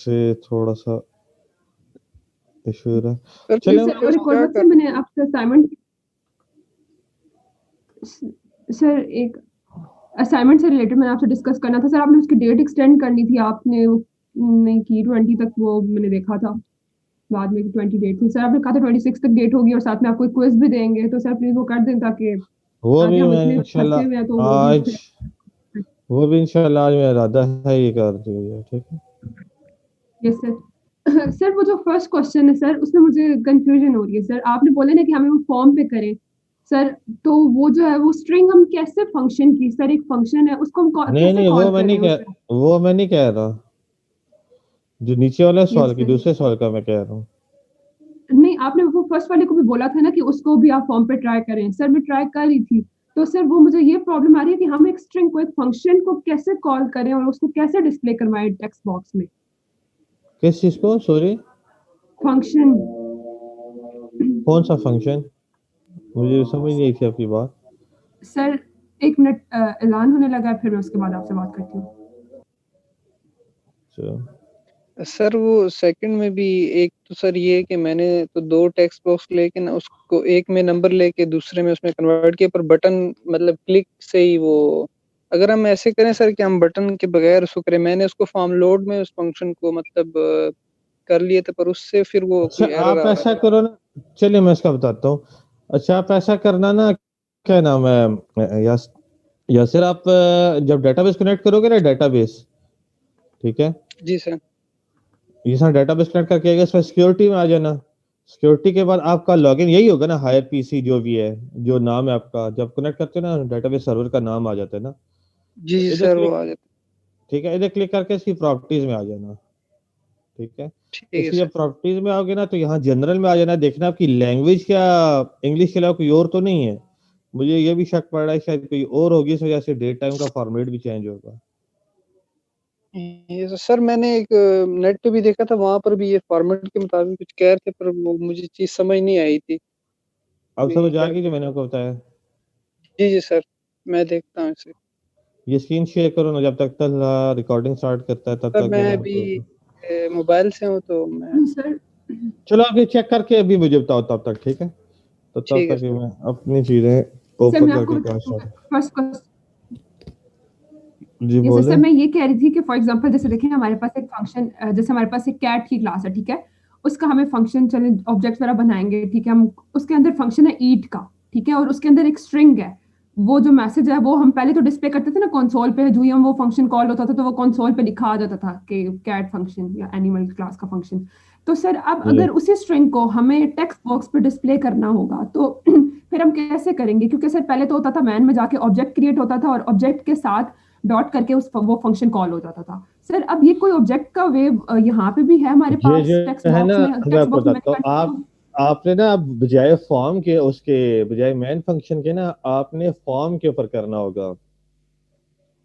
से थोड़ा सा इशू रहा सर चले सर और एक और बात सर, मैंने आपसे असाइनमेंट सर एक असाइनमेंट से रिलेटेड मैंने आपसे डिस्कस करना था सर। आपने उसकी डेट एक्सटेंड करनी थी, आपने वो नहीं की। 20 तक वो मैंने देखा था, बाद में 20 डेट थी सर। आपने कहा था 26 तक डेट होगी और साथ में आपको एक क्विज भी देंगे, तो सर प्लीज वो कर दें ताकि वो ताकि भी हम मैं इतने फंसे हुए हैं तो वो भी फिर वो भी इंशाल्लाह आज मेरा इरादा है ये कर दिया ठीक है। Yes sir. सर वो जो फर्स्ट क्वेश्चन है सर, उसमें मुझे कंफ्यूजन हो रही है सर। आपने बोला ना कि हमें वो फॉर्म पे करें सर, तो वो जो है वो स्ट्रिंग हम कैसे फंक्शन की सर, एक फंक्शन है उसको हम नहीं कैसे नहीं कॉल करें उसे? वो मैं नहीं कह रहा, जो नीचे वाला यस सवाल की सर। दूसरे सवाल का मैं कह रहा हूँ। नहीं, आपने वो फर्स्ट वाले को भी बोला था ना कि उसको भी आप फॉर्म पे ट्राई करें सर। मैं ट्राई कर रही थी, तो सर वो मुझे ये प्रॉब्लम आ रही है कि हम एक स्ट्रिंग को, एक फंक्शन को कैसे कॉल करें और उसको कैसे डिस्प्ले करवाएं टेक्स्ट बॉक्स में। किस चीज को सॉरी, फंक्शन कौन सा फंक्शन, मुझे समझ नहीं आई थी आपकी बात। सर, 1 मिनट ऐलान होने लगा है, फिर मैं उसके बाद आपसे बात करती हूँ। सर वो सेकंड में भी एक तो सर ये है कि मैंने तो 2 टेक्स्ट बॉक्स लेके ना उसको एक में नंबर लेके दूसरे में उसमें कन्वर्ट किया, पर बटन मतलब क्लिक से ही वो, अगर हम ऐसे करें सर कि हम बटन के बगैर उसको करें, मैंने उसको फॉर्म लोड में उस फंक्शन को मतलब कर लिए थे, पर उससे फिर वो अच्छा कोई एरर आप आ ऐसा रहा है। करो ना, चलिए मैं इसका बताता हूँ। अच्छा आप ऐसा करना ना, क्या नाम है यासिर, आप जब डेटाबेस कनेक्ट करोगे ना, डेटाबेस ठीक है, जी सर। ये सारा डेटाबेस कनेक्ट करके आएगा, इसमें सिक्योरिटी में आ जाना। सिक्योरिटी के बाद आपका लॉगिन यही होगा ना, हायर पीसी जो भी है, जो नाम है आपका, जब कनेक्ट करते हो ना डेटाबेस सर्वर का नाम आ जाता है ना, जी तो जी इधर सर वो क्लिक, आ जाता ठीक है, इधर क्लिक करके इसकी प्रॉपर्टीज में आ जाना। ठीक है, है। ठीक है इसकी सर। जब प्रॉपर्टीज में आओगे ना, तो यहाँ जनरल में आ जाना, देखना आपकी लैंग्वेज क्या इंग्लिश के अलावा कोई और तो नहीं है। मुझे ये भी शक पड़ रहा है शायद कोई और होगी, इस वजह से डेट टाइम का फॉर्मेट भी चेंज होगा। ये तो सर मैंने एक नेट पे भी देखा था, वहां पर भी ये फॉर्मेट के मुताबिक कुछ कह रहे थे, पर वो मुझे चीज समझ नहीं आई थी। अब भी समझ आ क्या गई जो कर, मैंने आपको बताया। जी जी सर, मैं देखता हूँ इसे। ये स्क्रीन शेयर करो ना, जब तक रिकॉर्डिंग स्टार्ट करता है तब सर तक मैं ये अभी मैं मोबाइल से हूँ तो मैं, सर चलो आप ये चेक करके अभी मुझे बताओ तब तक, ठीक है, तो तब ठीक है तक सर। ये मैं अपनी चीजें सर ओपन मैं आपको करके बताती क्लास हूँ स्टार्ट। First question. जी ये बोले। सर मैं ये कह रही थी कि फॉर एग्जांपल जैसे देखिए हमारे पास एक फंक्शन, जैसे हमारे पास एक कैट की क्लास है, ठीक है, उसका हमें फंक्शन चले ऑब्जेक्ट वगैरह बनाएंगे, ठीक है, हम उसके अंदर फंक्शन है ईट का, ठीक है, और उसके अंदर एक स्ट्रिंग है। वो जो मैसेज है वो हम पहले तो डिस्प्ले करते थे ना कंसोल पे, जो ही हम वो फंक्शन कॉल होता था तो वो कंसोल पे लिखा आ जाता था कि कैट फंक्शन या एनिमल क्लास का फंक्शन। तो सर अब जी अगर उसी स्ट्रिंग को हमें टेक्स्ट बॉक्स पे डिस्प्ले करना होगा तो फिर हम कैसे करेंगे? क्योंकि सर पहले तो होता था मैन में जाके ऑब्जेक्ट क्रिएट होता था और ऑब्जेक्ट के साथ डॉट करके उस वो फंक्शन कॉल हो जाता था। सर अब ये कोई ऑब्जेक्ट का वे यहाँ पे भी है हमारे ये जो पास टेक्स्ट है ना, बॉक्स में? मैं टेक्स्ट आपको बॉक्स में बताता हूँ, आपने ना अब बजाय फॉर्म के, उसके बजाय मेन फंक्शन के ना, आपने फॉर्म के ऊपर करना होगा।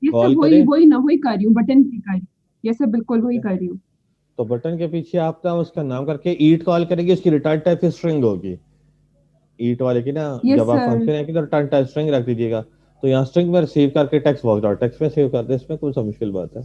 ये सब कॉल वही करें, वही ना वही कर रही हूँ, बटन की कर रही हूँ, ये सब बिल्कुल वही कर रही हूँ। तो बटन के पीछे आप ना उसका नाम करके ईट कॉल करेंगे, उसकी रिटर्न टाइप स्ट्रिंग होगी ईट वाले की ना। यस जब आप सर। फंक्शन है कि तो रिटर्न टाइप स्ट्रिंग रख दीजिएगा, तो यहाँ स्ट्रिंग में रिसीव करके टेक्स्ट बॉक्स डॉट टेक्स्ट में सेव कर दे, इसमें कौन सा मुश्किल बात है।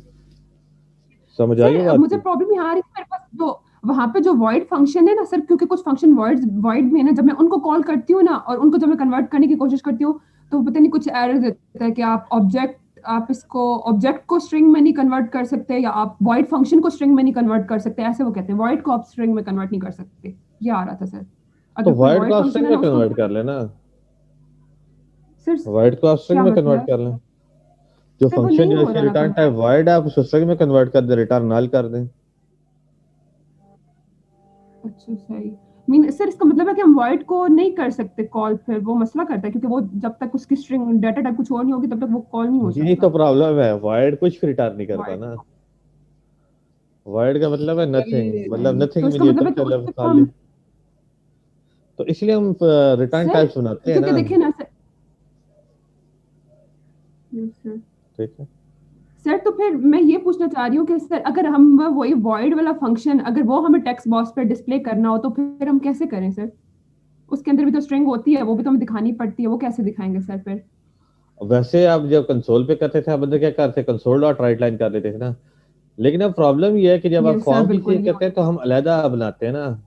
समझ आई ये सर बात मुझे की। प्रॉब्लम यहाँ आ रही है, मेरे पास जो वहां पे जो वॉइड फंक्शन है ना सर, क्योंकि कुछ फंक्शन वॉइड में है ना, जब मैं उनको कॉल करती हूँ ना और उनको जब मैं कन्वर्ट करने की कोशिश करती हूँ तो पता नहीं कुछ एरर देता है कि आप इसको ऑब्जेक्ट को स्ट्रिंग में नहीं कन्वर्ट कर सकते, या आप वॉइड फंक्शन को स्ट्रिंग में नहीं कन्वर्ट कर सकते, ऐसे वो कहते हैं वॉइड को आप स्ट्रिंग में कन्वर्ट नहीं कर सकते। ये आ रहा था सर। तो अगर कोई वर्ड को वॉइड आप फंक्शन स्ट्रिंग है में ना उसको, कन्वर्ट कर लेना, सर वर्ड को आप स्ट्रिंग क्या में कन्वर्ट मतलब? कर लें। जो सर वो फंक्शन नहीं जो हो इसकी रहा ना रिटर्न टाइप कन्वर्ट। वर्ड है, आप उसको स्ट्रिंग में कन्वर्ट कर दें, रिटर्न नल कर दें। अच्छा सही। मीन सर इसका मतलब है कि हम वॉइड को नहीं कर सकते कॉल, फिर वो मसला करता है क्योंकि वो जब तक उसकी स्ट्रिंग डेटा टाइप कुछ और नहीं होगी तब तक वो कॉल नहीं हो यही तो सकता प्रॉब्लम है, वर्ड कुछ रिटर्न नहीं करता वॉइड। ना। वर्ड का मतलब है सर नथिंग, ये मतलब तो नथिंग इसका मीन मतलब है कि मतलब उससे तो खाली। हम, तो इसलिए हम रिटर्न सर टाइप्स बनाते हैं क्योंकि ना। देखिए ना सर, सर ठीक है, सर तो फिर मैं ये पूछना चाह रही हूँ कि सर अगर हम वही वॉइड वाला फंक्शन अगर वो हमें टेक्स्ट बॉक्स पे डिस्प्ले करना हो तो फिर हम कैसे करें सर? उसके अंदर भी तो स्ट्रिंग होती है, वो भी तो हमें दिखानी पड़ती है, वो कैसे दिखाएंगे सर फिर? वैसे आप जब कंसोल पे करते थे, आप अंदर क्या करते, कंसोल डॉट राइट लाइन कर लेते थे ना, लेकिन अब प्रॉब्लम ये है कि जब आप यस सर, फॉर्म की बिल्कुल चीज ये करते हैं तो हम अलहदा बनाते हैं ना,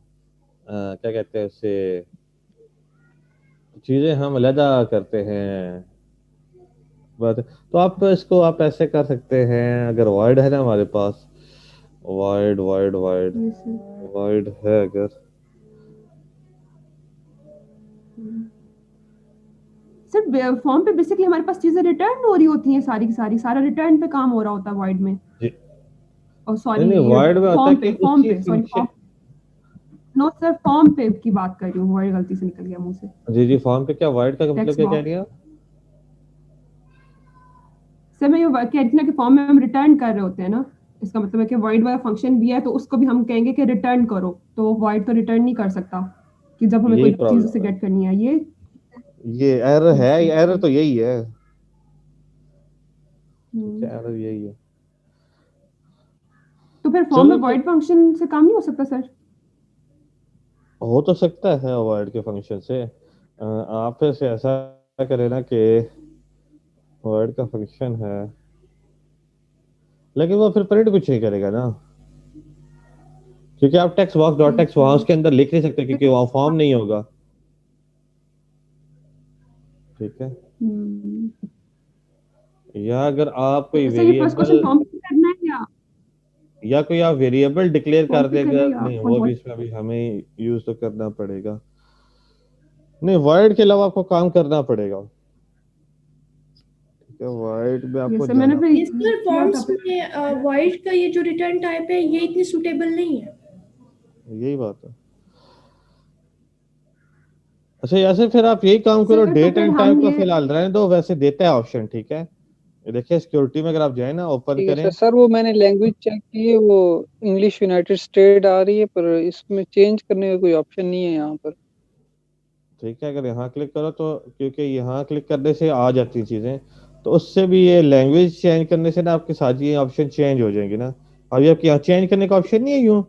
क्या कहते हैं उसे, चीजें हम अलहदा करते हैं। बात तो आप इसको आप ऐसे कर सकते हैं, अगर वाइड है ना हमारे पास, wide wide wide yes sir. Wide है अगर, सर फॉर्म पे बेसिकली हमारे पास चीजें रिटर्न हो रही होती हैं, सारी की सारी, सारा रिटर्न पे काम हो रहा होता है वाइड में। जी और नहीं सॉरी, नहीं, ये वाइड में होता है फॉर्म कि पे, फॉर्म उसकी पे, sorry function, form, no sir, form पे की बात कर रही हूँ, वर्ड गलती से निकल गया मुंह से। जी जी, फॉर्म पे क्या वाइड का मतलब टेक्स्ट क्या कह रही बॉक्स। हैं आप? सर मैं ये कह रही थी ना कि फॉर्म में हम रिटर्न कर रहे होते हैं ना, इसका मतलब है कि void वाला फंक्शन भी है तो उसको भी हम कहेंगे कि रिटर्न करो, तो void तो रिटर्न नहीं कर सकता कि जब हमें यही कोई चीज उसे प्रॉब्लम है, गेट करनी है ये। ये एरर है, यस ये यस एरर यस। तो यही है। ठीक है, एरर यही है। तो फिर फॉर्म में चलो फिर, void फंक्शन से काम नहीं हो सकता सर? हो तो सकता है अवॉइड के फंक्शन से, आप फिर से ऐसा करें ना कि अवॉइड का फंक्शन है, लेकिन वो फिर प्रिंट कुछ नहीं करेगा ना, क्योंकि आप टेक्स्ट बॉक्स डॉट टेक्स्ट वहां उसके अंदर लिख नहीं सकते क्योंकि वहां फॉर्म नहीं होगा। ठीक है, हम्म। या अगर आप कोई तो सर ये फर्स्ट वेरिएबल, क्वेश्चन फॉर्म पे करना है या कोई आप वेरिएबल डिक्लेयर फॉर्म कर पे दे, करें अगर या नहीं फॉर वो भी void? इसमें भी हमें यूज तो करना पड़ेगा, नहीं वाइड के अलावा आपको काम करना पड़ेगा। ठीक है, वाइड में ये आपको सर मैंने जाना, फिर ये सर किया था फॉर्म्स फिर। में वॉइड का ये जो रिटर्न टाइप है ये इतनी सुटेबल नहीं है। यही बात है। अच्छा, ऐसे फिर आप यही काम करो, सर तो डेट फिर एंड टाइम हम का ये, फिलहाल रहने दो, वैसे देता है ऑप्शन। ठीक है, ये देखिए सिक्योरिटी में अगर आप जाए ना, ओपन ठीक है सर। करें, सर वो मैंने लैंग्वेज चेक की है, वो इंग्लिश यूनाइटेड स्टेट आ रही है, पर इसमें चेंज करने का कोई ऑप्शन नहीं है यहाँ पर। ठीक है, अगर यहाँ क्लिक करो तो, क्योंकि यहाँ क्लिक करने से आ जाती हैं चीज़ें, तो उससे भी ये लैंग्वेज चेंज करने से ना आपके साथ ये ऑप्शन चेंज हो जाएंगे ना। अभी आपके यहाँ चेंज करने का ऑप्शन नहीं है, यूँ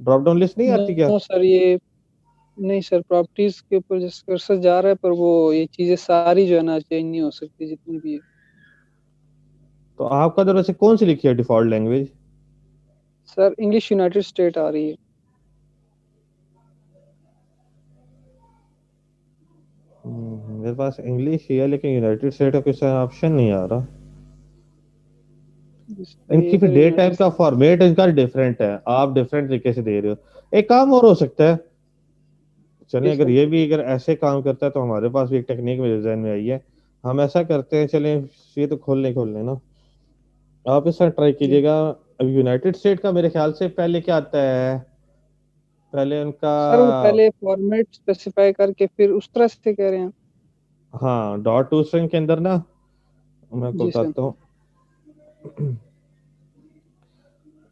ड्रॉप डाउन लिस्ट नहीं आती क्या? नो सर, ये नहीं सर, प्रॉपर्टीज के ऊपर जिस कर्सर जा रहा है, पर वो ये चीजें सारी जो है ना चेंज नहीं हो सकती जितनी भी है। तो आपका तो वैसे कौन सी लिखी है default language? Sir English United State आ रही है। मेरे पास इंग्लिश ही है, लेकिन यूनाइटेड स्टेट का कुछ ऑप्शन नहीं आ रहा। ये इनकी फिर इधर डेट टाइम यूनाइटेड का फॉर्मेट इनका डिफरेंट है, आप डिफरेंट तरीके से दे रहे हो। एक काम और हो सकता है, चले स्टेट अगर सर। ये भी अगर ऐसे काम करता है तो हमारे पास भी एक टेक्निक मेरे जहन में आई है। हम ऐसा करते हैं, चलें, ये तो खोलने ना, आप इस तरह ट्राई जी कीजिएगा। अब यूनाइटेड स्टेट का मेरे ख्याल से पहले क्या आता है, पहले उनका, सर, वो पहले फॉर्मेट स्पेसिफाई करके फिर उस तरह से कह रहे हैं। हाँ, डॉट टू स्ट्रिंग के अंदर ना, मैं आपको जी सर। बताता हूँ।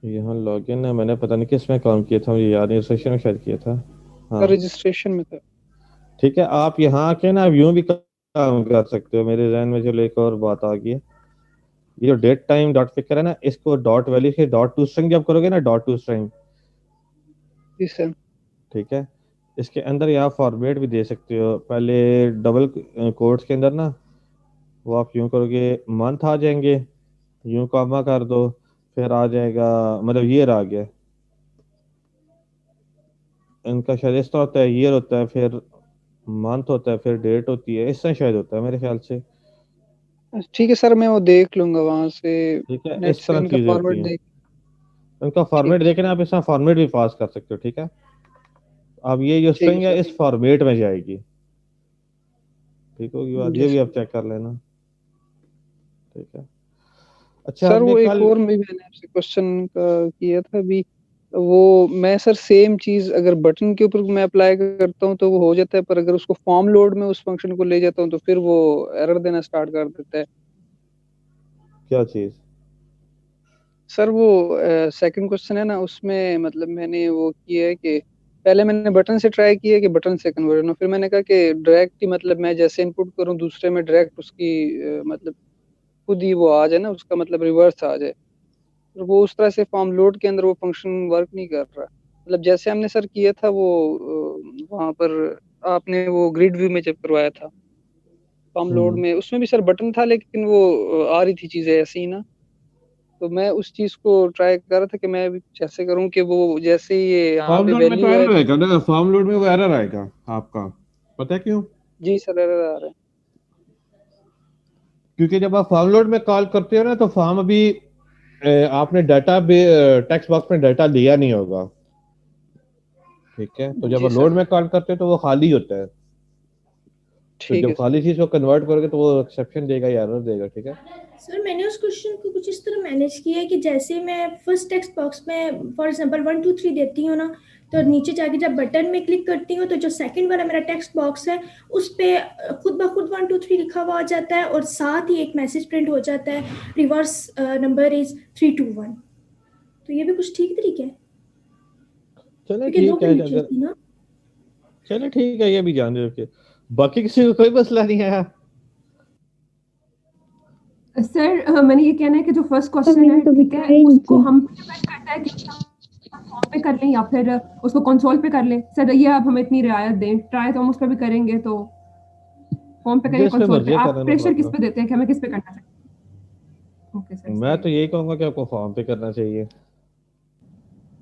यहाँ लॉगिन है, मैंने पता नहीं किस में काम किया था, मुझे याद नहीं, सेशन में शायद किया था। सर हाँ, रजिस्ट्रेशन में था। ठीक है, आप यहाँ आके ना यूं भी काम कर सकते हो। मेरे जहन में चलो एक और बात आ गई है, ये जो डेट टाइम डॉट पिकर है ना, इसको डॉट वैल्यू से डॉट टू स्ट्रिंग जब करोगे ना, dot to string, ji sir. ठीक है, इसके अंदर यहाँ फॉर्मेट भी दे सकते हो। पहले डबल कोट्स के अंदर ना, वो आप यूं करोगे, मंथ आ जाएंगे, यूं कॉमा कर दो, फिर आ जाएगा, मतलब ईयर आ गया, इनका शायद इस तरह होता है, ईयर होता है, फिर मंथ होता है, फिर डेट होती है, इस तरह शायद होता है मेरे ख्याल से। ठीक है सर, मैं वो देख लूंगा वहां से, ठीक है, नेट इस से तरह उनका चीजें होती फॉरवर्ड हैं, देख। उनका ठीक फॉर्मेट है सर। देखे ना आप, इसमें फॉर्मेट भी पास कर सकते हो। ठीक है, अब ये जो ठीक है स्ट्रिंग है सर। इस फॉर्मेट में जाएगी। ठीक होगी बात, जी ये भी सर। आप चेक कर लेना। ठीक है, अच्छा सर हमने वो एक कल, और भी मैंने आपसे क्वेश्चन का किया था अभी, वो मैं सर सेम चीज अगर बटन के ऊपर मैं अप्लाई करता हूँ तो वो हो जाता है, पर अगर उसको फॉर्म लोड में उस फंक्शन को ले जाता हूँ तो फिर वो एरर देना स्टार्ट कर देता है। क्या चीज? सर वो सेकंड क्वेश्चन है ना, उसमें मतलब मैंने वो किया है कि पहले मैंने बटन से ट्राई किया कि बटन से कन्वर्जन हो, फिर मैंने कहा कि डायरेक्ट ही मतलब मैं जैसे इनपुट करूँ दूसरे में डायरेक्ट उसकी मतलब खुद ही वो आ जाए ना, उसका मतलब रिवर्स आ जाए। और वो उस तरह से फॉर्म लोड के अंदर वो फंक्शन वर्क नहीं कर रहा। मतलब जैसे हमने सर किया था वो वहां पर, आपने वो ग्रिड व्यू में जब करवाया था फॉर्म लोड हम्म में, उसमें भी सर बटन था लेकिन वो आ रही थी चीजें ऐसी ही ना। तो मैं उस चीज को ट्राई कर रहा था कि मैं भी कुछ ऐसे करूं कि वो जैसे ही ये यहाँ फॉर्म पे लोड में तो वैल्यू है। एरर आएगा ना, फॉर्म लोड में वो एरर आएगा आपका, पता है क्यों? जी सर, एरर आ रहा है। क्योंकि जब आप फॉर्म लोड में कॉल करते हो ना तो फॉर्म अभी आपने डाटा टेक्स्ट बॉक्स में डाटा दिया नहीं होगा, ठीक है? तो जब जी आप सर। लोड में कॉल करते हो तो वो खाली होता है, तो ठीक जब है सर। खाली चीज को कन्वर्ट करोगे तो वो एक्सेप्शन देगा या एरर देगा, ठीक है? सर मैंने उस क्वेश्चन को कुछ इस तरह मैनेज किया है कि जैसे मैं फर्स्ट टेक्स्ट बॉक्स में फॉर एग्जांपल 1 2 3 देती हूँ ना, तो नीचे जाके जब बटन में क्लिक करती हूँ तो जो सेकंड वाला मेरा टेक्स्ट बॉक्स है उस पे खुद ब खुद 1 2 3 लिखा हुआ आ जाता है और साथ ही एक मैसेज प्रिंट हो जाता है, रिवर्स नंबर इज 3 2 1। तो ये भी कुछ ठीक तरीके है चलो क्योंकि दो ठीक है, कंडीशन अगर थी ना। चलो ठीक है, ये भी जान रहे हो, बाकी किसी को कोई मसला नहीं आया? सर मैंने ये कहना है कि जो फर्स्ट तो क्वेश्चन मैंने है तो ठीक है ट्राई नहीं उसको किया। हम डिपेंड करता है कि हम फॉर्म पे कर लें या फिर उसको कंसोल पे कर लें। सर ये आप हमें इतनी रियायत दें, ट्राई तो हम उस पर भी करेंगे, तो फॉर्म पे करेंगे जिस पे कंसोल पे। मर्जी आप करना, नो प्रेशर किस प्रॉब्लम। पे देते हैं कि हमें किस पे करना चाहिए? ओके सर, मैं सही तो यही कहूंगा कि आपको फॉर्म पे करना चाहिए।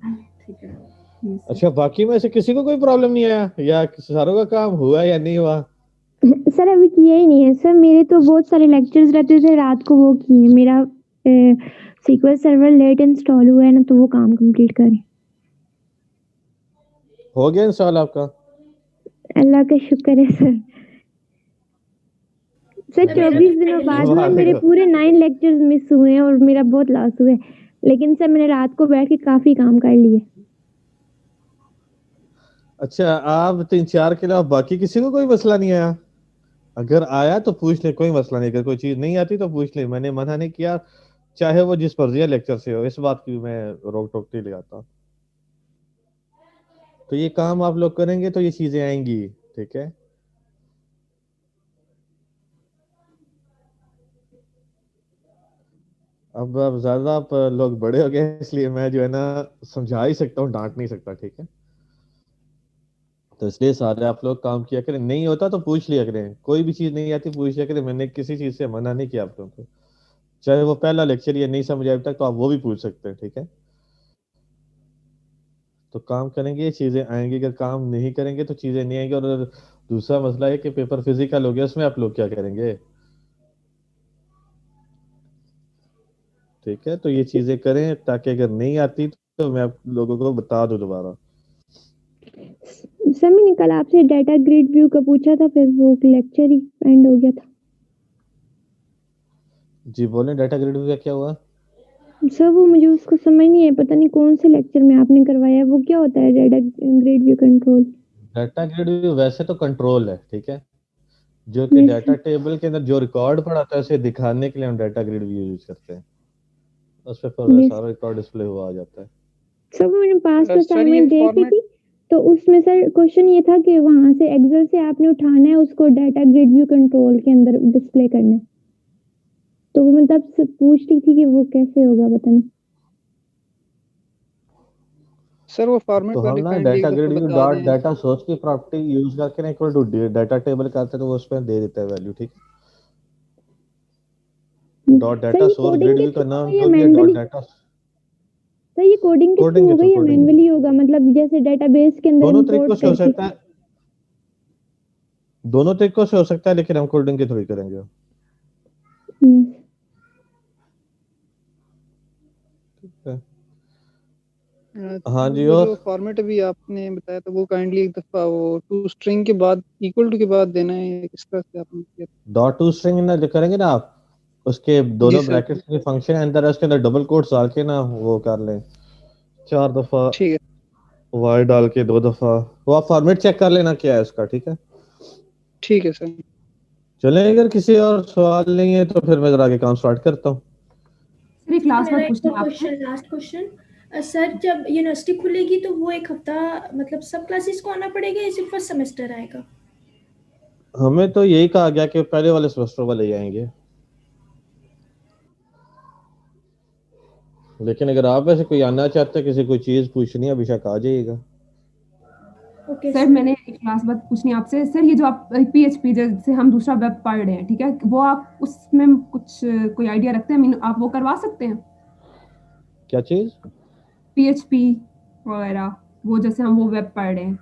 है, ठीक है। Yes, sir. अच्छा, बाकी में से किसी को कोई प्रॉब्लम नहीं आया, या सारों का काम हुआ या नहीं हुआ? सर अभी किया ही नहीं है सर, मेरे तो बहुत सारे लेक्चर्स रहते थे रात को, वो किए। मेरा सीक्वल सर्वर लेट इंस्टॉल हुआ है ना, तो वो काम कंप्लीट करें। हो गया इंस्टॉल आपका? अल्लाह का शुक्र है सर। सर सर मेरा 24 भी दिनों बाद ना मेरे वालेकुम। पूरे 9 लेक्चर्स मिस हुए हैं और मेरा बहुत लॉस हुआ है, लेकिन सर मैंने रात को बैठ के काफी काम कर लिए। अच्छा, आप 3 4 के अलावा बाकी किसी को कोई मसला नहीं आया? अगर आया तो पूछ ले, कोई मसला नहीं। अगर कोई चीज नहीं आती तो पूछ ले, मैंने मना नहीं किया, चाहे वो जिस मर्जी लेक्चर से हो, इस बात की मैं रोक टोक नहीं लगाता। तो ये काम आप लोग करेंगे तो ये चीजें आएंगी, ठीक है? अब ज्यादा आप लोग बड़े हो गए, इसलिए मैं जो है ना समझा ही सकता हूँ, डांट नहीं सकता, ठीक है? तो इसलिए सारे आप लोग काम किया करें, नहीं होता तो पूछ लिया करें, कोई भी चीज नहीं आती पूछ लिया करें। मैंने किसी चीज से मना नहीं किया आप लोगों को, चाहे वो पहला लेक्चर ये नहीं समझ आया अभी तक तो आप वो भी पूछ सकते हैं, ठीक है? तो काम करेंगे चीजें आएंगी, अगर काम नहीं करेंगे तो चीजें नहीं आएंगी। और दूसरा मसला है कि पेपर फिजिकल हो गया, उसमें आप लोग क्या करेंगे? ठीक है, तो ये चीजें करें ताकि अगर नहीं आती तो मैं आप लोगों को बता दूं दोबारा। सर मैंने कल आपसे डाटा ग्रिड व्यू का पूछा था, फिर वो लेक्चर ही एंड हो गया था। जी बोलें, डाटा ग्रिड का क्या हुआ? सर वो मुझे उसको समझ नहीं है, पता नहीं कौन से लेक्चर में आपने करवाया, वो क्या होता है data grid view control? Data grid वैसे तो कंट्रोल है, ठीक है? जो कि यस डाटा सर। टेबल के अंदर जो रिकॉर्ड पड़ा था उसे दिखाने के लिए हम डाटा ग्रिड व्यू यूज करते हैं, उस पर पूरा यस सारा रिकॉर्ड डिस्प्ले हुआ आ जाता है। सर वो मैंने पास्ट सर ये असाइनमेंट देखी फॉर्मेट थी, तो उसमें सर क्वेश्चन ये था कि वहां से एक्सेल से आपने उठाना है उसको डाटा ग्रिड व्यू कंट्रोल के अंदर डिस्प्ले करना है, तो वो मैं तब से पूछ रही थी कि वो कैसे होगा, पता नहीं। सर वो तो फॉर्मेट हम वाली ना काइंडली डाटा एक ग्रिड दफा व्यू बता डॉट दें। डाटा सोर्स की प्रॉपर्टी यूज करके ना इक्वल टू डाटा टेबल करते हैं तो वो उसमें दे देता है वैल्यू, ठीक है? डॉट सर डाटा ये सोर्स कोडिंग ग्रिड के व्यू का थ्रू नाम होगा या जो भी है डॉट मैनुअली? डाटा। सर ये कोडिंग के थ्रू कोडिंग के होगा थ्रू, या कोडिंग के मैनुअली थ्रू, होगा, मतलब जैसे डेटाबेस के अंदर दोनों इंपोर्ट तरीकों से हो करके? सकता है, दोनों तरीकों से हो सकता है, लेकिन हम कोडिंग के थ्रू ही करेंगे। यस। ठीक है। हाँ तो जी, वो और जो फॉर्मेट अभी आपने बताया था वो काइंडली एक दफा वो टू स्ट्रिंग के बाद इक्वल टू के बाद देना है, या किस तरह से आपने किया डॉट टू स्ट्रिंग ना जो करेंगे ना आप, उसके था? जी दोनों सर। ब्रैकेट्स के फंक्शन अंदर है, उसके अंदर डबल कोट्स डाल के ना वो कर लें 4 दफा, ठीक है। वाई डाल के 2 दफा। वो आप फॉर्मेट चेक कर लेना क्या है उसका, ठीक है? ठीक है सर। चलें, अगर किसी और सवाल नहीं है तो फिर मैं जरा आगे काम स्टार्ट करता हूँ। सर एक लास्ट मेरा बात एक पूछनी और है आपसे। Question, last question. सर जब यूनिवर्सिटी खुलेगी तो वो एक हफ्ता मतलब सब क्लासेस को आना पड़ेगा या सिर्फ फर्स्ट सेमेस्टर आएगा? हमें तो यही कहा गया कि पहले वाले सेमेस्टर वाले ही आएंगे, लेकिन अगर आप वैसे कोई आना चाहते हैं, किसी कोई चीज पूछनी है, बेशक आ जाइएगा। Okay sir sir. मैंने एक लास्ट बात पूछनी है आपसे। सर ये जो आप पीएचपी जैसे हम दूसरा वेब पढ़ रहे हैं ठीक है, वो आप उसमें कुछ कोई आइडिया रखते हैं? I mean, आप वो करवा सकते हैं? क्या चीज? PHP वगैरह, वो जैसे हम वो वेब पढ़ रहे हैं,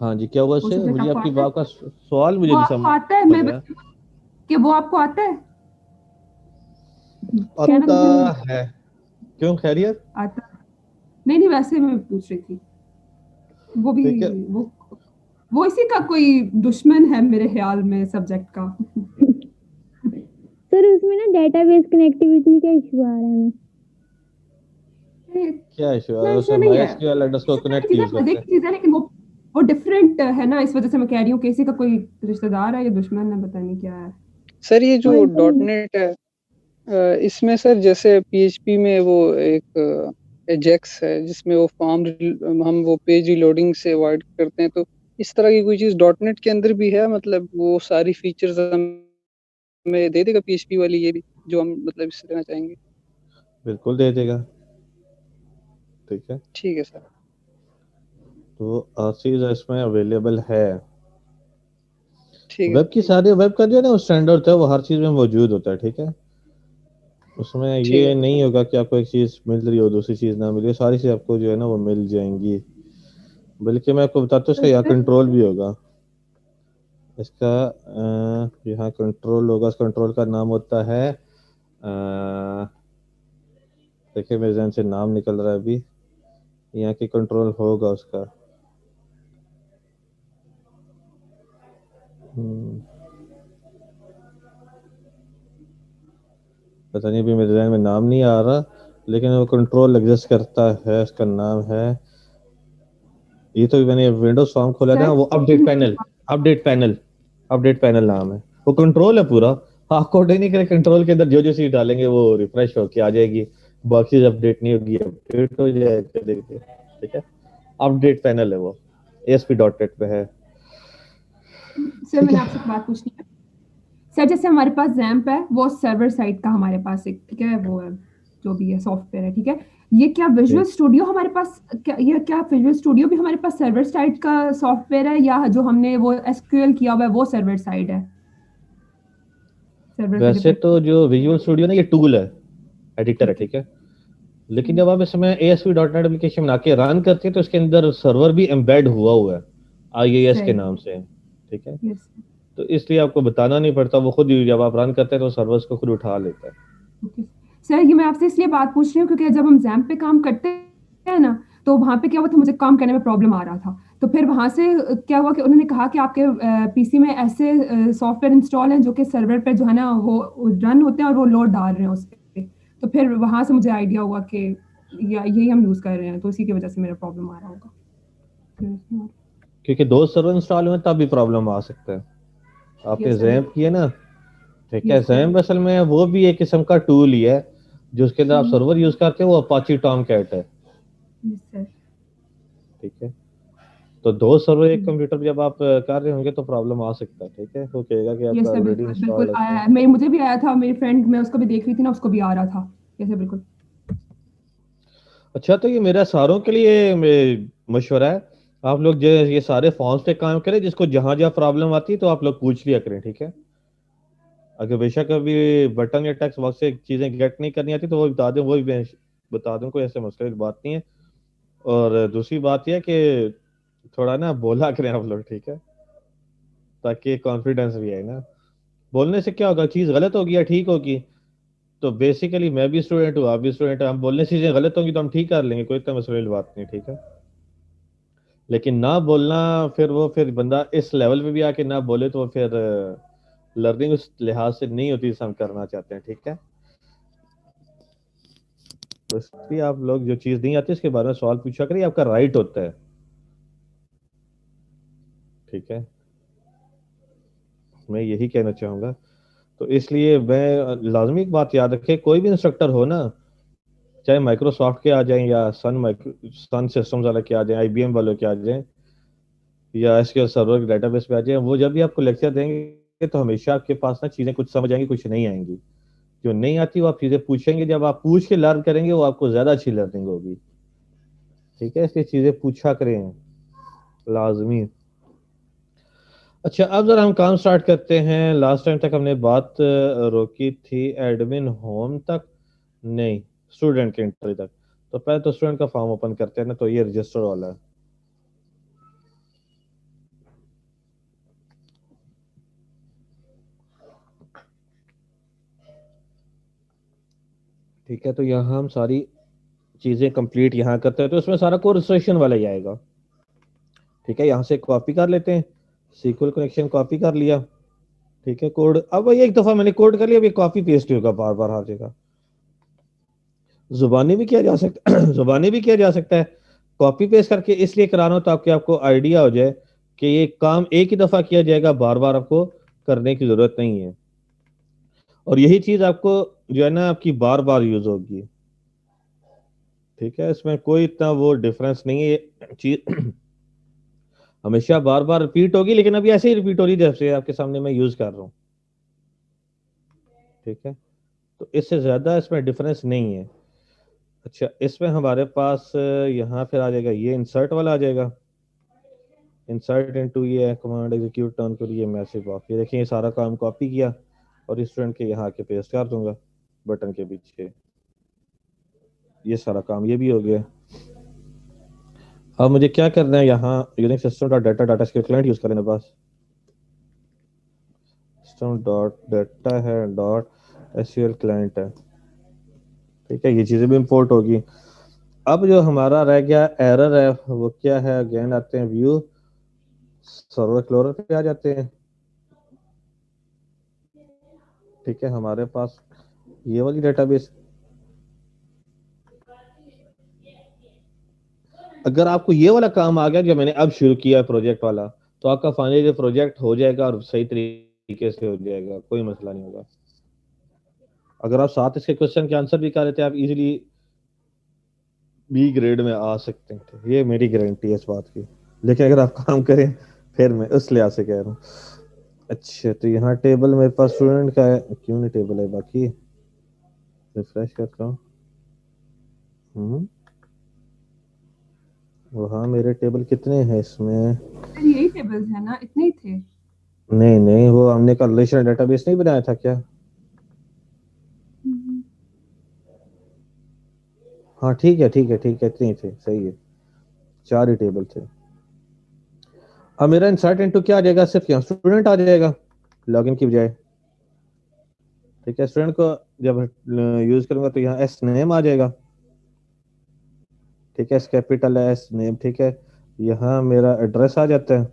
हाँ जी, क्या हुआ वो उससे? सब्जेक्ट मुझे आपको आपकी आता है? बात का सवाल मुझे वो नहीं आपको आता है? समझ मैं आया। कि वो आपको आता है? क्या कहना आता कुछ नहीं है? है। क्यों, खैरियत? आता है। नहीं नहीं, वैसे मैं पूछ रही थी। वो भी ठीक है। वो वो इसी का कोई दुश्मन है मेरे ख्याल में सब्जेक्ट का। सर उसमें ना डेटाबेस कनेक्टिविटी का इशू आ रहा है। क्या इशू है इतना इशू उसमें? नहीं माई है, एसक्यूएल अंडरस्कोर इशू कनेक्ट चीजें यूज मजे करते हैं। की चीज है, लेकिन वो डिफरेंट है ना, इस वजह से मैं कह रही हूँ कि इसी का कोई रिश्तेदार है या दुश्मन है, पता नहीं क्या है। सर ये जो हाँ डॉट सर। नेट है, इसमें सर जैसे पीएचपी में वो एक एजेक्स है जिसमें वो हम वो पेज रीलोडिंग से अवॉइड करते हैं, तो इस तरह की कोई चीज डॉट नेट के अंदर भी है? मतलब वो सारी फीचर्स हमें दे देगा पीएचपी वाली ये भी, जो हम मतलब इससे लेना चाहेंगे? बिल्कुल दे देगा। ठीक है। ठीक है सर। तो हर चीज इसमें अवेलेबल है। ठीक है वेब सर। की ठीक है। सारी वेब का जो है ना स्टैंडर्ड होता है, वो हर चीज में मौजूद होता है। ठीक है। उसमें ठीक ये है। नहीं होगा कि आपको एक चीज मिल रही हो दूसरी चीज ना मिले, सारी चीज आपको जो है ना वो मिल जाएंगी। बल्कि मैं आपको बताता हूँ तो इसका यहाँ फिर कंट्रोल भी होगा। इसका यहाँ कंट्रोल होगा। इस कंट्रोल का नाम होता है देखिए मेरे जहन से नाम निकल रहा है अभी। यहाँ की कंट्रोल होगा उसका। हम्म, पता नहीं, अभी मेरे जहन में नाम नहीं आ रहा, लेकिन वो कंट्रोल एग्जिस्ट करता है। उसका नाम है, ये तो मैंने विंडोज फॉर्म खोला था, सर वो update panel. Update panel. Update panel नाम है। वो कंट्रोल है पूरा। आप कोड नहीं करे, कंट्रोल के अंदर जो जो चीज डालेंगे वो रिफ्रेश होके आ जाएगी। बाकी चीज अपडेट नहीं होगी, अपडेट हो जाएगा। देखिए। ठीक है। अपडेट पैनल है वो। ASP.NET पे है। सर ठीक मैंने है। आपसे एक बात पूछनी है। सर जैसे हमारे पास जैम्प है, वो सर्वर साइड का हमारे पास एक, ठीक है, वो है जो भी है सॉफ्टवेयर है, ठीक है। ये क्या विजुअल ठीक। स्टूडियो हमारे पास, क्या विजुअल स्टूडियो भी हमारे पास सर्वर साइड का सॉफ्टवेयर है, या जो हमने वो एसक्यूएल किया हुआ है वो सर्वर साइड है, सर्वर पे वैसे डिपेंड? तो जो विजुअल स्टूडियो ना ये टूल है, एडिटर है। ठीक है। ठीक है। लेकिन जब आप इसमें ASP.NEट एप्लीकेशन बना के रन करते हैं तो इसके अंदर सर्वर भी एम्बेड हुआ है, IIS के सही। नाम से। ठीक है। यस। तो इसलिए आपको बताना नहीं पड़ता, वो खुद ही जब आप रन करते हैं तो सर्वर्स को खुद उठा लेता है। ओके सर, ये मैं आपसे इसलिए बात पूछ रही हूँ क्योंकि जब हम जैम्प पे काम करते हैं ना, तो वहां पे क्या हुआ था, मुझे काम करने में प्रॉब्लम आ रहा था। तो फिर वहां से क्या हुआ कि उन्होंने कहा कि आपके पीसी में ऐसे सॉफ्टवेयर इंस्टॉल हैं जो कि सर्वर पे जो है ना वो रन होते हैं और वो लोड डाल रहे हैं उस पे। तो फिर वहां से मुझे आइडिया हुआ कि यही हम यूज कर रहे हैं, तो इसी की वजह से मेरा प्रॉब्लम आ रहा होगा। क्योंकि दो सर्वर इंस्टॉल हुए तब भी प्रॉब्लम आ सकता है। आपने यस सर। जैम्प किया ना। ठीक है। Yes sir. जैम्प असल में वो भी एक किस्म का टूल ही है, जो उसके अंदर आप सर्वर यूज करते हैं वो अपाची टॉम कैट है। Yes sir. ठीक है। तो दो सर्वर एक कंप्यूटर पे जब आप कर रहे होंगे तो प्रॉब्लम आ सकता है। ठीक है। वो कहेगा कि यस आपका सर, ऑलरेडी बिल्कुल बिल्कुल इंस्टॉल है आया इसमें। है, मुझे भी आया था, मेरी फ्रेंड, मैं उसको भी देख रही थी ना, उसको भी आ रहा था। यस सर, बिल्कुल। अच्छा, तो ये मेरा सारों के लिए मशवरा है। आप लोग जो ये सारे फॉर्म्स पे काम करें, जिसको जहां जहां प्रॉब्लम आती है तो आप लोग पूछ लिया करें। ठीक है। अगर बेशक अभी बटन या टेक्स्ट बॉक्स से चीजें गेट नहीं करनी आती तो वो बता दें, वो भी मैं बता दूं, कोई ऐसे मसले की बात नहीं है। और दूसरी बात यह है कि थोड़ा ना बोला करें आप लोग। ठीक है। ताकि कॉन्फिडेंस भी आए ना। बोलने से क्या होगा, चीज गलत होगी या ठीक होगी, तो बेसिकली मैं भी स्टूडेंट हूँ, आप भी स्टूडेंट हैं, हम बोलने से चीजें गलत होंगी तो हम ठीक कर लेंगे, कोई इतना मसले की बात नहीं। ठीक है। लेकिन ना बोलना, फिर बंदा इस लेवल पे भी आके ना बोले तो फिर लर्निंग उस लिहाज से नहीं होती जिसे हम करना चाहते हैं। ठीक है। तो इसलिए आप लोग जो चीज नहीं आती उसके बारे में सवाल पूछा करिए, आपका राइट होता है। ठीक है। मैं यही कहना चाहूंगा। तो इसलिए मैं लाजमी एक बात याद रखे, कोई भी इंस्ट्रक्टर हो ना, चाहे माइक्रोसॉफ्ट के आ जाएं या सन सिस्टम्स वाले के आ जाएं, IBM वालों के आ जाएं, या एसक्यूएल सर्वर डेटाबेस पे आ जाए, वो जब भी आपको लेक्चर देंगे तो हमेशा आपके पास ना चीजें कुछ समझ आएंगी, कुछ नहीं आएंगी। जो नहीं आती वो आप चीजें पूछेंगे, जब आप पूछ के लर्न करेंगे वो आपको ज्यादा अच्छी लर्निंग होगी। ठीक है। इसलिए चीजें पूछा करें, लाजमी। अच्छा, अब जरा हम काम स्टार्ट करते हैं। लास्ट टाइम तक हमने बात रोकी थी एडमिन होम तक। नहीं, स्टूडेंट के एंट्री तक। तो पहले तो स्टूडेंट का फॉर्म ओपन करते हैं ना, तो ये रजिस्टर वाला है। ठीक है, तो यहाँ हम सारी चीजें कंप्लीट यहाँ करते हैं, तो इसमें सारा कोड रजिस्ट्रेशन वाला ही आएगा। ठीक है, यहाँ से कॉपी कर लेते हैं, सीक्वल कनेक्शन कॉपी कर लिया। ठीक है, कोड अब एक दफा मैंने कोड कर लिया, अभी कॉपी पेस्ट होगा बार बार हर जगह। जुबानी भी किया जा सकता जुबानी भी किया जा सकता है। कॉपी पेस्ट करके इसलिए करा रहा हूं ताकि आपको आइडिया हो जाए कि ये काम एक ही दफा किया जाएगा, बार बार आपको करने की जरूरत नहीं है। और यही चीज आपको जो है ना आपकी बार बार यूज होगी। ठीक है, इसमें कोई इतना वो डिफरेंस नहीं है, ये चीज हमेशा बार बार रिपीट होगी, लेकिन अभी ऐसे ही रिपीट हो रही है जैसे आपके सामने मैं यूज कर रहा हूँ। ठीक है, तो इससे ज्यादा इसमें डिफरेंस नहीं है। अच्छा, इसमें हमारे पास यहाँ फिर आ जाएगा, ये इंसर्ट वाला आ जाएगा। इंसर्ट इनटू ये कमांड एग्जीक्यूट टर्न करिए मैसेज बॉक्स। ये देखिए, ये सारा काम कॉपी किया और स्टूडेंट के यहाँ के पेस्ट कर दूंगा बटन के पीछे। ये सारा काम ये भी हो गया। अब मुझे क्या करना है, यहाँ unique system dot data data script client use करें बस। सिस्टम डॉट डाटा है डॉट एसक्यूएल क्लाइंट है। ठीक है, ये चीजें भी इंपोर्ट होगी। अब जो हमारा रह गया एरर है वो क्या है, अगेन आते हैं व्यू सर्वर एक्सप्लोरर पे आ जाते हैं। ठीक है, हमारे पास ये वाली डेटाबेस, अगर आपको ये वाला काम आ गया जो मैंने अब शुरू किया प्रोजेक्ट वाला, तो आपका फाइनली जो प्रोजेक्ट हो जाएगा और सही तरीके से हो जाएगा, कोई मसला नहीं होगा। अगर आप साथ इसके क्वेश्चन के आंसर भी कर लेते हैं, आप इजीली बी ग्रेड में आ सकते हैं, ये मेरी गारंटी है इस बात की। लेकिन अगर आप काम करें फिर मैं उस लिहाज से कह रहा हूँ। अच्छा, तो यहाँ टेबल मेरे पास स्टूडेंट का है, क्यों नहीं टेबल है बाकी, रिफ्रेश करता हूँ। वहाँ मेरे टेबल कितने हैं इसमें? सर यही टेबल्स है ना, इतने ही थे। नहीं नहीं, वो हमने कल रिलेशनल डेटाबेस नहीं बनाया था क्या? हाँ ठीक है ठीक है ठीक है, इतने ही थे, सही है, 4 ही टेबल थे। अब मेरा इंसर्ट इनटू क्या आ जाएगा, सिर्फ यहाँ स्टूडेंट आ जाएगा लॉगिन की बजाय। ठीक है, स्टूडेंट को जब यूज करूंगा तो यहाँ एस नेम आ जाएगा। ठीक है, एस कैपिटल है, एस नेम। ठीक है, यहाँ मेरा एड्रेस आ जाता है।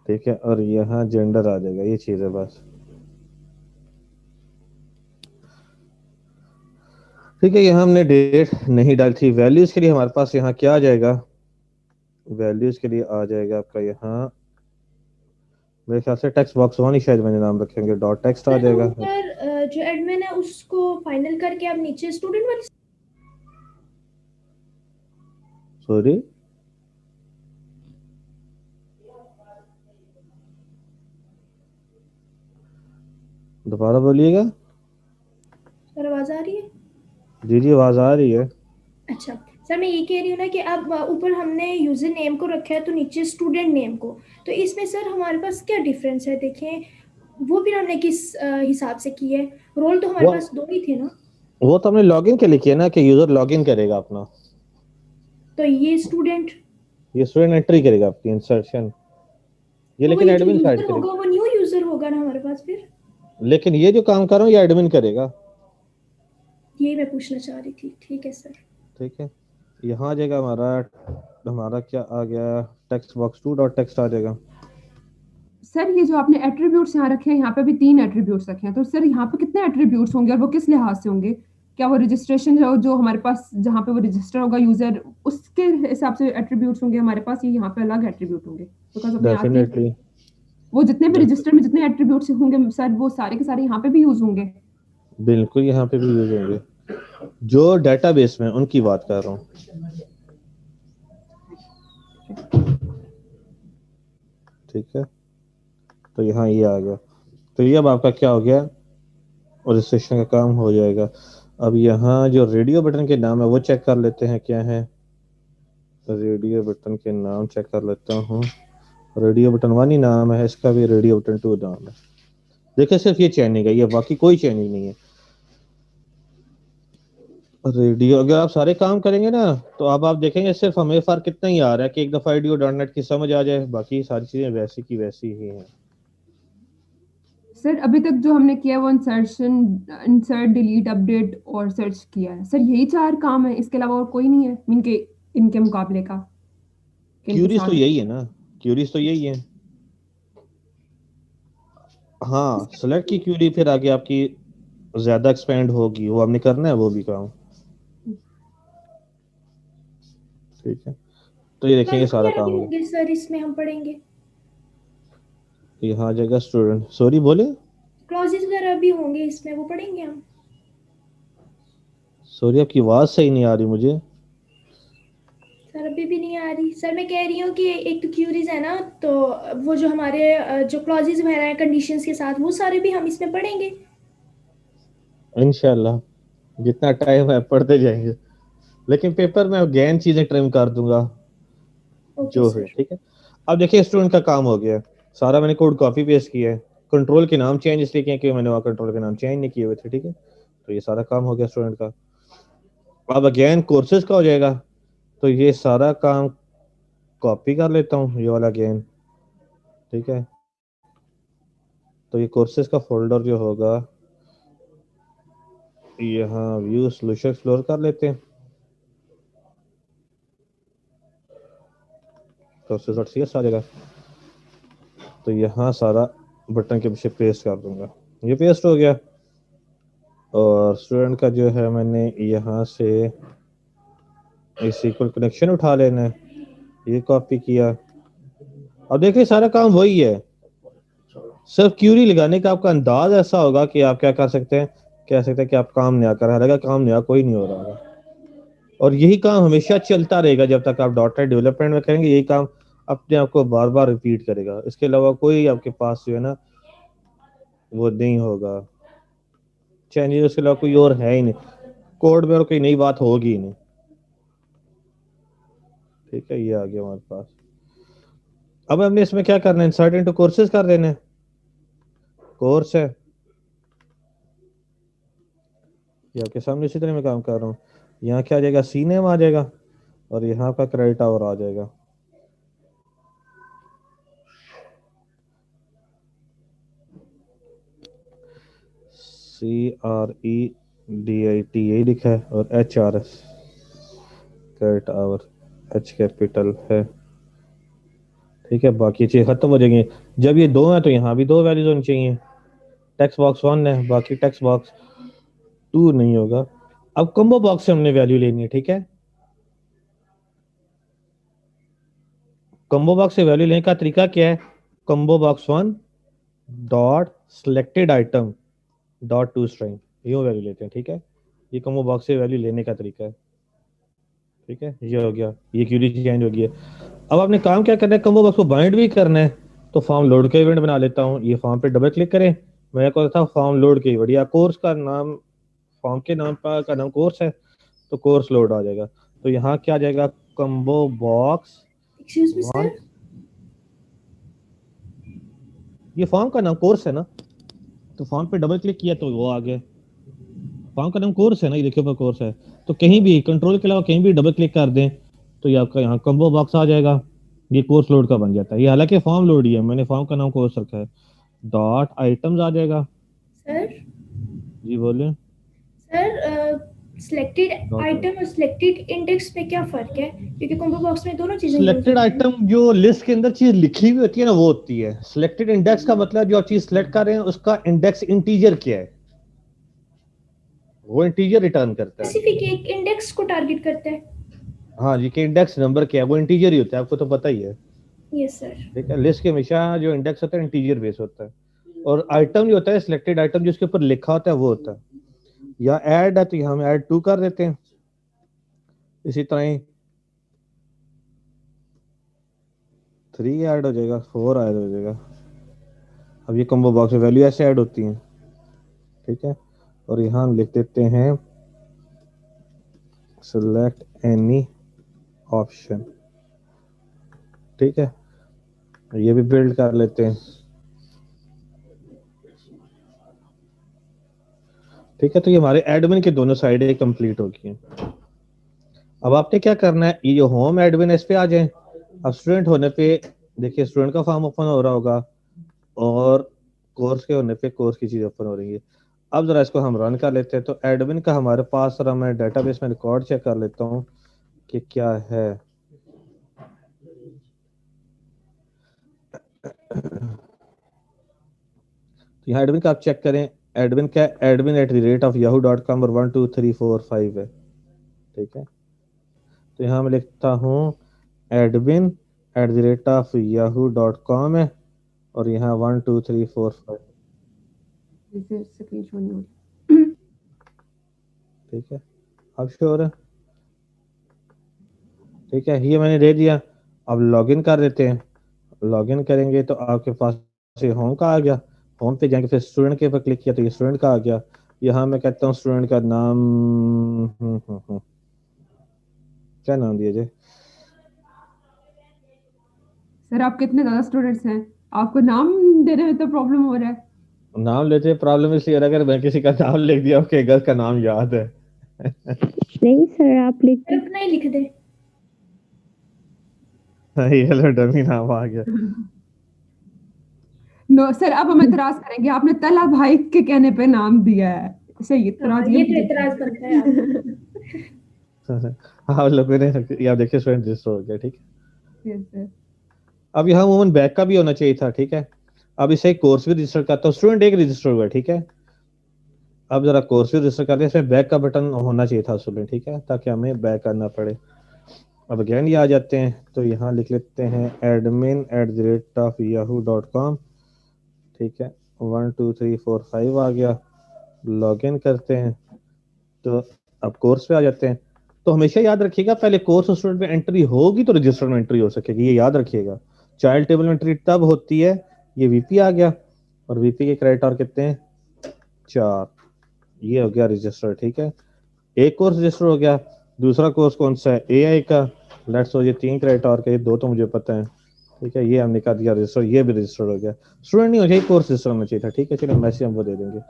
ठीक है, और यहाँ जेंडर आ जाएगा, ये चीज है बस। ठीक है, यहाँ हमने डेट नहीं डाली थी। वैल्यूज के लिए हमारे पास यहाँ क्या आ जाएगा, वैल्यूज के लिए आ जाएगा आपका यहाँ मेरे ख्याल से टेक्स्ट बॉक्स वन ही शायद मैंने नाम रखेंगे, डॉट टेक्स्ट आ सर जाएगा। ऊपर जो एडमिन है उसको फाइनल करके आप नीचे स्टूडेंट वाले सॉरी, दोबारा बोलिएगा। सर आवाज आ रही है? जी जी, आवाज आ रही है। अच्छा सर, मैं ये कह रही हूँ ना कि अब ऊपर हमने यूजर नेम को रखा है तो नीचे स्टूडेंट नेम को, तो इसमें सर हमारे पास क्या डिफरेंस है? देखें वो भी हमने किस हिसाब से की है? रोल तो हमारे वो पास 2 ही थे ना। वो तो हमने लॉगिन के लिए किया ना कि यूजर लॉगिन करेगा अपना, तो ये स्टूडेंट, ये स्टूडेंट एंट्री करेगा आपकी इंसर्शन, ये तो वो लेकिन ये जो एडमिन साइड यूजर होगा करेगा। वो न्यू यूजर होगा ना हमारे पास फिर? लेकिन ये जो काम कर रहा हूँ ये एडमिन करेगा। ये मैं पूछना चाह रही थी। ठीक है सर। ठीक है, यहाँ आ जाएगा हमारा हमारा क्या आ गया, text box two dot text आ जाएगा। सर ये जो आपने एट्रीब्यूट्स यहाँ रखे हैं, यहाँ पे भी 3 एट्रीब्यूट्स रखे हैं, तो सर यहाँ पे कितने एट्रीब्यूट्स होंगे और वो किस लिहाज से होंगे? क्या वो रजिस्ट्रेशन जो हमारे पास जहाँ पे वो रजिस्टर होगा यूजर, उसके हिसाब से एट्रीब्यूट्स होंगे हमारे पास, ये यहाँ पे अलग एट्रीब्यूट होंगे? बिकॉज अपने यहाँ डेफिनेटली, वो जितने भी रजिस्टर में जितने एट्रीब्यूट्स होंगे सर, वो सारे के सारे यहाँ पे भी यूज होंगे? बिल्कुल यहाँ पे भी यूज होंगे, जो डेटाबेस में उनकी बात कर रहा हूँ। ठीक है, तो यहाँ ये आ गया, तो ये अब आपका क्या हो गया, रजिस्ट्रेशन का काम हो जाएगा। अब यहाँ जो रेडियो बटन के नाम है वो चेक कर लेते हैं क्या है, रेडियो बटन के नाम चेक कर लेता हूँ। रेडियो बटन 1 ही नाम है, इसका भी रेडियो बटन 2 नाम है। देखिए सिर्फ ये चेंजिंग है, ये बाकी कोई चेंजिंग नहीं है। रेडियो अगर आप सारे काम करेंगे ना तो अब आप देखेंगे सिर्फ हमें फर्क कितना ही आ रहा है कि एक दफा रेडियो डॉट नेट की समझ आ जाए, बाकी सारी चीजें वैसी की वैसी ही हैं। सर अभी तक जो हमने किया है वो इंसर्शन, इंसर्ट, डिलीट, अपडेट और सर्च किया है सर, यही 4 काम है, इसके अलावा और कोई नहीं है मीन के इनके मुकाबले का, कि इनके क्यूरीज तो साथ। यही है ना, क्यूरीज तो यही है। हाँ, सेलेक्ट की क्यूरी फिर आगे आपकी ज्यादा एक्सपेंड होगी, वो हमने करना है वो भी काम। ठीक है, तो ये देखेंगे क्लासेस सारा वगैरह काम भी हो होंगे सर इसमें हम पढ़ेंगे? गया। यहाँ आ जाएगा स्टूडेंट, सॉरी बोले, क्लॉजेस वगैरह भी होंगे इसमें, वो पढ़ेंगे हम? सॉरी आपकी आवाज सही नहीं आ रही मुझे। सर अभी भी नहीं आ रही सर, मैं कह रही हूँ कि एक तो क्यूरीज है ना, तो वो जो हमारे जो क्लॉजेस वगैरह हैं कंडीशंस के साथ, वो सारे भी हम इसमें पढ़ेंगे। इंशाल्लाह जितना टाइम है पढ़ते जाएंगे, लेकिन पेपर में गहन चीजें ट्रिम कर दूंगा ओके जो है। सर। ठीक है, अब देखिए स्टूडेंट का काम हो गया, सारा मैंने कोड कॉपी पेस्ट किया है। कंट्रोल के नाम चेंज इसलिए किए कि मैंने वहाँ कंट्रोल के नाम चेंज नहीं किए हुए थे। ठीक है, तो ये सारा काम हो गया स्टूडेंट का। अब अगेन कोर्सेज का हो जाएगा, तो ये सारा काम कॉपी कर लेता हूँ, ये वाला अगेन। ठीक है, तो ये कोर्सेज का फोल्डर जो होगा यहाँ व्यू सॉल्यूशन एक्सप्लोर कर लेते हैं, कोर्सेज.cs आ जाएगा। तो यहाँ सारा बटन के पीछे पेस्ट कर दूंगा, ये पेस्ट हो गया। और स्टूडेंट का जो है मैंने यहाँ से इस इक्वल कनेक्शन उठा लेना है, ये कॉपी किया। अब देखिए सारा काम वही है, सिर्फ क्यूरी लगाने का आपका अंदाज ऐसा होगा कि आप क्या कर सकते हैं, कह सकते हैं कि आप काम नया कर रहा है, काम नया कोई नहीं हो रहा होगा। और यही काम हमेशा चलता रहेगा जब तक आप डॉट नेट डेवलपमेंट में करेंगे, यही काम अपने आप को बार बार रिपीट करेगा, इसके अलावा कोई आपके पास जो है ना वो नहीं होगा चेंजेस, उसके अलावा कोई और है ही नहीं, कोड में और कोई नई बात होगी ही नहीं। ठीक है, ये आ गया हमारे पास। अब हमने इसमें क्या करना है, इंसर्ट इनटू कोर्सेज कर देना है। कोर्स है ये आपके सामने, इसी तरह मैं काम कर रहा हूँ। यहाँ क्या आ जाएगा, सी नेम आ जाएगा, और यहाँ का क्रेडिट आवर आ जाएगा। CREDIT यही लिखा है, और HRS credit hour H capital है। ठीक है, बाकी चीज खत्म हो जाएंगी। जब ये दो है तो यहाँ भी दो वैल्यूज होनी चाहिए। टेक्स्ट बॉक्स 1 है, बाकी टेक्स्ट बॉक्स 2 नहीं होगा। अब कॉम्बो बॉक्स से हमने वैल्यू लेनी है। ठीक है, कॉम्बो बॉक्स से वैल्यू लेने का तरीका क्या है, combo box 1 dot selected item dot to string, यूं वैल्यू लेते हैं। ठीक है, ये कॉम्बो बॉक्स से वैल्यू लेने का तरीका है। ठीक है, ये हो गया, ये क्यूरी चेंज हो गई है। अब आपने काम क्या करना है, कॉम्बो बॉक्स को बाइंड भी करना है, तो फॉर्म लोड का इवेंट बना लेता हूँ। ये फॉर्म पे डबल क्लिक करें, मैंने कहा था फॉर्म लोड के इवेंट, या कोर्स का नाम, फॉर्म के नाम का नाम कोर्स है, तो कोर्स लोड आ जाएगा। तो यहाँ क्या आ जाएगा, combo box excuse me 1, sir. ये फॉर्म का नाम कोर्स है ना, तो फॉर्म पे डबल क्लिक किया तो वो आ गया। फॉर्म का नाम कोर्स है ना, ये देखिए ऊपर कोर्स है, तो कहीं भी कंट्रोल के अलावा कहीं भी डबल क्लिक कर दें तो ये आपका यहाँ कॉम्बो बॉक्स आ जाएगा, ये कोर्स लोड का बन जाता है। ये हालांकि फॉर्म लोड ही है, मैंने फॉर्म का नाम कोर्स रखा है। डॉट आइटम्स आ जाएगा। सर जी बोलिए। सर सिलेक्टेड डॉट आइटम और सिलेक्टेड इंडेक्स में क्या फ़र्क है? क्योंकि कॉम्बो बॉक्स में दोनों चीज़ें यूज़ सिलेक्टेड होती हैं। आइटम जो लिस्ट के अंदर चीज लिखी हुई होती है ना वो होती है। सिलेक्टेड इंडेक्स का मतलब जो आप चीज सिलेक्ट कर रहे हैं उसका इंडेक्स इंटीजर क्या है, वो इंटीजर रिटर्न करता है। स्पेसिफिक एक इंडेक्स को टारगेट करता है। हाँ जी, कि इंडेक्स नंबर क्या है, वो इंटीजर ही होता है, आपको तो पता ही है। Yes sir. ठीक है, लिस्ट के हमेशा जो इंडेक्स होता है इंटीजर बेस होता है, और आइटम जो होता है सिलेक्टेड आइटम जिसके ऊपर लिखा होता है वो होता है। या ऐड है तो हम ऐड टू कर देते हैं, इसी तरह ही 3 ऐड हो जाएगा, 4 ऐड हो जाएगा। अब ये कॉम्बो बॉक्स में वैल्यू ऐसे ऐड होती हैं। ठीक है, और यहाँ हम लिख देते हैं सिलेक्ट एनी ऑप्शन। ठीक है, ये भी बिल्ड कर लेते हैं। ठीक है, तो ये हमारे एडमिन की दोनों साइडें कंप्लीट हो गई हैं। अब आपने क्या करना है, ये जो होम एडमिन है इस पे आ जाए। अब स्टूडेंट होने पे देखिए स्टूडेंट का फॉर्म ओपन हो रहा होगा और कोर्स के होने पे कोर्स की चीज ओपन हो रही है। अब जरा इसको हम रन कर लेते हैं। तो एडमिन का हमारे पास, जरा मैं डेटाबेस में रिकॉर्ड चेक कर लेता हूँ कि क्या है। तो यहाँ एडमिन का आप चेक करें, एडमिन का admin@yahoo.com और 1 2 3 4 5 है। ठीक है, तो यहाँ मैं लिखता हूँ admin@yahoo.com है और यहाँ 1 2 3 4 5। जैसे स्क्रीन शो नहीं हो रही। ठीक है, अब श्योर है। ठीक है, ये मैंने दे दिया। अब लॉगिन कर देते हैं। लॉगिन करेंगे तो आपके पास ये होम का आ गया। होम पे जाएंगे, फिर स्टूडेंट के ऊपर क्लिक किया तो ये स्टूडेंट का आ गया। यहाँ मैं कहता हूँ स्टूडेंट का नाम, क्या नाम दिया जाए। सर आप कितने ज्यादा स्टूडेंट्स हैं, आपको नाम देने में तो प्रॉब्लम हो रहा है। नाम लेते प्रॉब्लम इसलिए हो रहा है, अगर मैं किसी का नाम लिख दिया, ओके घर का नाम याद है। नहीं सर, आप लिख सर अपना ही लिख दे। ये लो डमी नाम आ गया। नो सर, अब हम एतराज करेंगे, आपने तला भाई के कहने पे नाम दिया है। सही हाँ एतराज ये तो मुझे एतराज बनता है आप। आप लोगों ने, ये आप देखिए स्टूडेंट रजिस्टर हो गया। ठीक है, Yes, sir. अब यहाँ वुमन बैक का भी होना चाहिए था। ठीक है, अब इसे कोर्स भी रजिस्टर करता हूँ। स्टूडेंट एक रजिस्टर हुआ है। ठीक है, अब जरा कोर्स भी रजिस्टर करते हैं, इसमें बैक का बटन होना चाहिए था असल में। ठीक है, ताकि हमें बैक करना पड़े। अब अगेन ये आ जाते हैं, तो यहाँ लिख लेते हैं admin@yahoo.com। ठीक है, 1 2 3 4 5 आ गया। लॉगिन करते हैं तो अब कोर्स पे आ जाते हैं। तो हमेशा याद रखिएगा, पहले कोर्स और स्टूडेंट में एंट्री होगी तो रजिस्टर में एंट्री हो सकेगी, ये याद रखिएगा। चाइल्ड टेबल में एंट्री तब होती है, ये वीपी आ गया और वीपी के क्रेडिट और कितने हैं, 4। ये हो गया रजिस्टर। ठीक है, एक कोर्स रजिस्टर हो गया। दूसरा कोर्स कौन सा है, एआई का। लेट्स हो, ये 3 क्रेडिट और के, 2 तो मुझे पता है। ठीक है, ये हमने कर दिया रजिस्टर, ये भी रजिस्टर हो गया। स्टूडेंट नहीं हो जाए, कोर्स रजिस्टर होना चाहिए था। ठीक है, चलो मैसेज हम वो दे देंगे।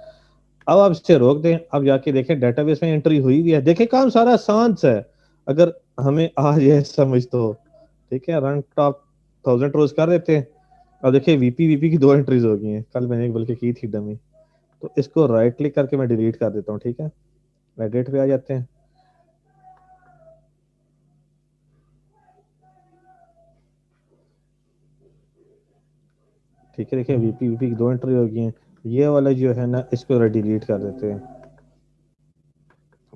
अब आप इसे रोक दें। अब जाके देखें डेटाबेस में एंट्री हुई भी है। देखें काम सारा आसान सा है, अगर हमें आ जाए समझ तो। ठीक है, रन टॉप 1000 रोज कर देते हैं। अब देखिए वीपी वीपी की 2 एंट्रीज हो गई हैं, कल मैंने एक बल्कि की थी डमी। तो इसको राइट क्लिक करके मैं डिलीट कर देता हूँ। ठीक है, एडिट पे आ जाते हैं। ठीक है, देखिए वीपी वीपी की 2 एंट्री हो गई हैं। ये वाला जो है ना, इसको डिलीट कर देते हैं।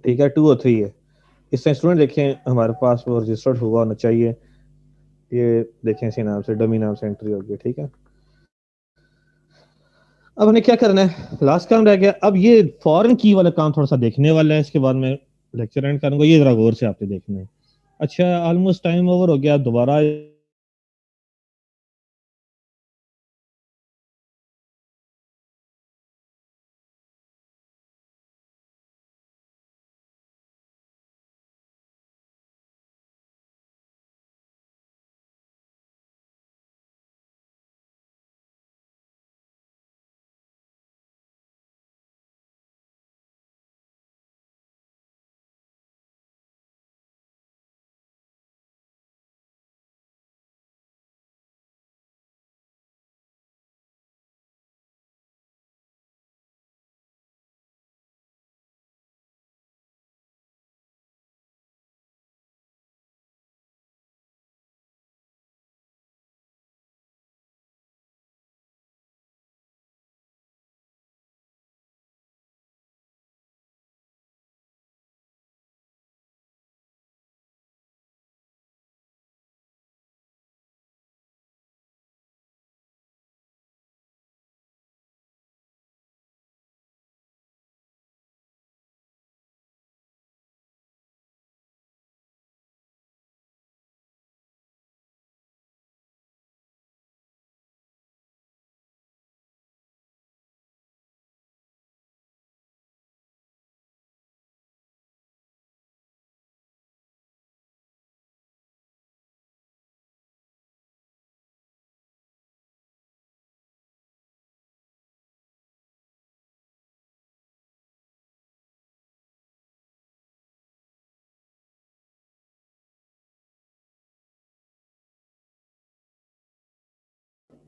ठीक है, 2 और 3 है। इससे स्टूडेंट देखें हमारे पास वो रजिस्टर्ड हुआ होना चाहिए। ये देखें इसी नाम से, डमी नाम से एंट्री होगी। ठीक है, अब हमें क्या करना है, लास्ट काम रह गया। अब ये फॉरेन की वाला काम थोड़ा सा देखने वाला है, इसके बाद मैं लेक्चर एंड करूंगा। ये जरा गौर से आपने देखना है। अच्छा, ऑलमोस्ट टाइम ओवर हो गया, दोबारा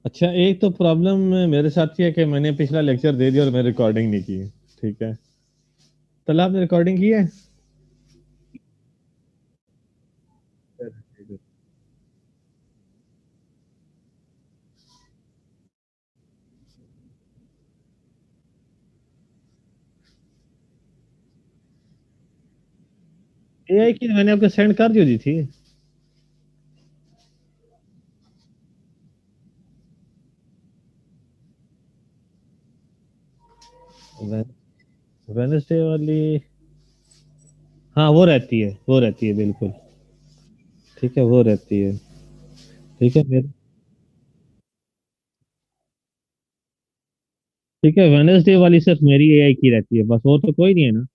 अच्छा, एक तो प्रॉब्लम मेरे साथ ये है कि मैंने पिछला लेक्चर दे दिया और मैंने रिकॉर्डिंग नहीं की। ठीक है, तो आपने रिकॉर्डिंग की है? एआई की मैंने आपको सेंड कर दी थी। वेनसडे वाली, हाँ वो रहती है, वो रहती है बिल्कुल। ठीक है, वो रहती है। ठीक है मेरे, ठीक है, वेनसडे वाली सिर्फ मेरी एआई की रहती है बस, और तो कोई नहीं है ना?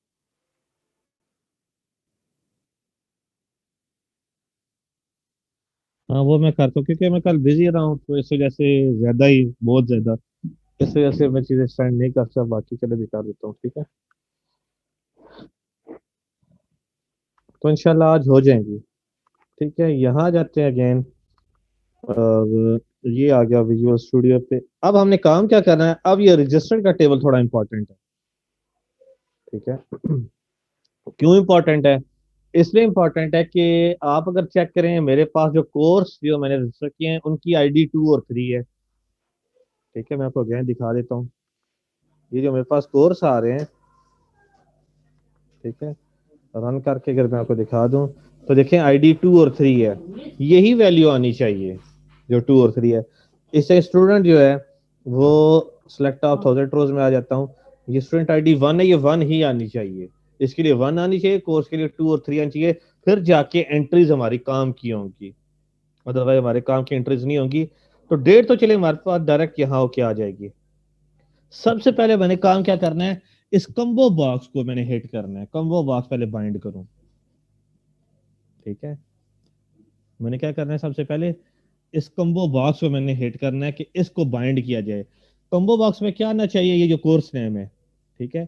हाँ वो मैं करता हूँ क्योंकि मैं कल बिजी रहा हूँ, तो इस वजह से ज्यादा ही, बहुत ज्यादा, इस वजह से मैं चीजें स्टैंड नहीं कर सकता, बाकी चले दिखा देता हूँ। ठीक है, तो इंशाल्लाह आज हो जाएंगी। ठीक है, यहाँ जाते हैं अगेन, और ये आ गया विजुअल स्टूडियो पे। अब हमने काम क्या करना है, अब ये रजिस्टर का टेबल थोड़ा इंपॉर्टेंट है। ठीक है, क्यों इंपॉर्टेंट है? इसलिए इंपॉर्टेंट है कि आप अगर चेक करें, मेरे पास जो कोर्स जो मैंने रजिस्टर किए हैं उनकी आईडी 2 और 3 है। ठीक है, मैं आपको अगेन दिखा देता हूँ। ये जो मेरे पास कोर्स आ रहे हैं, ठीक है, रन करके अगर मैं आपको दिखा दूं, तो देखें आईडी 2 और 3 है, यही वैल्यू आनी चाहिए जो 2 और 3 है। इससे स्टूडेंट जो है वो सिलेक्ट ऑफ 1000 रोज में आ जाता हूँ। ये स्टूडेंट आईडी 1 है, ये 1 ही आनी चाहिए। इसके लिए 1 आनी चाहिए, कोर्स के लिए 2 और 3 आनी चाहिए, फिर जाके एंट्रीज हमारी काम की होंगी, अदरवाइज हमारे काम की एंट्रीज नहीं होंगी। तो डेट तो चले हमारे पास डायरेक्ट यहाँ होके आ जाएगी। सबसे पहले मैंने काम क्या करना है, इस कम्बो बॉक्स को मैंने हिट करना है, कम्बो बॉक्स पहले बाइंड करूं। ठीक है, मैंने क्या करना है, सबसे पहले इस कम्बो बॉक्स को मैंने हिट करना है कि इसको बाइंड किया जाए। कम्बो बॉक्स में क्या आना चाहिए, ये जो कोर्स नेम है, ठीक है,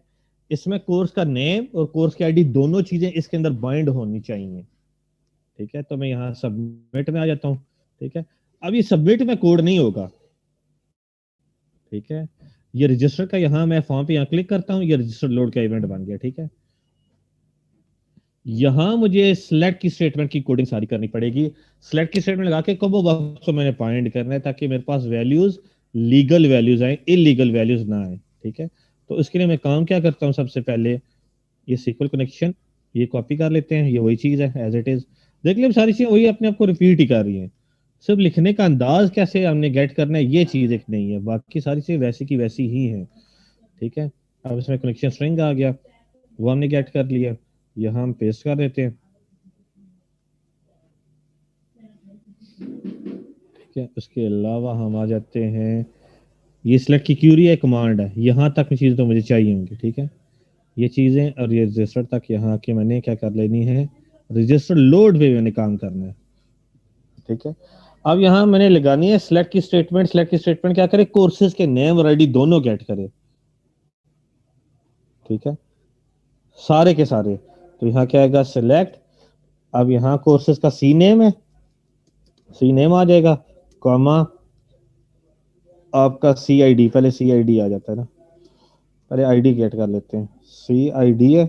इसमें कोर्स का नेम और कोर्स की आईडी दोनों चीजें इसके अंदर बाइंड होनी चाहिए। ठीक है, तो मैं यहाँ सबमिट में आ जाता हूँ। ठीक है, अब ये सबमिट में कोड नहीं होगा। ठीक है, ये रजिस्टर का, यहाँ मैं फॉर्म पे यहाँ क्लिक करता हूँ, ये रजिस्टर लोड का इवेंट बन गया। ठीक है, यहां मुझे सिलेक्ट की स्टेटमेंट की कोडिंग सारी करनी पड़ेगी। सिलेक्ट की स्टेटमेंट लगा के कम्बो बॉक्स को मैंने फाइंड करना है ताकि मेरे पास वैल्यूज लीगल वैल्यूज आए, इलीगल वैल्यूज ना आए। ठीक है, तो इसके लिए मैं काम क्या करता हूँ, सबसे पहले ये सीक्वल कनेक्शन ये कॉपी कर लेते हैं, ये वही चीज है एज इट इज। देख लिया, सारी चीजें वही अपने आप को रिपीट ही कर रही हैं, सिर्फ लिखने का अंदाज कैसे हमने गेट करना है ये चीज एक नहीं है, बाकी सारी चीजें वैसी की वैसी ही है। ठीक है, अब इसमें कनेक्शन स्ट्रिंग आ गया, वो हमने गेट कर लिया, यहाँ हम पेस्ट कर देते हैं। ठीक है, उसके अलावा हम आ जाते हैं, ये सिलेक्ट की क्यूरी है, कमांड है, यहाँ तक की चीज़ तो मुझे चाहिए होंगी। ठीक है, ये चीज़ें और ये रजिस्टर तक यहाँ के मैंने क्या कर लेनी है, रजिस्टर लोड पे मैंने काम करना है। ठीक है, अब यहाँ मैंने लगानी है सिलेक्ट की स्टेटमेंट। सिलेक्ट की स्टेटमेंट क्या करे, कोर्सेज के नेम और आईडी दोनों गेट करे। ठीक है, सारे के सारे। तो यहाँ क्या आएगा, सिलेक्ट, अब यहाँ कोर्सेज का सी नेम है, सी नेम आ जाएगा, कॉमा आपका सी आई डी, पहले सी आई डी आ जाता है ना, पहले आईडी गेट कर लेते हैं, सी आई डी है,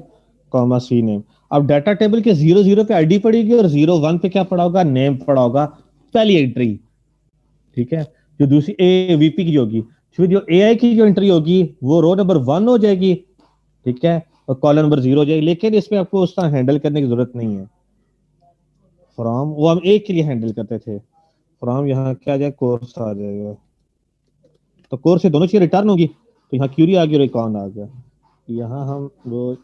कॉमा सी नेम। अब डाटा टेबल के 0 0 पे आईडी पड़ेगी और 0 1 पे क्या पड़ा होगा, नेम पड़ा होगा, पहली एंट्री। ठीक है, जो दूसरी ए वीपी की होगी, फिर जो एआई की जो एंट्री होगी वो रो नंबर 1 हो जाएगी। ठीक है, और कॉलम नंबर 0 हो जाएगी, लेकिन इसमें आपको उस तरह हैंडल करने की जरूरत नहीं है। फ्रॉम वो हम एक के लिए हैंडल करते थे, फ्रॉम यहाँ क्या आ जाए, कोर्स आ जाएगा, तो कोर्स से दोनों चीजें रिटर्न होगी। तो यहाँ क्यूरी आ गई और एक ऑन आ गया, यहाँ हम वो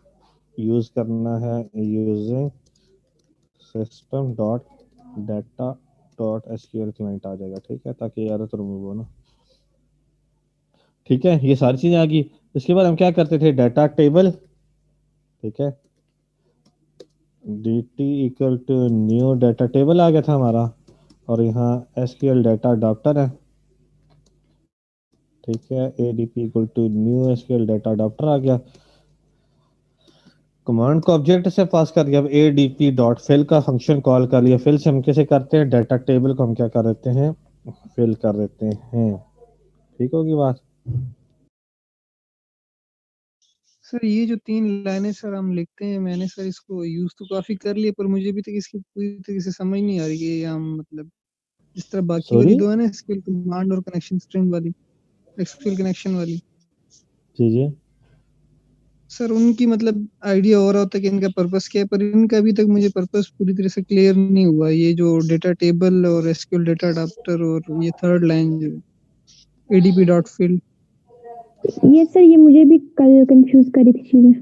यूज करना है, using system dot data dot SQL client आ जाएगा। ठीक है, ताकि यार तो रिमूव हो ना। ठीक है, ये सारी चीजें आ गई। इसके बाद हम क्या करते थे, डाटा टेबल, ठीक है, D T equal to new data table आ गया था हमारा, और यहाँ एसक्यूएल डाटा अडॉप्टर है। ठीक है, ADP equal to new SQL data adapter आ गया, कमांड को ऑब्जेक्ट से पास कर दिया। अब एडीपी डॉट फिल का फंक्शन कॉल कर लिया, फिल से हम कैसे करते हैं, डाटा टेबल को हम क्या कर देते हैं, फिल कर देते हैं, ठीक होगी बात। सर ये जो 3 लाइनें सर हम लिखते हैं, मैंने सर इसको यूज तो काफी कर लिया, पर मुझे अभी तक इसकी पूरी तरीके से समझ नहीं आ रही है। या मतलब जिस तरह बाकी वाली सॉरी, दो है ना, एसक्यूएल कमांड और कनेक्शन स्ट्रिंग वाली, एसक्यूएल कनेक्शन वाली, जी जी। सर उनकी मतलब आइडिया हो रहा होता है कि इनका पर्पस क्या है, पर इनका अभी तक मुझे पर्पस पूरी तरह से क्लियर नहीं हुआ। ये जो डेटा टेबल और एसक्यूएल डेटा अडाप्टर और ये थर्ड लाइन जो एडीपी डॉट फिल, ये सर ये मुझे भी कल कंफ्यूज करी थी चीजें।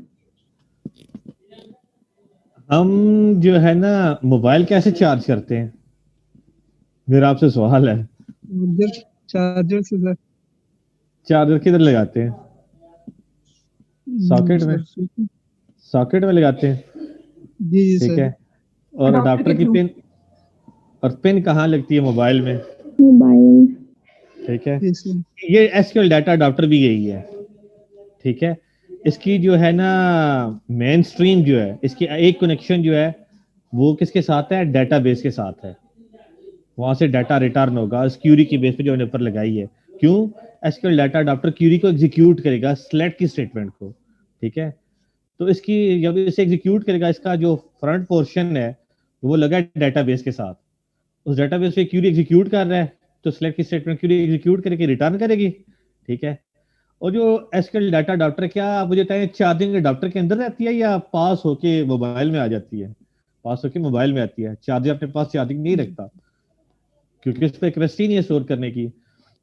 हम जो है ना मोबाइल कैसे चार्ज करते हैं, मेरा आपसे सवाल है। चार्जर से सर। चार्जर किधर लगाते हैं? सॉकेट में, सर जी सॉकेट में लगाते हैं, जी ठीक सर। है। और अडॉप्टर अडाप्टर के की थ्रू। पिन, और पिन कहाँ लगती है? मोबाइल में, मोबाइल। ठीक है। जी सर। ये एसक्यूएल डाटा अडाप्टर भी यही है, ठीक है। इसकी जो है ना मेन स्ट्रीम जो है, इसकी एक कनेक्शन जो है वो किसके साथ है? डेटाबेस के साथ है। वहां से डाटा रिटर्न होगा इस क्यूरी की बेस पे जो हमने ऊपर लगाई है। क्यों? एसक्यूएल डाटा अडाप्टर क्यूरी को एग्जीक्यूट करेगा सेलेक्ट की स्टेटमेंट को, ठीक है। तो इसकी जब इसे एग्जीक्यूट करेगा, इसका जो फ्रंट पोर्शन है वो लगा डेटाबेस के साथ। उस डेटाबेस पे क्यूरी एग्जीक्यूट कर रहा है, तो सेलेक्ट की स्टेटमेंट क्यूरी एग्जीक्यूट करके रिटर्न करेगी, ठीक है। और जो एसक्यूएल डाटा अडाप्टर, क्या आप मुझे बताएं, चार्जिंग अडाप्टर के अंदर रहती है या पास होके मोबाइल में आ जाती है? पास होके मोबाइल में आती है। चार्जर अपने पास चार्जिंग नहीं रखता, क्योंकि उस पर कैपेसिटी नहीं है स्टोर करने की।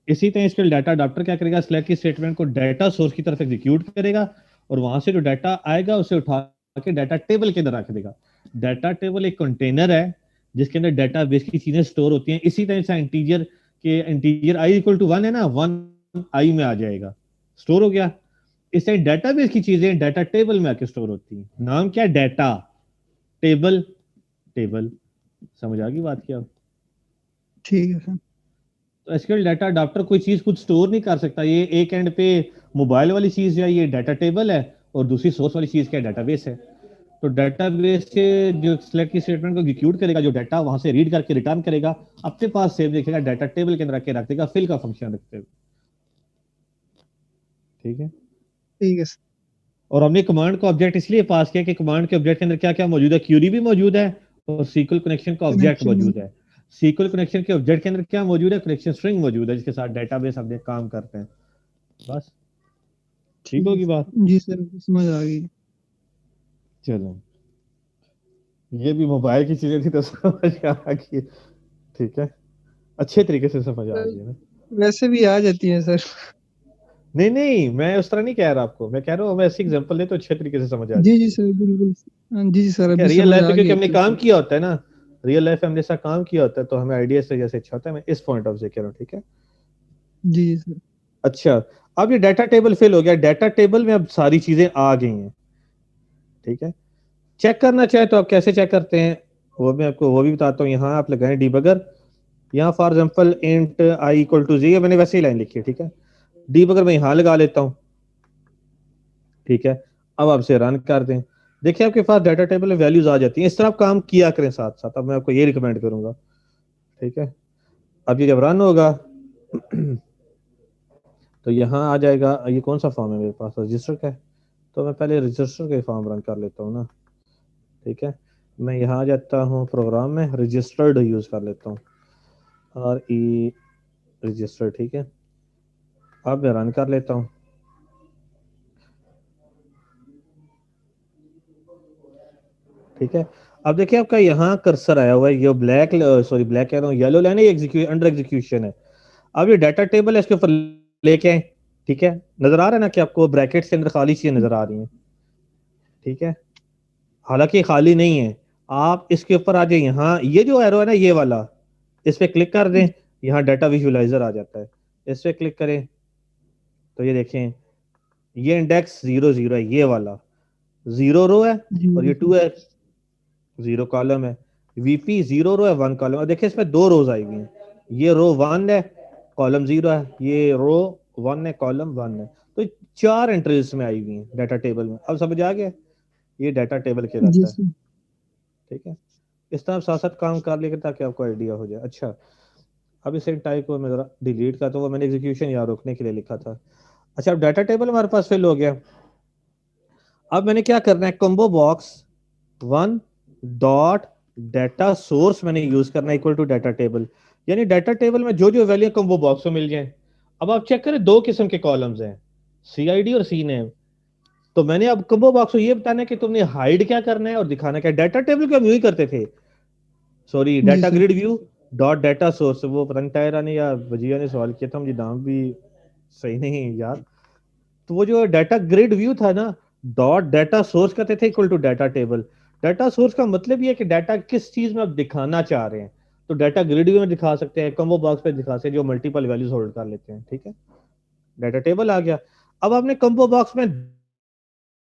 इसी तरह इसके डाटा अडाप्टर क्या करेगा? सेलेक्ट की स्टेटमेंट को डाटा सोर्स की तरफ एग्जीक्यूट करेगा, और वहां से जो डाटा आएगा उसे उठा के डाटा टेबल के अंदर रख देगा। डाटा टेबल एक कंटेनर है जिसके अंदर डाटा बेस की चीजें स्टोर होती हैं। इसी तरह से इंटीजर के, इंटीजर आई इक्वल टू 1 है ना, 1 आई में आ जाएगा, स्टोर हो गया। इस तरह डाटाबेस की चीजें डाटा टेबल में आके स्टोर होती हैं। नाम क्या? Data table, table. समझ आ गई बात क्या? ठीक है सर। तो एसक्यूएल डाटा अडाप्टर कोई चीज कुछ स्टोर नहीं कर सकता। ये एक एंड पे मोबाइल वाली चीज है, ये डाटा टेबल है, और दूसरी सोर्स वाली चीज क्या है? डाटाबेस है। तो डाटाबेस से जो सेलेक्ट की स्टेटमेंट को एग्जीक्यूट करेगा, जो डाटा वहां से रीड करके रिटर्न करेगा, अपने पास सेव देखेगा, डाटा टेबल के अंदर रख के रख देगा, फिल का फंक्शन रखते हुए, ठीक है। ठीक है सर। और हमने कमांड को ऑब्जेक्ट इसलिए पास किया कि कमांड के ऑब्जेक्ट के अंदर क्या क्या मौजूद है? क्यूरी भी मौजूद है, और सीक्वल कनेक्शन का ऑब्जेक्ट कनेक्शन। मौजूद है। सीक्वल कनेक्शन के ऑब्जेक्ट के अंदर क्या मौजूद है? कनेक्शन स्ट्रिंग मौजूद है, जिसके साथ डेटाबेस हमने काम करते हैं। बस, ठीक ठीक है होगी बात। सर। जी सर समझ आ गई। चलो, ये भी मोबाइल की चीजें थी तो समझ आ गई, ठीक है। अच्छे तरीके से समझ आ सर, गई ना? वैसे भी आ जाती है सर। नहीं नहीं, मैं उस तरह नहीं कह रहा आपको, मैं कह रहा हूँ मैं ऐसी एग्जांपल दे तो अच्छे तरीके से समझ आ जी जाए। जी सर बिल्कुल। हाँ, जी जी सर ठीक है, अभी रियल समझ लाइफ में आ क्योंकि गई हमने अच्छे काम से। किया होता है ना, रियल लाइफ में हमने ऐसा काम किया होता है, तो हमें आइडिया से जैसे अच्छा होता है। मैं इस पॉइंट ऑफ से कह रहा हूँ, ठीक है। जी जी सर। अच्छा, अब ये डाटा टेबल फिल हो गया, डाटा टेबल में अब सारी चीजें आ गई हैं, ठीक है। चेक करना चाहे तो आप कैसे चेक करते हैं, वो मैं आपको वो भी बताता हूँ। यहाँ आप लगाएं डीबगर, यहाँ for example int I equal to जी, मैंने वैसे ही लाइन लिखी है, ठीक है। डीबगर मैं यहाँ लगा लेता हूँ, ठीक है। अब आप इसे रन कर दें, देखिए आपके पास डाटा टेबल में वैल्यूज आ जाती हैं। इस तरह आप काम किया करें साथ साथ। अब मैं आपको ये रिकमेंड करूंगा, ठीक है। अब ये जब रन होगा तो यहाँ आ जाएगा, ये कौन सा फॉर्म है मेरे पास? रजिस्टर का है, तो मैं पहले रजिस्टर के फॉर्म रन कर लेता हूँ ना, ठीक है। मैं यहाँ आ जाता हूँ प्रोग्राम में, रजिस्टर्ड यूज कर लेता हूँ, और ई रजिस्टर, ठीक है। अब मैं रन कर लेता हूँ, ठीक है। अब देखिए आपका यहाँ कर्सर आया हुआ है, ये ब्लैक, सॉरी ब्लैक कह रहा हूँ, येलो लाइन है, एग्जीक्यूट अंडर एग्जीक्यूशन है। अब ये डाटा टेबल है, इसके ऊपर लेके आए, ठीक है। नजर आ रहा है ना कि आपको ब्रैकेट्स के अंदर खाली चीजें नजर आ रही हैं, ठीक है। हालांकि खाली नहीं है, आप इसके ऊपर आ जाए, यहाँ ये जो एरो है ना, ये वाला, इस पे क्लिक कर दें, यहाँ डाटा विजुअलाइजर आ जाता है। इस पे क्लिक करें तो ये देखें, ये इंडेक्स 0 0 है, ये वाला 0 रो है, जी और जी ये 2 है, 0 कॉलम है। वीपी 0 रो है, 1 कॉलम। और देखिए इसमें 2 रोज आई हुई हैं, ये रो 1 है, कॉलम 0 है, ये रो 1 है, कॉलम 1 है। तो 4 एंट्रीज में आई हुई हैं डाटा टेबल में। अब समझ आ गया, ये डाटा टेबल जी कहलाता है, सर। ठीक है। इस तरह साथ साथ काम कर लेकर ताकि आपको आइडिया हो जाए। अच्छा, अब इस टाइप को मैं जरा डिलीट करता हूँ, वो मैंने एग्जीक्यूशन यहाँ रोकने के लिए लिखा था। अच्छा, अब डाटा टेबल हमारे पास फिल हो गया। अब मैंने क्या करना है, combo box 1 dot data source मैंने यूज करना है इक्वल टू डाटा टेबल, यानी डाटा टेबल में जो जो वैल्यू कॉम्बो बॉक्स में मिल जाए। अब आप चेक करें, दो किस्म के कॉलम्स हैं, CID और CNAME। तो मैंने अब कॉम्बो बॉक्स को ये बताना है कि तुमने हाइड क्या करना है और दिखाना क्या। डाटा टेबल को हम यूं ही करते थे, सॉरी, जी data sir. Grid view dot data source, वो पता नहीं टायरा ने या वजिया ने सवाल किया था, मुझे नाम भी सही नहीं याद। तो वो जो डाटा ग्रिड व्यू था ना, डॉट डाटा सोर्स कहते थे equal to data table. Data source का मतलब ये है कि डाटा किस चीज में आप दिखाना चाह रहे हैं। तो डाटा ग्रिड व्यू में दिखा सकते हैं, कॉम्बो बॉक्स पे दिखा सकते हैं, जो मल्टीपल वैल्यूज होल्ड कर लेते हैं, ठीक है। डाटा टेबल आ गया। अब आपने कॉम्बो बॉक्स में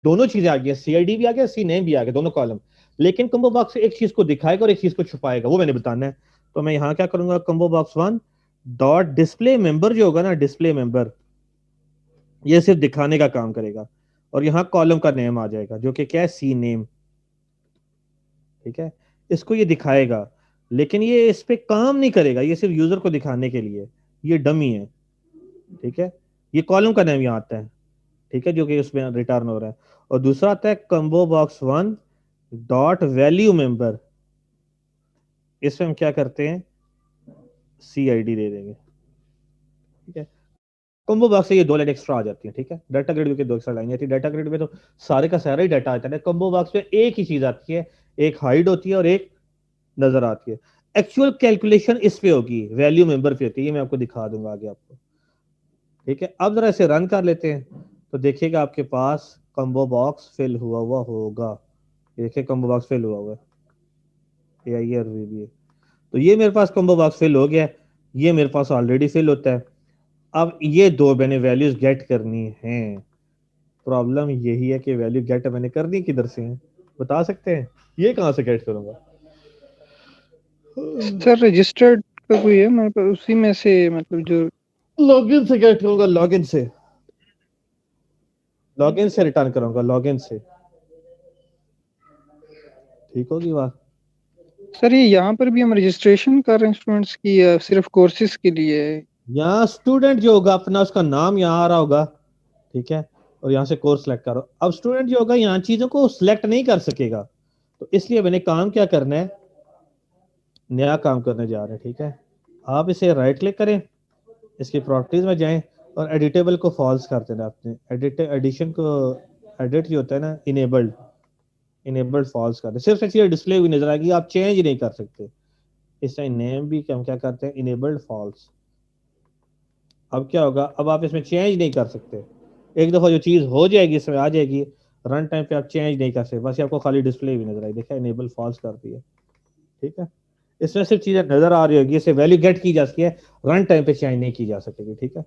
दोनों चीजें आ गई, CID भी आ गया, CNAME भी आ गया, दोनों कॉलम। लेकिन कॉम्बो बॉक्स एक चीज को दिखाएगा और एक चीज को छुपाएगा, वो मैंने बताना है। तो मैं यहाँ क्या करूंगा, combo box 1 dot display member जो होगा ना, डिस्प्ले मेंबर, ये सिर्फ दिखाने का काम करेगा। और यहाँ कॉलम का नेम आ जाएगा जो कि क्या है, CNAME, ठीक है। इसको ये दिखाएगा, लेकिन ये इस पे काम नहीं करेगा, ये सिर्फ यूजर को दिखाने के लिए, ये डमी है, ठीक है। ये कॉलम का नेम यहाँ आता है, ठीक है, जो कि उसमें रिटर्न हो रहा है। और दूसरा आता है combo box 1 dot value member, इसमें हम क्या करते हैं, CID दे देंगे, ठीक है। कॉम्बो बॉक्स से ये दो लाइन एक्स्ट्रा आ जाती है, ठीक है। डाटा ग्रिड के दो एक्स्ट्रा लाइन आती है। डाटा ग्रिड में तो सारे का सारा ही डाटा आता है, कॉम्बो बॉक्स में एक ही चीज आती है, एक हाइड होती है और एक नजर आती है। एक्चुअल कैलकुलेशन इस पे होगी, वैल्यू मेंबर पे होती है, ये मैं आपको दिखा दूंगा आगे आपको, ठीक है। अब जरा इसे रन कर लेते हैं, तो देखिएगा आपके पास कॉम्बो बॉक्स फिल हुआ हुआ होगा। देखिए कॉम्बो बॉक्स फिल हुआ हुआ है, AIR VBA। तो ये मेरे पास कॉम्बो बॉक्स फिल हो गया है, ये मेरे पास ऑलरेडी फिल होता है। अब ये दो मैंने वैल्यूज गेट करनी है। प्रॉब्लम यही है कि वैल्यू गेट मैंने करनी किधर से है, बता सकते हैं, ये कहां से गेट करूंगा। सर रजिस्टर्ड का कोई है मेरे पास, उसी में से मतलब जो लॉगिन से गेट करूंगा, लॉगिन से, लॉगिन से रिटर्न करूंगा, लॉगिन से, ठीक होगी बात। सर ये यहाँ पर भी हम रजिस्ट्रेशन कर रहे हैं स्टूडेंट्स की या सिर्फ कोर्सेज के लिए है? यहाँ स्टूडेंट जो होगा अपना, उसका नाम यहाँ आ रहा होगा, ठीक है, और यहाँ से कोर्स सेलेक्ट करो। अब स्टूडेंट जो होगा यहाँ चीजों को सिलेक्ट नहीं कर सकेगा, तो इसलिए मैंने काम क्या करना है, नया काम करने जा रहे हैं, ठीक है। आप इसे राइट क्लिक करें, इसकी प्रॉपर्टीज में जाएं और एडिटेबल को फॉल्स कर देना। आपने एडिशन को एडिट जो होता है ना, इनेबल्ड फॉल्स कर दे, सिर्फ चीज डिस्प्ले हुई नजर आएगी, आप चेंज नहीं कर सकते। इस टाइम नेम भी हम क्या करते हैं, इनेबल्ड फॉल्स। अब क्या होगा, अब आप इसमें चेंज नहीं कर सकते, एक दफा जो चीज हो जाएगी इसमें आ जाएगी, रन टाइम पे आप चेंज नहीं कर सकते, बस ये आपको खाली डिस्प्ले भी नजर आई, देखा, इनेबल फॉल्स कर दिया, ठीक है। इसमें सिर्फ चीजें नजर आ रही होगी, इसे वैल्यू गेट की जा सकती है, रन टाइम पे चेंज नहीं की जा सकेगी, ठीक है।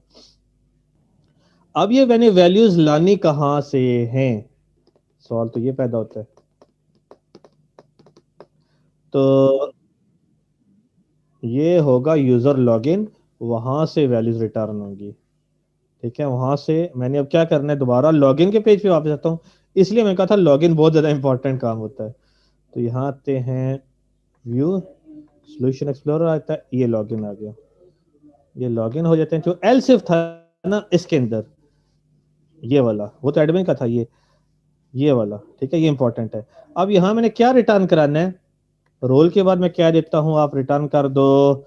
अब ये मैंने वैल्यूज लानी कहां से हैं, सवाल तो ये पैदा होता है। तो ये होगा यूजर लॉगिन, वहां से वैल्यूज रिटर्न होंगी, ठीक है। वहां से मैंने अब क्या करना है, दोबारा लॉगिन के पेज पे वापस आता हूँ, इसलिए मैं कहा था लॉगिन बहुत ज्यादा इंपॉर्टेंट काम होता है। तो यहाँ आते हैं, व्यू सॉल्यूशन एक्सप्लोरर आता है, ये लॉगिन आ गया, ये लॉगिन हो जाते हैं। जो एल सिर्फ था ना इसके अंदर, ये वाला वो तो एडमिन का था, ये वाला, ठीक है, ये इंपॉर्टेंट है। अब यहाँ मैंने क्या रिटर्न कराना है, रोल के बाद मैं क्या देता हूँ, आप रिटर्न कर दो,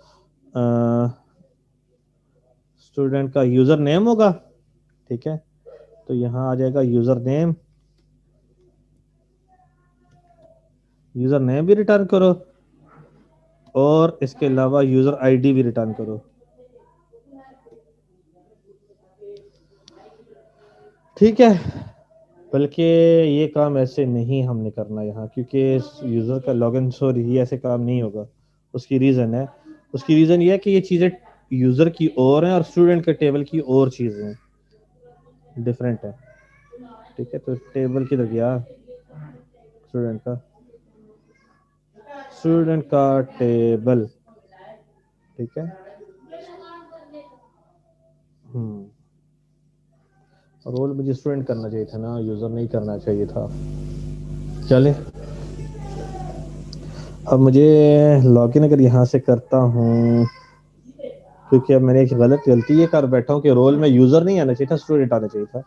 स्टूडेंट का यूजर नेम होगा, ठीक है। तो यहाँ आ जाएगा यूजर नेम, यूजर नेम भी रिटर्न करो और इसके अलावा यूजर आईडी भी रिटर्न करो, ठीक है। बल्कि ये काम ऐसे नहीं हमने करना यहाँ, क्योंकि यूजर का लॉगिन, सॉरी, ये ऐसे काम नहीं होगा। उसकी रीजन है, उसकी रीजन ये है कि ये चीजें यूजर की ओर हैं और स्टूडेंट के टेबल की और चीजें हैं, डिफरेंट है, ठीक है। तो टेबल किधर गया, स्टूडेंट का टेबल, ठीक है। रोल मुझे स्टूडेंट करना चाहिए था ना, यूजर नहीं करना चाहिए था। चले, अब मुझे लॉगिन अगर यहाँ से करता हूँ, क्योंकि अब मैंने एक गलती ये कर बैठा हूँ कि रोल में यूजर नहीं आना चाहिए था, स्टूडेंट आना चाहिए था।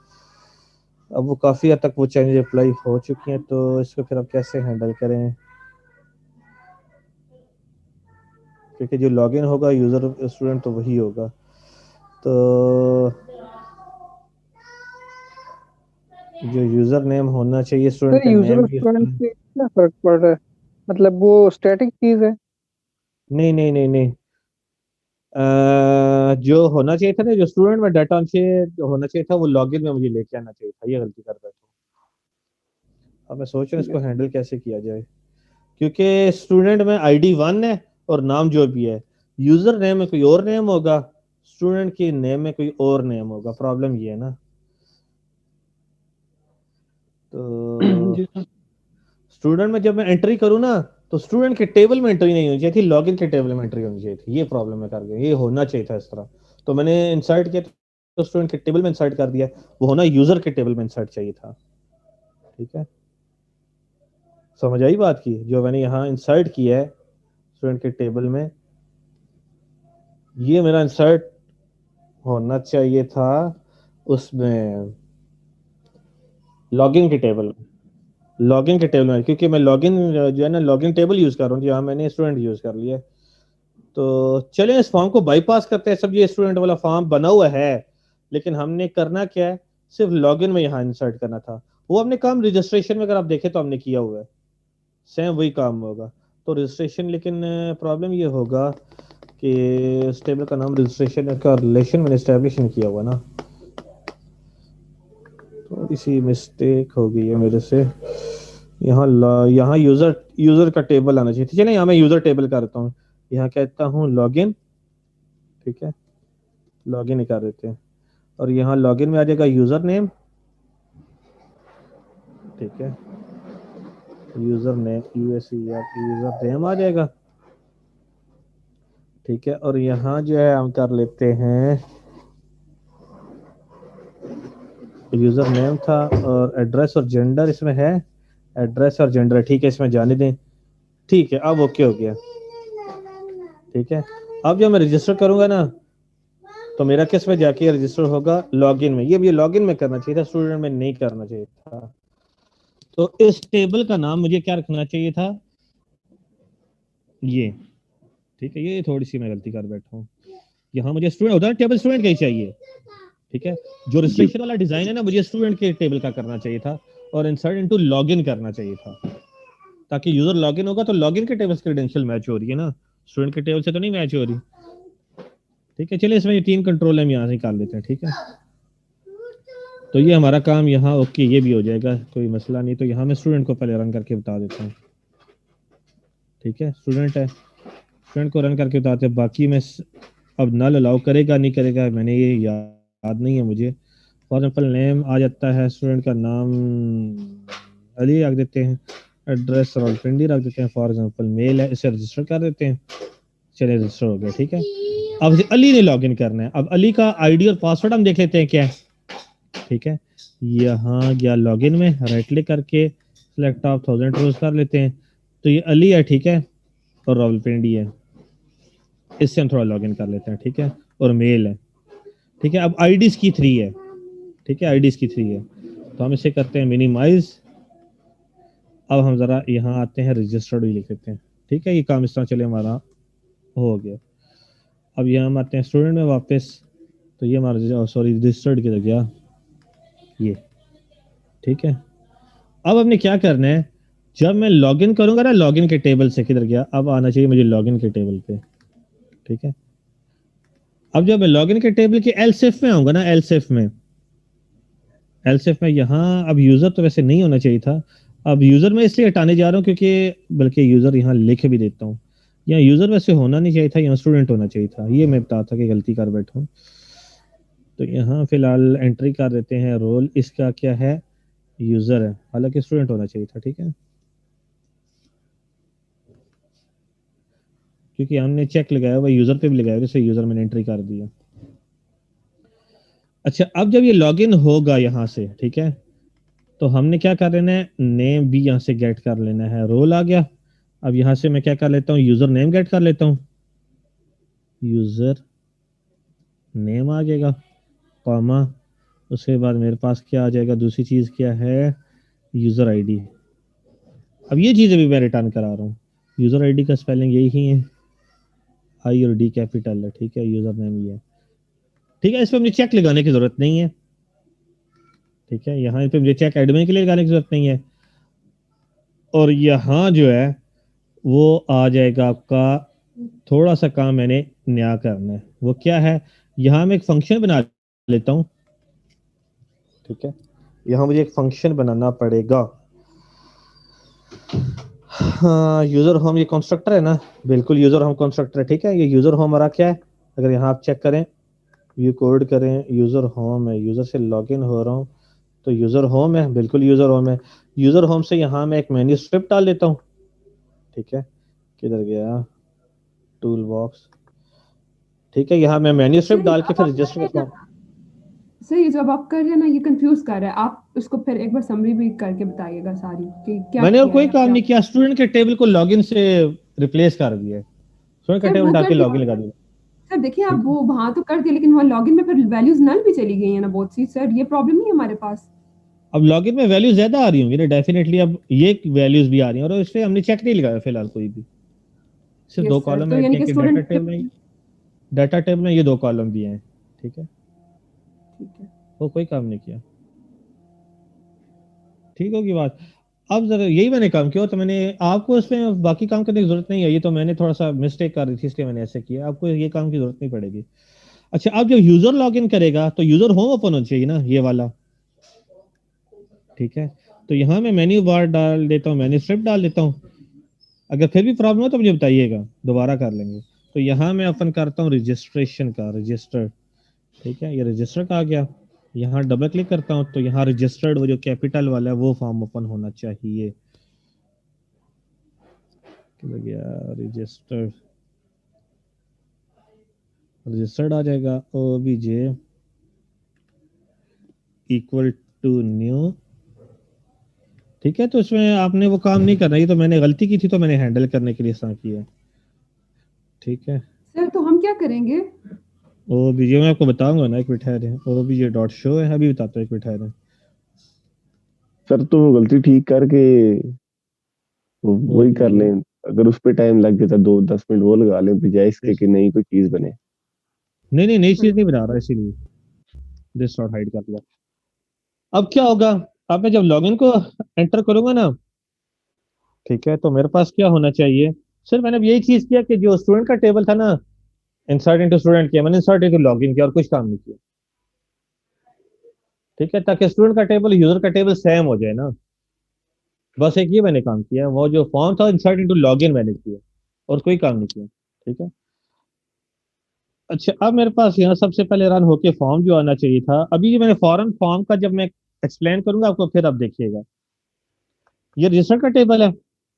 अब वो काफी हद तक वो चेंज अप्लाई हो चुकी हैं, तो इसको फिर अब कैसे हैंडल करें, क्योंकि जो लॉगिन होगा यूजर स्टूडेंट तो वही होगा। तो जो यूजर नेम होना चाहिए स्टूडेंट सर का यूजर नेम और भी स्टूडेंट से क्या फर्क पड़ रहा है? मतलब वो स्टैटिक चीज है। नहीं नहीं नहीं नहीं, जो होना चाहिए था ना, जो स्टूडेंट में डाटा होना चाहिए था, वो लॉगिन में मुझे लेके आना चाहिए था। ये गलती कर बैठा हूँ। अब मैं सोच रहा हूँ ठीक है इसको हैंडल कैसे किया जाए, क्योंकि स्टूडेंट में आईडी 1 है और नाम जो भी है, यूजर नेम में कोई और नेम होगा, स्टूडेंट के नेम में कोई और नेम होगा। प्रॉब्लम ये है ना। तो जी सर। स्टूडेंट में जब मैं एंट्री करूँ ना, तो स्टूडेंट के टेबल में एंट्री नहीं होनी चाहिए थी, लॉगिन के टेबल में एंट्री होनी चाहिए थी। ये प्रॉब्लम मैं कर गया, ये होना चाहिए था इस तरह। तो मैंने इंसर्ट किया, तो स्टूडेंट के टेबल में इंसर्ट कर दिया, वो होना यूजर के टेबल में इंसर्ट चाहिए था। ठीक है, समझ आई बात की? जो मैंने यहाँ इंसर्ट किया है स्टूडेंट के टेबल में, ये मेरा इंसर्ट होना चाहिए था उसमें लॉगिन के टेबल में। लॉगिन के टेबल में, क्योंकि मैं लॉगिन जो है ना, लॉगिन टेबल यूज कर रहा हूँ, यहाँ मैंने स्टूडेंट यूज कर लिया है। तो चलें इस फॉर्म को बाईपास करते हैं। सब ये स्टूडेंट वाला फॉर्म बना हुआ है, लेकिन हमने करना क्या है, सिर्फ लॉगिन में यहाँ इंसर्ट करना था। वो हमने काम रजिस्ट्रेशन में अगर आप देखें तो हमने किया हुआ है, सेम वही काम होगा। तो रजिस्ट्रेशन, लेकिन प्रॉब्लम ये होगा कि इस टेबल का नाम रजिस्ट्रेशन का रिलेशन मैंने एस्टेब्लिश नहीं किया हुआ ना, थोड़ी सी मिस्टेक हो गई है मेरे से। यहाँ यूजर यूजर का टेबल आना चाहिए। चलिए यहाँ मैं यूजर टेबल करता हूँ, यहाँ कहता हूँ लॉगिन। ठीक है, लॉगिन ही कर देते हैं, और यहाँ लॉगिन में आ जाएगा यूजर नेम। ठीक है, यूजर नेम यूजर नेम आ जाएगा। ठीक है, और यहाँ जो है हम कर लेते हैं, यूजर नेम था और एड्रेस और जेंडर इसमें है, एड्रेस और जेंडर। ठीक है, इसमें जाने दें। ठीक है, अब ओके हो गया। ठीक है, अब जब मैं रजिस्टर करूंगा ना, तो मेरा किस में जाके रजिस्टर होगा, लॉगिन में। ये भी लॉगिन में करना चाहिए था, स्टूडेंट में नहीं करना चाहिए था। तो इस टेबल का नाम मुझे क्या रखना चाहिए था, ये। ठीक है, ये थोड़ी सी मैं गलती कर बैठा हूँ। यहाँ मुझे स्टूडेंट होता है, टेबल स्टूडेंट का ही चाहिए। ठीक है, जो रजिस्ट्रेशन वाला डिजाइन है ना, मुझे स्टूडेंट के टेबल का करना चाहिए था, और इंसर्ट इनटू लॉगिन करना चाहिए था, ताकि यूजर लॉगिन होगा तो लॉगिन के टेबल से क्रेडेंशियल मैच हो रही है ना, स्टूडेंट के टेबल से तो नहीं मैच हो रही। ठीक है, चलिए इसमें ये 3 कंट्रोल हम यहाँ से निकाल लेते हैं। ठीक है, तो ये हमारा काम यहाँ ओके, ये भी हो जाएगा, कोई मसला नहीं। तो यहाँ मैं स्टूडेंट को पहले रन करके बता देता हूँ। ठीक है, स्टूडेंट है, स्टूडेंट को रन करके बताते हैं। बाकी मैं अब नल अलाउ करेगा नहीं करेगा मैंने ये याद नहीं है मुझे। फॉर एग्जाम्पल नेम आ जाता है, स्टूडेंट का नाम अली रख देते हैं, एड्रेस रावलपिंडी रख देते हैं। फॉर एग्जाम्पल मेल है, इसे रजिस्टर कर देते हैं। चलिए रजिस्टर हो गया। ठीक है, अब इसे अली ने लॉगिन करना है। अब अली का आईडी और पासवर्ड हम देख लेते हैं क्या है। ठीक है, यहाँ गया लॉगिन में, राइट क्लिक करके सिलेक्ट ऑफ 1000 रोज कर लेते हैं। तो ये अली है, ठीक है, और रावलपिंडी है। इससे हम थोड़ा लॉगिन कर लेते हैं। ठीक है, और मेल है। ठीक है, अब आईडीज की 3 है। ठीक है, आईडीज की 3 है, तो हम इसे करते हैं मिनिमाइज। अब हम जरा यहाँ आते हैं, रजिस्टर्ड भी लिख लेते हैं। ठीक है, ये काम इस तरह चले हमारा हो गया। अब यहाँ हम आते हैं स्टूडेंट में वापस, तो ये हमारा सॉरी रजिस्टर्ड किधर गया, ये। ठीक है, अब हमने क्या करना है, जब मैं लॉगिन करूंगा ना, लॉगिन के टेबल से किधर गया, अब आना चाहिए मुझे लॉगिन के टेबल पे। ठीक है, अब जब मैं लॉगिन के टेबल के एलसेफ में आऊंगा ना, एलसेफ में यहाँ अब यूजर तो वैसे नहीं होना चाहिए था। अब यूजर में इसलिए हटाने जा रहा हूँ क्योंकि, बल्कि यूजर यहाँ लिख भी देता हूँ, यहाँ यूजर वैसे होना नहीं चाहिए था, यहाँ स्टूडेंट होना चाहिए था। ये मैं बता था कि गलती कर बैठा हूँ। तो यहाँ फिलहाल एंट्री कर देते हैं, रोल इसका क्या है, यूजर है, हालांकि स्टूडेंट होना चाहिए था। ठीक है, क्योंकि हमने चेक लगाया हुआ यूजर पे भी लगाया हुआ, जैसे यूजर मैंने एंट्री कर दिया। अच्छा, अब जब ये लॉगिन होगा यहाँ से, ठीक है, तो हमने क्या कर लेना है, नेम भी यहाँ से गेट कर लेना है। रोल आ गया। अब यहाँ से मैं क्या कर लेता हूँ, यूजर नेम गेट कर लेता हूँ, यूजर नेम आ जाएगा, कॉमा, उसके बाद मेरे पास क्या आ जाएगा, दूसरी चीज़ क्या है, यूज़र आईडी। अब ये चीज़ अभी मैं रिटर्न करा रहा हूँ। यूज़र आईडी का स्पेलिंग यही है, आई और डी कैपिटल है, ठीक है, यूज़र नेम ये है, ठीक है। इस पर मुझे चेक लगाने की ज़रूरत नहीं है, ठीक है, यहाँ पे मुझे चेक एडमिन के लिए लगाने की ज़रूरत नहीं है। और यहाँ जो है वो आ जाएगा आपका, थोड़ा सा काम मैंने नया करना है, वो क्या है, यहाँ मैं एक फंक्शन बना लेता हूँ, ठीक है। यहाँ मुझे एक फंक्शन बनाना पड़ेगा। हाँ, यूजर होम ये कंस्ट्रक्टर है ना, बिल्कुल यूजर होम कंस्ट्रक्टर है, ठीक है। ये यूजर होम हमारा क्या है, अगर यहाँ आप चेक करें, व्यू कोड करें, यूजर होम है, यूजर से लॉगिन हो रहा हूँ तो यूजर होम है, बिल्कुल यूजर होम है। यूजर होम से यहाँ मैं एक मेन्यू स्क्रिप्ट डाल देता हूँ, ठीक है, किधर गया, टूल बॉक्स, ठीक है। यहाँ मैं मेन्यू स्क्रिप्ट डाल के फिर रजिस्टर करता हूँ। सर ये जो अब आप कर रहे हैं ना, ये कंफ्यूज कर रहा है, आप उसको फिर एक बार समरी भी करके बताइएगा सारी कि क्या मैंने और किया कोई है काम क्या। नहीं किया, स्टूडेंट के टेबल को लॉगिन से रिप्लेस कर दिया है, स्टूडेंट का सर टेबल वो उठा कर के दिया, लॉगिन लगा दिया, सर देखिए आप ठीक है। वो वहां तो कर दिया, लेकिन वहाँ लॉगिन में फिर वैल्यूज नल भी चली गई है ना बहुत सी, सर ये प्रॉब्लम नहीं है हमारे पास। अब लॉगिन में वैल्यू ज्यादा आ रही होंगी ना, डेफिनेटली अब ये वैल्यूज भी आ रही हैं, और इस पे हमने चेक नहीं लगाया फिलहाल कोई भी, सिर्फ दो यस सर, कॉलम तो ऐड यानी किए कि कि स्टूडेंट, ठीक डाटा टेबल में ये दो कॉलम भी हैं, ठीक है, है। वो कोई काम नहीं किया, ठीक होगी बात। अब जरा यही मैंने काम किया, तो मैंने आपको इसमें बाकी काम करने की जरूरत नहीं है, ये तो मैंने थोड़ा सा मिस्टेक कर रही थी इसलिए मैंने ऐसे किया, आपको ये काम की जरूरत नहीं पड़ेगी। अच्छा, अब जब यूजर लॉगिन करेगा तो यूजर होम ओपन होना चाहिए ना, ये वाला, ठीक है। तो यहाँ मैं मेन्यू बार डाल देता हूँ, मेन्यू स्ट्रिप डाल देता हूँ, अगर फिर भी प्रॉब्लम हो तो मुझे बताइएगा, दोबारा कर लेंगे। तो यहाँ मैं ओपन करता हूँ रजिस्ट्रेशन का, रजिस्टर, ठीक है, ये रजिस्टर का आ गया। यहाँ डबल क्लिक करता हूँ तो यहाँ रजिस्टर्ड वो जो कैपिटल वाला है वो फॉर्म ओपन होना चाहिए, किधर गया, रजिस्टर्ड, रजिस्टर्ड आ जाएगा, ओबीजे इक्वल टू न्यू, ठीक है। तो इसमें आपने वो काम नहीं करना, ये तो मैंने गलती की थी तो मैंने हैंडल करने के लिए इस तरह किया, ठीक है। सर तो हम क्या करेंगे। ओबीजे मैं आपको बताऊंगा ना, एक मिनट ठहरे, ओबीजे डॉट शो है, अभी बताता हूँ, एक मिनट ठहरे। सर तो वो गलती ठीक करके वही कर ओबीजे लें। अगर उस पे टाइम लग जाता 2-10 मिनट वो लगा लें बजाय इसके कि नई कोई चीज बने। नहीं नहीं, नई चीज नहीं बना रहा, इसीलिए दिस डॉट हाइड कर दिया। अब क्या होगा, अब मैं जब लॉगिन को एंटर करूंगा ना, ठीक है, तो मेरे पास क्या होना चाहिए, सिर्फ मैंने अब यही चीज किया कि जो स्टूडेंट का टेबल था ना, इंसर्ट इनटू स्टूडेंट किया मैंने, इंसर्ट इनटू लॉगिन किया, और कुछ काम नहीं किया, ठीक है, ताकि स्टूडेंट का टेबल यूजर का टेबल सेम हो जाए ना, बस एक ये मैंने काम किया, वो जो फॉर्म था इंसर्ट इनटू लॉगिन मैंने किया, और कोई काम नहीं किया, ठीक है। अच्छा, अब मेरे पास यहाँ सबसे पहले रन होके फॉर्म जो आना चाहिए था, अभी ये मैंने फॉरन फॉर्म का जब मैं एक्सप्लेन करूंगा आपको, फिर आप देखिएगा, ये रजिस्टर का टेबल है,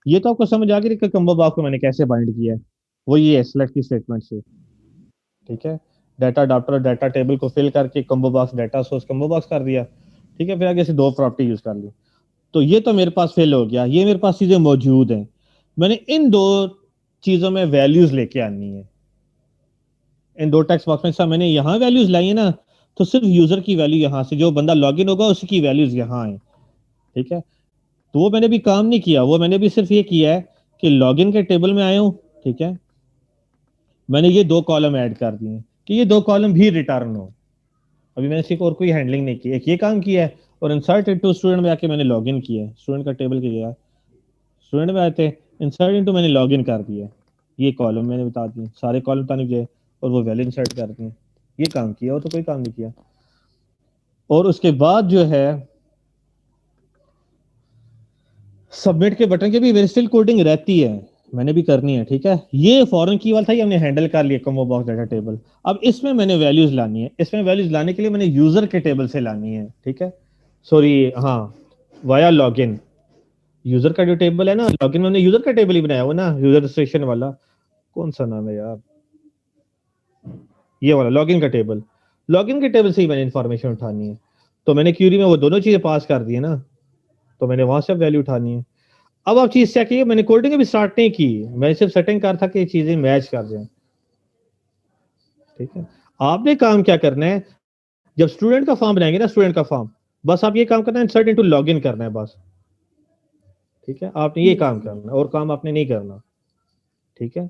ये तो आपको समझ आ गई कि कम्बो बॉक्स को मैंने कैसे बाइंड किया है, वो ये है सेलेक्ट की स्टेटमेंट से, ठीक है। डाटा अडाप्टर और डाटा टेबल को फिल करके combo box data source combo box कर दिया, ठीक है, फिर आगे से दो प्रॉपर्टी यूज कर ली, तो ये तो मेरे पास फिल हो गया, ये मेरे पास चीजें मौजूद हैं। मैंने इन दो चीजों में वैल्यूज लेके आनी है, इन दो टेक्स्ट बॉक्स में, सब मैंने यहाँ वैल्यूज लाई है ना, तो सिर्फ यूजर की वैल्यू यहाँ से जो बंदा लॉगिन होगा उसकी वैल्यूज यहाँ है, ठीक है। तो वो मैंने भी काम नहीं किया, वो मैंने भी सिर्फ ये किया है कि लॉगिन के टेबल में आया हूँ, ठीक है, मैंने ये दो कॉलम ऐड कर दिए कि ये दो कॉलम भी रिटर्न हो, अभी मैंने सिर्फ और कोई हैंडलिंग नहीं की, एक ये काम किया है, और इंसर्ट इनटू स्टूडेंट में आके मैंने लॉगिन किया है, स्टूडेंट का टेबल के गया, स्टूडेंट में आए थे, इंसर्ट इनटू मैंने लॉगिन कर दिया, ये कॉलम मैंने बता दिए, सारे कॉलम बताने गए, और वो वैल्यू इंसर्ट कर दिए, ये काम किया, और तो कोई काम नहीं किया। और उसके बाद जो है सबमिट के बटन के भी वेरिएबल कोडिंग रहती है, मैंने भी करनी है, ठीक है। ये फॉरेन की वाला था, ये हमने हैंडल कर लिया, कम्बो बॉक्स डाटा टेबल। अब इसमें मैंने वैल्यूज लानी है, इसमें वैल्यूज लाने के लिए मैंने यूजर के टेबल से लानी है, ठीक है, सॉरी, हाँ, वाया लॉगिन, यूजर का जो टेबल है ना, लॉगिन में हमने यूजर का टेबल ही बनाया हुआ ना, यूजर रजिस्ट्रेशन वाला, कौन सा नाम है यार, ये वाला लॉगिन का टेबल, लॉगिन के टेबल से ही मैंने इंफॉर्मेशन उठानी है, तो मैंने क्यूरी में वो दोनों चीजें पास कर दी है ना, तो मैंने वहां से वैल्यू उठानी है। अब आप चीज चेक कीजिए, मैंने कोडिंग अभी स्टार्ट नहीं की, मैंने सिर्फ सेटिंग कर था कि चीजें मैच कर जाएं, ठीक है। आपने काम क्या करना है, जब स्टूडेंट का फॉर्म बनाएंगे ना, स्टूडेंट का फॉर्म, बस आप ये काम करना है, इंसर्ट इनटू लॉगिन करना है बस, ठीक है, आपने ये काम करना है और काम आपने नहीं करना, ठीक है,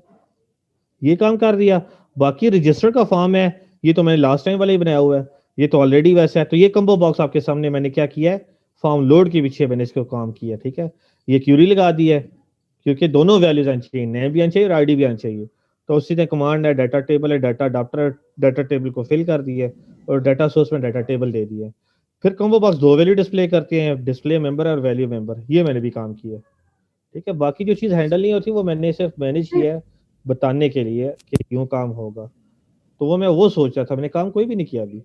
ये काम कर दिया। बाकी रजिस्टर का फॉर्म है, ये तो मैंने लास्ट टाइम वाला ही बनाया हुआ है, ये तो ऑलरेडी वैसा है, तो ये कंबो बॉक्स आपके सामने मैंने क्या किया है, फॉर्म लोड के पीछे मैंने इसको काम किया, ठीक है, ये क्यूरी लगा दी है क्योंकि दोनों वैल्यूज आनी चाहिए, नेम भी आनी चाहिए और आईडी भी आनी चाहिए, तो उसी तरह कमांड है, डाटा टेबल है, डाटा अडाप्टर, डाटा टेबल को फिल कर दिया और डाटा सोर्स में डाटा टेबल दे दिया। फिर कंबो बॉक्स दो वैल्यू डिस्प्ले करते हैं, डिस्प्ले मेंबर और वैल्यू मेंबर, ये मैंने भी काम किया, ठीक है। बाकी जो चीज़ हैंडल नहीं होती वो मैंने सिर्फ मैनेज किया है बताने के लिए कि क्यों काम होगा, तो वो मैं वो सोच रहा था, मैंने काम कोई भी नहीं किया अभी।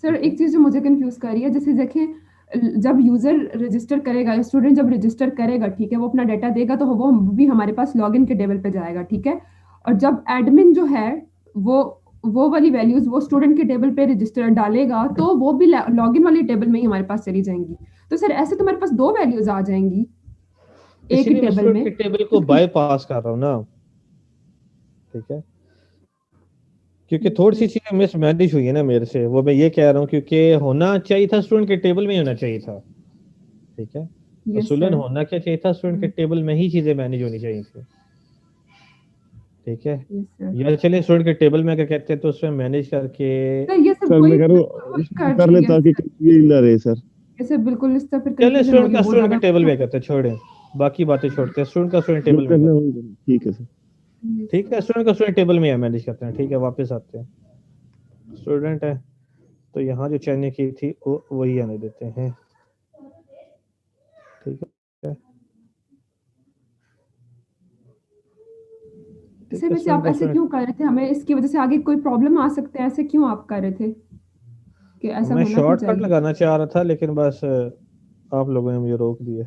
सर एक चीज जो मुझे कंफ्यूज कर रही है, जैसे देखें जब यूजर रजिस्टर करेगा, स्टूडेंट जब रजिस्टर करेगा, ठीक है, वो अपना डाटा देगा तो वो भी हमारे पास लॉगिन के टेबल पे जाएगा, ठीक है, और जब एडमिन जो है वो वाली वैल्यूज वो स्टूडेंट के टेबल पे रजिस्टर डालेगा तो वो भी लॉगिन वाली टेबल में ही हमारे पास चली जाएंगी। तो सर ऐसे तो हमारे पास दो वैल्यूज आ जाएंगी एक ही इसीलिए मैं टेबल स्टूडेंट में। के टेबल को बाईपास कर रहा हूँ ना, ठीक है, क्योंकि थोड़ी सी चीजें मिस मैनेज हुई है ना मेरे से, वो मैं ये कह रहा हूँ, क्योंकि होना चाहिए था स्टूडेंट के टेबल में ही होना चाहिए था, ठीक है, यस असूलन सर। होना क्या चाहिए था, स्टूडेंट के टेबल में ही चीजें मैनेज होनी चाहिए थी, ठीक है, यस सर। या चलिए स्टूडेंट के टेबल में अगर कहते हैं तो उसमें मैनेज करके, सर ये सब सर कोई मैं कह रहा हूँ कर कर ले दिया ताकि कंफ्यूजन ना रहे सर। ऐसे बिल्कुल, इस तरह फिर चलिए कंफ्यूजन हो रही है बहुत स्टूडेंट का ज्यादा। टेबल में करते हैं, छोड़ें बाकी बातें छोड़ते हैं, स्टूडेंट का स्टूडेंट जो टेबल में करना करते वही करो, ठीक है सर। हैं, ठीक है, स्टूडेंट का स्टूडेंट टेबल में मैनेज करते हैं, ठीक है, वापस आते हैं, स्टूडेंट है तो यहाँ जो चेंज की थी वो वही आने देते हैं, ठीक है, ठीक सर है, वैसे आप स्टूडेंट का ऐसे स्टूडेंट, क्यों कर रहे थे, हमें इसकी वजह से आगे कोई प्रॉब्लम आ सकते हैं, ऐसे क्यों आप कर रहे थे कि ऐसा मैं होना क्यों शॉर्टकट चाहिए? लगाना चाह रहा था लेकिन बस आप लोगों ने मुझे रोक दिया।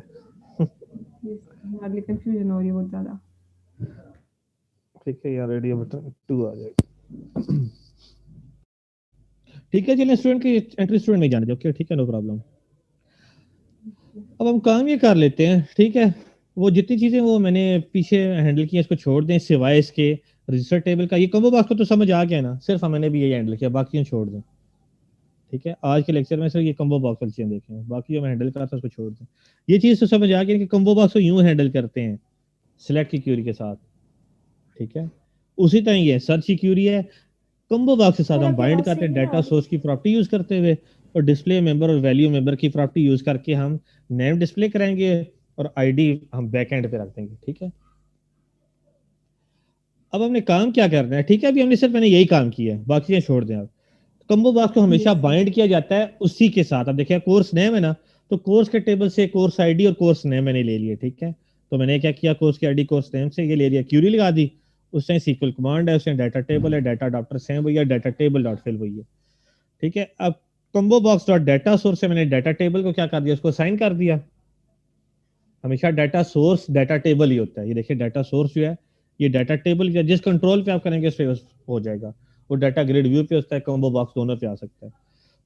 हमारे लिए कंफ्यूजन हो रही है बहुत ज्यादा। ठीक है, यहाँ रेडियो बटन 2 आ जाएगा, ठीक है, चलिए स्टूडेंट की एंट्री स्टूडेंट में जाने दो, ठीक है, नो प्रॉब्लम। अब हम काम ये कर लेते हैं, ठीक है, वो जितनी चीजें वो मैंने पीछे हैंडल की इसको छोड़ दें, सिवाय इसके रजिस्टर टेबल का, ये कम्बो बॉक्स को तो समझ आ गया ना, सिर्फ मैंने भी यही हैंडल किया, बाकी छोड़ दें, ठीक है, आज के लेक्चर में सिर्फ ये कम्बो बॉक्स वाली चीजें देखें, बाकी जो मैं हैंडल करता उसको छोड़ दें। ये चीज तो समझ आ गई कि कम्बो बॉक्स को यूं हैंडल करते हैं सिलेक्ट की क्यूरी के साथ, ठीक है, उसी तरह ये सर्च की क्यूरी है, कम्बो बॉक्स के साथ सर हम आपकी बाइंड आवाज करते सही हैं नहीं आ डाटा रही। सोर्स की प्रॉपर्टी यूज करते हुए, और डिस्प्ले मेंबर और वैल्यू मेंबर की प्रॉपर्टी यूज करके हम नेम डिस्प्ले करेंगे और आईडी हम बैक एंड पे रख देंगे, ठीक है। अब हमने काम क्या करना है, ठीक है, अभी हमने सिर्फ मैंने यही काम किया है, बाकी छोड़ दें आप। कम्बो बॉक्स को हमेशा बाइंड किया जाता है उसी के साथ, अब देखिए कोर्स नेम है ना, तो कोर्स के टेबल से कोर्स आईडी और कोर्स नेम मैंने ले लिया, ठीक है, तो मैंने क्या किया, कोर्स की आईडी कोर्स नेम से ये ले लिया, क्यूरी लगा दी, उस टाइम सीक्वल कमांड है, उसमें डाटा टेबल है, डाटा अडॉप्टर सेम वही है, डाटा टेबल डॉट फिल वही है, ठीक है। अब combo box dot data source से मैंने डाटा टेबल को क्या कर दिया, उसको साइन कर दिया, हमेशा डाटा सोर्स डाटा टेबल ही होता है, ये देखिए डाटा सोर्स जो है ये डाटा टेबल जिस कंट्रोल पे आप करेंगे उस पे हो जाएगा, वो डाटा ग्रिड व्यू पे होता है, कम्बो बॉक्स दोनों पे आ सकता है।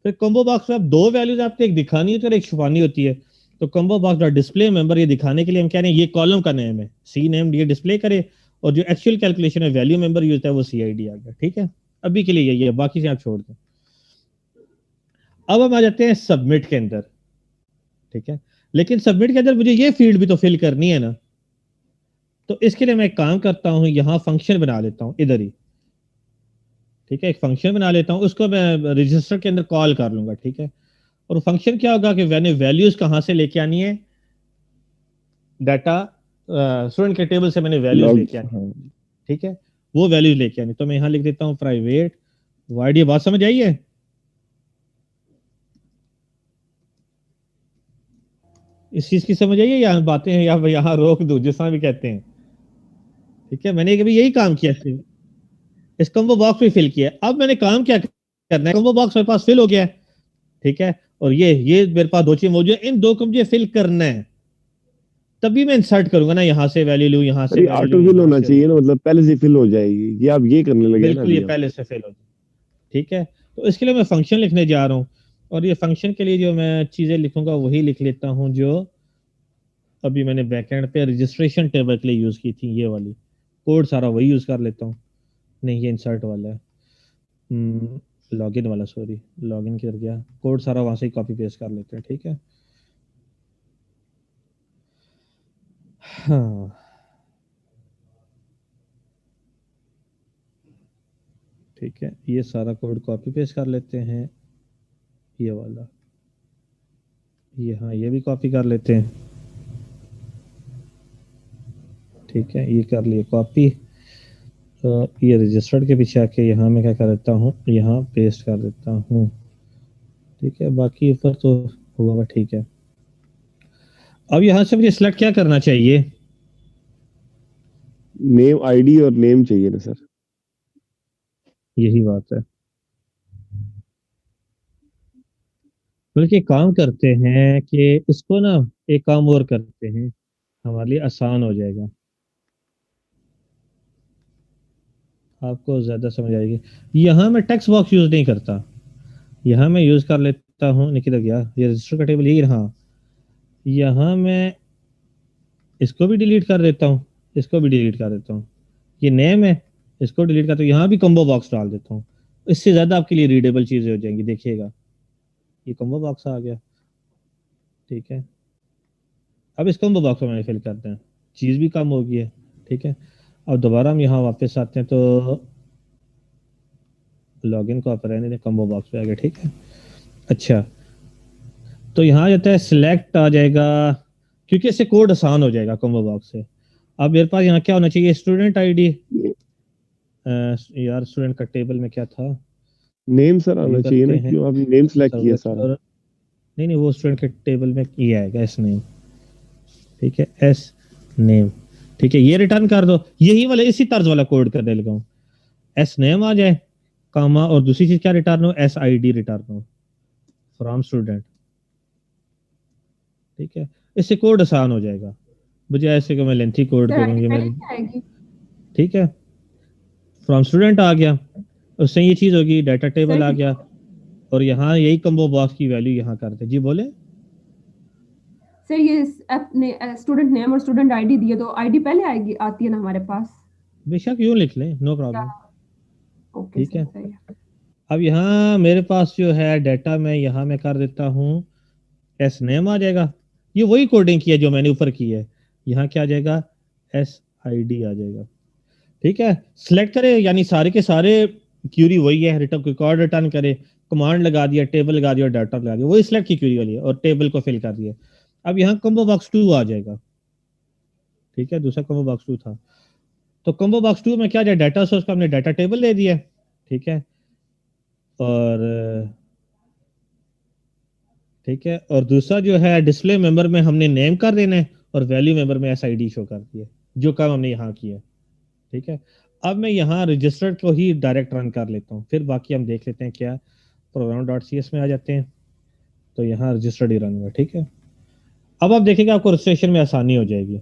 फिर कम्बो बॉक्स में आप दो वैल्यूज आपको एक दिखानी होती है और एक छुपानी होती है, तो combo box dot display member ये दिखाने के लिए हम कह रहे हैं ये कॉलम का नेम है, सी नेम ये डिस्प्ले करे, और जो एक्चुअल कैलकुलेशन है वैल्यू मेंबर यूज है वो CID आ गया, ठीक है, अभी के लिए यही है, बाकी से आप छोड़ दें। अब हम आ जाते हैं सबमिट के अंदर, ठीक है, लेकिन सबमिट के अंदर मुझे ये फील्ड भी तो फिल करनी है ना, तो इसके लिए मैं एक काम करता हूं, यहां फंक्शन बना लेता हूं इधर ही, ठीक है, एक फंक्शन बना लेता हूं, उसको मैं रजिस्टर के अंदर कॉल कर लूंगा, ठीक है, और फंक्शन क्या होगा कि मैंने वैल्यूज कहां से लेके आनी है, डाटा स्टूडेंट के टेबल से मैंने वैल्यूज लॉग लेके आनी है, हाँ ठीक है, वो वैल्यूज लेके आनी, तो मैं यहां लिख देता हूं प्राइवेट वाइड, ये बात समझ आई है, इस चीज की समझ आई है, या बातें हैं या यहां रोक दूं, जिसना भी कहते हैं, ठीक है, मैंने कभी यही काम किया, इस कम्बो बॉक्स में फिल किया, अब मैंने काम क्या करना है, कम्बो बॉक्स मेरे पास फिल हो गया है, ठीक है, और ये मेरे पास दो चीज मौजूद है, इन दो को मुझे फिल करना है, तभी मैं इंसर्ट करूंगा ना, यहां से वैल्यू लूं, यहां सर से ये वैल्यू लूं, ऑटो फिल यहां होना से चाहिए ना, मतलब पहले से फिल हो जाएगी, ये आप ये करने लगे ना बिल्कुल ये अभी आप। पहले से फिल हो जाए, ठीक है, तो इसके लिए मैं फंक्शन लिखने जा रहा हूं, और ये फंक्शन के लिए जो मैं चीजें लिखूंगा वही लिख लेता हूं जो अभी मैंने बैकएंड पे रजिस्ट्रेशन टेबल के लिए यूज की थी, ये वाली कोड सारा वही यूज कर लेता हूँ, नहीं ये इंसर्ट वाला है, लॉगिन वाला, सॉरी लॉगिन कर गया, कोड सारा वहां से ही कॉपी पेस्ट कर लेते हैं, ठीक है। हाँ ठीक है, ये सारा कोड कॉपी पेस्ट कर लेते हैं, ये वाला, ये हाँ ये भी कॉपी कर लेते हैं, ठीक है, ये कर लिए कॉपी। तो ये रजिस्टर्ड के पीछे आके यहाँ मैं क्या कर देता हूँ, यहाँ पेस्ट कर देता हूँ, ठीक है। बाकी ऊपर तो हुआ हुआ ठीक है। अब यहाँ से मुझे सिलेक्ट क्या करना चाहिए? नेम आईडी और नेम चाहिए ना सर। यही बात है, बल्कि काम करते हैं कि इसको ना एक काम और करते हैं, हमारे लिए आसान हो जाएगा, आपको ज्यादा समझ आएगी। यहाँ मैं टेक्स्ट बॉक्स यूज नहीं करता, यहाँ मैं यूज कर लेता हूँ, नहीं किधर गया ये रजिस्टर का टेबल, यही रहा। यहाँ मैं इसको भी डिलीट कर देता हूँ, इसको भी डिलीट कर देता हूँ, ये नेम है, इसको डिलीट करता हूँ, यहाँ भी कॉम्बो बॉक्स डाल देता हूँ। इससे ज्यादा आपके लिए रीडेबल चीजें हो जाएंगी, देखिएगा ये कॉम्बो बॉक्स आ गया, ठीक है। अब इस कॉम्बो बॉक्स को मैंने फिल करते हैं, चीज भी कम हो गई है, ठीक है। अब दोबारा हम यहाँ वापस आते हैं, तो लॉगिन को आप रहने दें, कॉम्बो बॉक्स पे आ गया, ठीक है। अच्छा, तो यहाँ जाता है सिलेक्ट आ जाएगा, क्योंकि इससे कोड आसान हो जाएगा कॉम्बो बॉक्स से। अब मेरे पास यहाँ क्या होना चाहिए, स्टूडेंट आईडी, यार स्टूडेंट का टेबल में क्या था, नेम सर आना चाहिए ना, हैं क्यों आपने नेम सेलेक्ट किया सब्जेक्ट, सारा। और नहीं नहीं वो स्टूडेंट के टेबल में ये आएगा एस नेम, ठीक है, एस नेम, ठीक है। ये रिटर्न कर दो, यही वाला इसी तर्ज वाला कोड करने लगा हूँ, एस नेम आ जाए कामा, और दूसरी चीज क्या रिटर्न हो, एस आई डी रिटर्न हो फ्रॉम स्टूडेंट, ठीक है। इससे कोड आसान हो जाएगा, मुझे ऐसे कि मैं लेंथी कोड सर आईडी करूंगी पहले मेरी, क्या आएगी? ठीक है। फ्रॉम स्टूडेंट आ गया, उससे ये चीज होगी, डाटा टेबल आ सर गया, और यहाँ यही कम्बो बॉक्स की वैल्यू यहाँ करते, जी बोले। सर ये अपने स्टूडेंट नेम और स्टूडेंट आईडी दिए, तो आईडी पहले आएगी, आती है ना हमारे पास? बेशक यूं लिख लें, नो या प्रॉब्लम, ओके ठीक सर, है। सही है। अब यहाँ मेरे पास जो है डाटा, मैं यहाँ मैं कर देता हूँ एस नेम आ जाएगा, ये वही कोडिंग की है जो मैंने ऊपर की है, यहाँ क्या आ जाएगा, एस आई डी आ जाएगा, ठीक है। सिलेक्ट करे, यानी सारे के सारे क्यूरी वही है, रिटर्न रिकॉर्ड रिटर्न करे, कमांड लगा दिया, टेबल लगा दिया, डाटा लगा दिया, वही सिलेक्ट की क्यूरी वाली है, और टेबल को फिल कर दिया। अब यहाँ कॉम्बो बॉक्स 2 आ जाएगा, ठीक है, दूसरा कॉम्बो बॉक्स 2 था। तो कॉम्बो बॉक्स 2 में क्या जाए, डाटा सोर्स का हमने डाटा टेबल ले दिया, ठीक है, और ठीक है, और दूसरा जो है डिस्प्ले मेंबर में हमने नेम कर देना है, और वैल्यू मेंबर में एसआईडी शो कर दिया, जो काम हमने यहाँ किया, ठीक है। अब मैं यहाँ रजिस्टर को ही डायरेक्ट रन कर लेता हूँ, फिर बाकी हम देख लेते हैं क्या, प्रोग्राम डॉट सी एस में आ जाते हैं, तो यहाँ रजिस्टर्ड ही रन हुआ, ठीक है। अब आप देखेंगे आपको रजिस्ट्रेशन में आसानी हो जाएगी,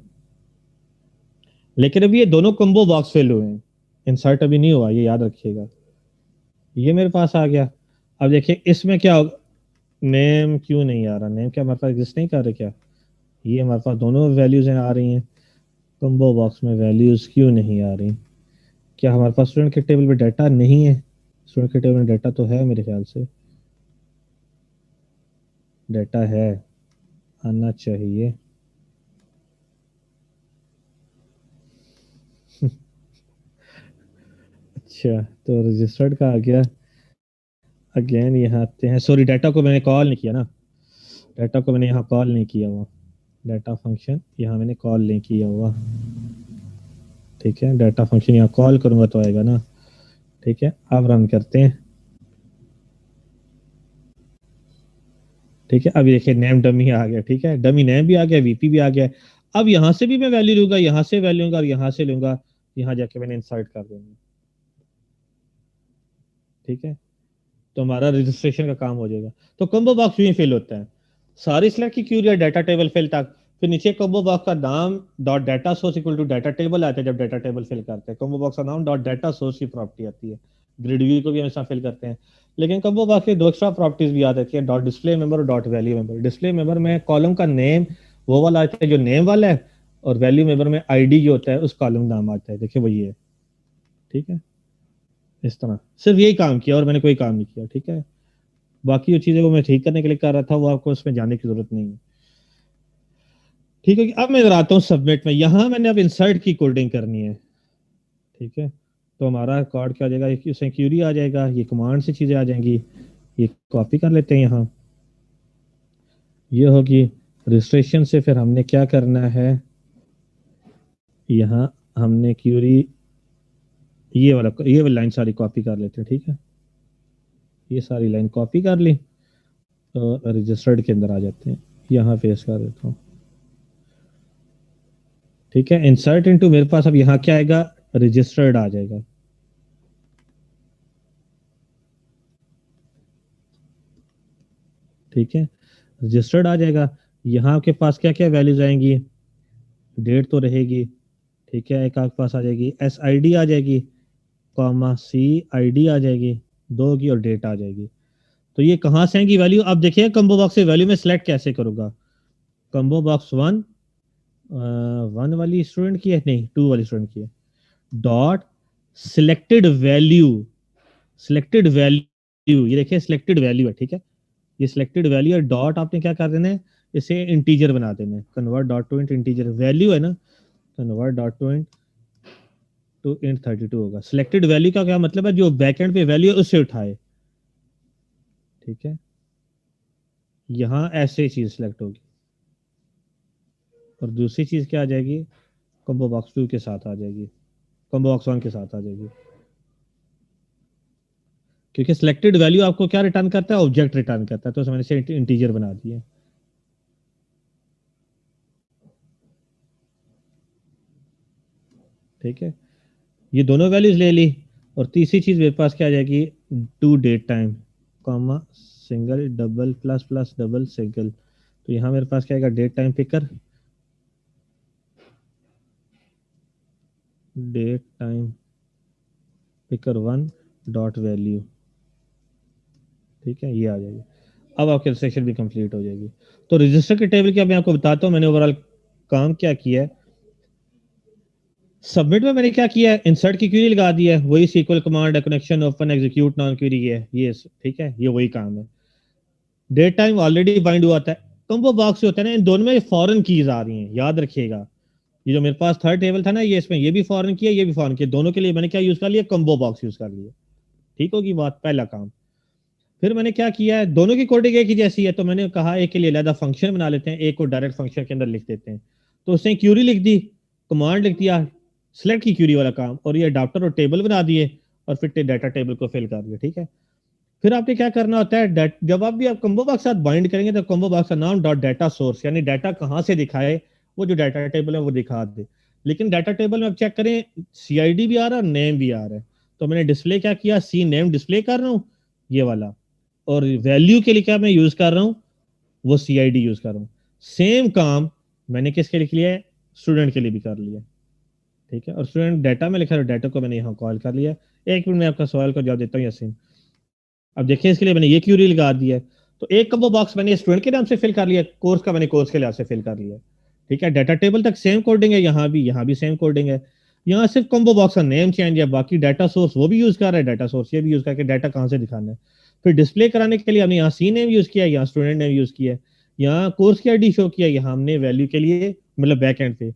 लेकिन अभी ये दोनों कॉम्बो बॉक्स फेल हुए हैं, इंसर्ट अभी नहीं हुआ, ये याद रखिएगा। ये मेरे पास आ गया, अब देखिए इसमें क्या होगा, नेम क्यों नहीं आ रहा, नेम क्या हमारे पास एग्जिस्ट नहीं कर रहे क्या, ये हमारे पास दोनों वैल्यूज आ रही हैं, कॉम्बो बॉक्स में वैल्यूज क्यों नहीं आ रही, क्या हमारे पास स्टूडेंट के टेबल में डाटा नहीं है, स्टूडेंट के टेबल में डाटा तो है, मेरे ख्याल से डाटा है, आना चाहिए। अच्छा, तो रजिस्टर्ड का आ गया, अगेन यहाँ आते हैं, सॉरी डाटा को मैंने कॉल नहीं किया ना, डाटा को मैंने यहाँ कॉल नहीं किया हुआ, डाटा फंक्शन यहाँ मैंने कॉल नहीं किया हुआ, ठीक है। डाटा फंक्शन यहाँ कॉल करूंगा तो आएगा ना, ठीक है। अब रन करते हैं, ठीक है। अब देखिए नेम डमी आ गया, ठीक है, डमी नेम भी आ गया, वीपी भी आ गया। अब यहाँ से भी मैं वैल्यू लूंगा, यहाँ से वैल्यू लूंगा, और यहाँ से लूंगा, यहाँ जाके मैंने इंसर्ट कर देंगे, ठीक है। तो हमारा रजिस्ट्रेशन का काम हो जाएगा। तो कॉम्बो बॉक्स भी फेल होता है, सारी सिलेक्ट की क्यूरी या डाटा टेबल फेल तक, फिर नीचे कॉम्बो बॉक्स का नाम dot data source equal to data table आता है, जब डाटा टेबल फिल करते हैं कॉम्बो बॉक्स का नाम डॉट डाटा सोर्स की प्रॉपर्टी आती है, ग्रिड व्यू को भी हमेशा फिल करते हैं। लेकिन कॉम्बो बॉक्स के दो एक्स्ट्रा प्रॉपर्टीज भी याद रखिए, डॉट डिस्प्ले मेंबर और dot value member. Display member में कॉलम का नेम वो वाला आता है जो नेम वाला है, और वैल्यू मेंबर में आईडी जो होता है उस कॉलम नाम आता है, देखिए वही है, ठीक है। इस तरह सिर्फ यही काम किया और मैंने कोई काम नहीं किया, ठीक है। बाकी जो चीजें वो मैं ठीक करने के लिए कर रहा था वो आपको उसमें जाने की जरूरत नहीं है, ठीक है। अब मैं इधर आता हूँ सबमिट में। यहाँ मैंने अब इंसर्ट की कोडिंग करनी है, ठीक है। तो हमारा रिकॉर्ड क्या आ जाएगा, इसमें क्यूरी आ जाएगा, ये कमांड से चीजें आ जाएंगी। ये कॉपी कर लेते हैं यहाँ, ये होगी रजिस्ट्रेशन से। फिर हमने क्या करना है, यहाँ हमने क्यूरी ये वाली लाइन सारी कॉपी कर लेते हैं, ठीक है। ये सारी लाइन कॉपी कर ली, तो रजिस्टर्ड के अंदर आ जाते हैं, यहाँ पेस्ट कर देता हूँ, ठीक है। इंसर्ट इनटू, मेरे पास अब यहाँ क्या आएगा, रजिस्टर्ड आ जाएगा, ठीक है। रजिस्टर्ड आ जाएगा। यहाँ आपके पास क्या क्या वैल्यूज आएंगी, डेट तो रहेगी, ठीक है। एक आपके पास आ जाएगी एस आई डी आ जाएगी, कॉमा सी आई डी आ जाएगी, दो की, और डेट आ जाएगी। तो ये कहाँ से आएंगी वैल्यू, अब देखिए कम्बो बॉक्स से वैल्यू में सिलेक्ट कैसे करूंगा। कम्बो बॉक्स वन, वन वाली स्टूडेंट की है, नहीं टू वाली स्टूडेंट की है, dot selected value, selected value, ये देखिए सिलेक्टेड वैल्यू है, ठीक है। ये सिलेक्टेड वैल्यू है, डॉट आपने क्या कर देना है, इसे इंटीजर बना देना है, convert dot to int integer, value है ना, कन्वर्ट डॉट टू इंट 32 होगा। सिलेक्टेड वैल्यू का क्या मतलब है, जो बैकएंड पे वैल्यू है उससे उठाए, ठीक है। यहाँ ऐसे चीज सिलेक्ट होगी, और दूसरी चीज क्या आ जाएगी, कम्बो बॉक्स टू के साथ आ जाएगी, कम्बो बॉक्स वन के साथ आ जाएगी, क्योंकि सिलेक्टेड वैल्यू आपको क्या रिटर्न करता है, ऑब्जेक्ट रिटर्न करता है, तो मैंने इसे इंटीजर बना दिया, ठीक है। ये दोनों वैल्यूज ले ली, और तीसरी चीज मेरे पास क्या आ जाएगी, to date time, comma single double plus plus double single. तो यहाँ मेरे पास क्या आएगा, date time picker, date time picker one dot value, ठीक है, ये आ जाएगी। अब आपकी रजिस्ट्रेशन भी कंप्लीट हो जाएगी। तो रजिस्टर के टेबल की मैं आपको बताता हूँ मैंने ओवरऑल काम क्या किया है। सबमिट में मैंने क्या किया है, इंसर्ट की क्वेरी लगा दी है, वही सीक्वल कमांड है, connection open execute non query है, ये ठीक है, ये वही काम है। डेट टाइम ऑलरेडी बाइंड हुआ था। कम्बो बॉक्स से होता है ना, इन दोनों में फॉरेन कीज आ रही हैं, याद रखिएगा। ये जो मेरे पास थर्ड टेबल था ना, ये इसमें ये भी फॉरेन की है, ये भी फॉरेन की है, दोनों के लिए मैंने क्या यूज कर लिया, कम्बो बॉक्स यूज कर लिया, ठीक होगी बात, पहला काम। फिर मैंने क्या किया है, दोनों की कोडिंग एक ही जैसी है, तो मैंने कहा एक के लिए अलग फंक्शन बना लेते हैं, एक को डायरेक्ट फंक्शन के अंदर लिख देते हैं। तो उसने क्यूरी लिख दी, कमांड लिख दिया, सिलेक्ट की क्यूरी वाला काम, और ये अडाप्टर और टेबल बना दिए, और फिर डाटा टेबल को फिल कर दिया, ठीक है। फिर आपने क्या करना होता है, जब आप भी आप कम्बो बॉक्स के साथ बाइंड करेंगे तो कम्बो बॉक्स का नाम डॉट डाटा सोर्स, यानी डाटा कहाँ से दिखाए, वो जो डाटा टेबल है वो दिखा दे। लेकिन डाटा टेबल में आप चेक करें, सीआईडी भी आ रहा है और नेम भी आ रहा है। तो मैंने डिस्प्ले क्या किया, सी नेम डिस्प्ले कर रहा हूँ, ये वाला, और वैल्यू के लिए क्या मैं यूज कर रहा हूँ, वो सीआईडी यूज कर रहा हूँ। सेम काम मैंने किसके लिए किया है, स्टूडेंट के लिए भी कर लिया, ठीक है। और स्टूडेंट डाटा में लिखा है, डाटा को मैंने यहाँ कॉल कर लिया। एक मिनट में आपका सवाल का जवाब देता हूँ यासीन। अब देखिए इसके लिए मैंने ये क्यूरी लगा दी है। तो एक कम्बो बॉक्स मैंने स्टूडेंट के नाम से फिल कर लिया, कोर्स का मैंने कोर्स के नाम से फिल कर लिया, ठीक है। डाटा टेबल तक सेम कोडिंग है, यहाँ भी सेम कोडिंग है। यहाँ सिर्फ कम्बो बॉक्स का नेम चेंज है, बाकी डाटा सोर्स वो भी यूज कर रहा है, डाटा सोर्स ये भी यूज करके डाटा कहाँ से दिखाना है। फिर डिस्प्ले कराने के लिए हमने यहाँ सी नेम यूज किया, यहाँ स्टूडेंट नेम यूज किया, यहाँ कोर्स की आईडी शो किया, यहाँ हमने वैल्यू के लिए मतलब बैक एंड पे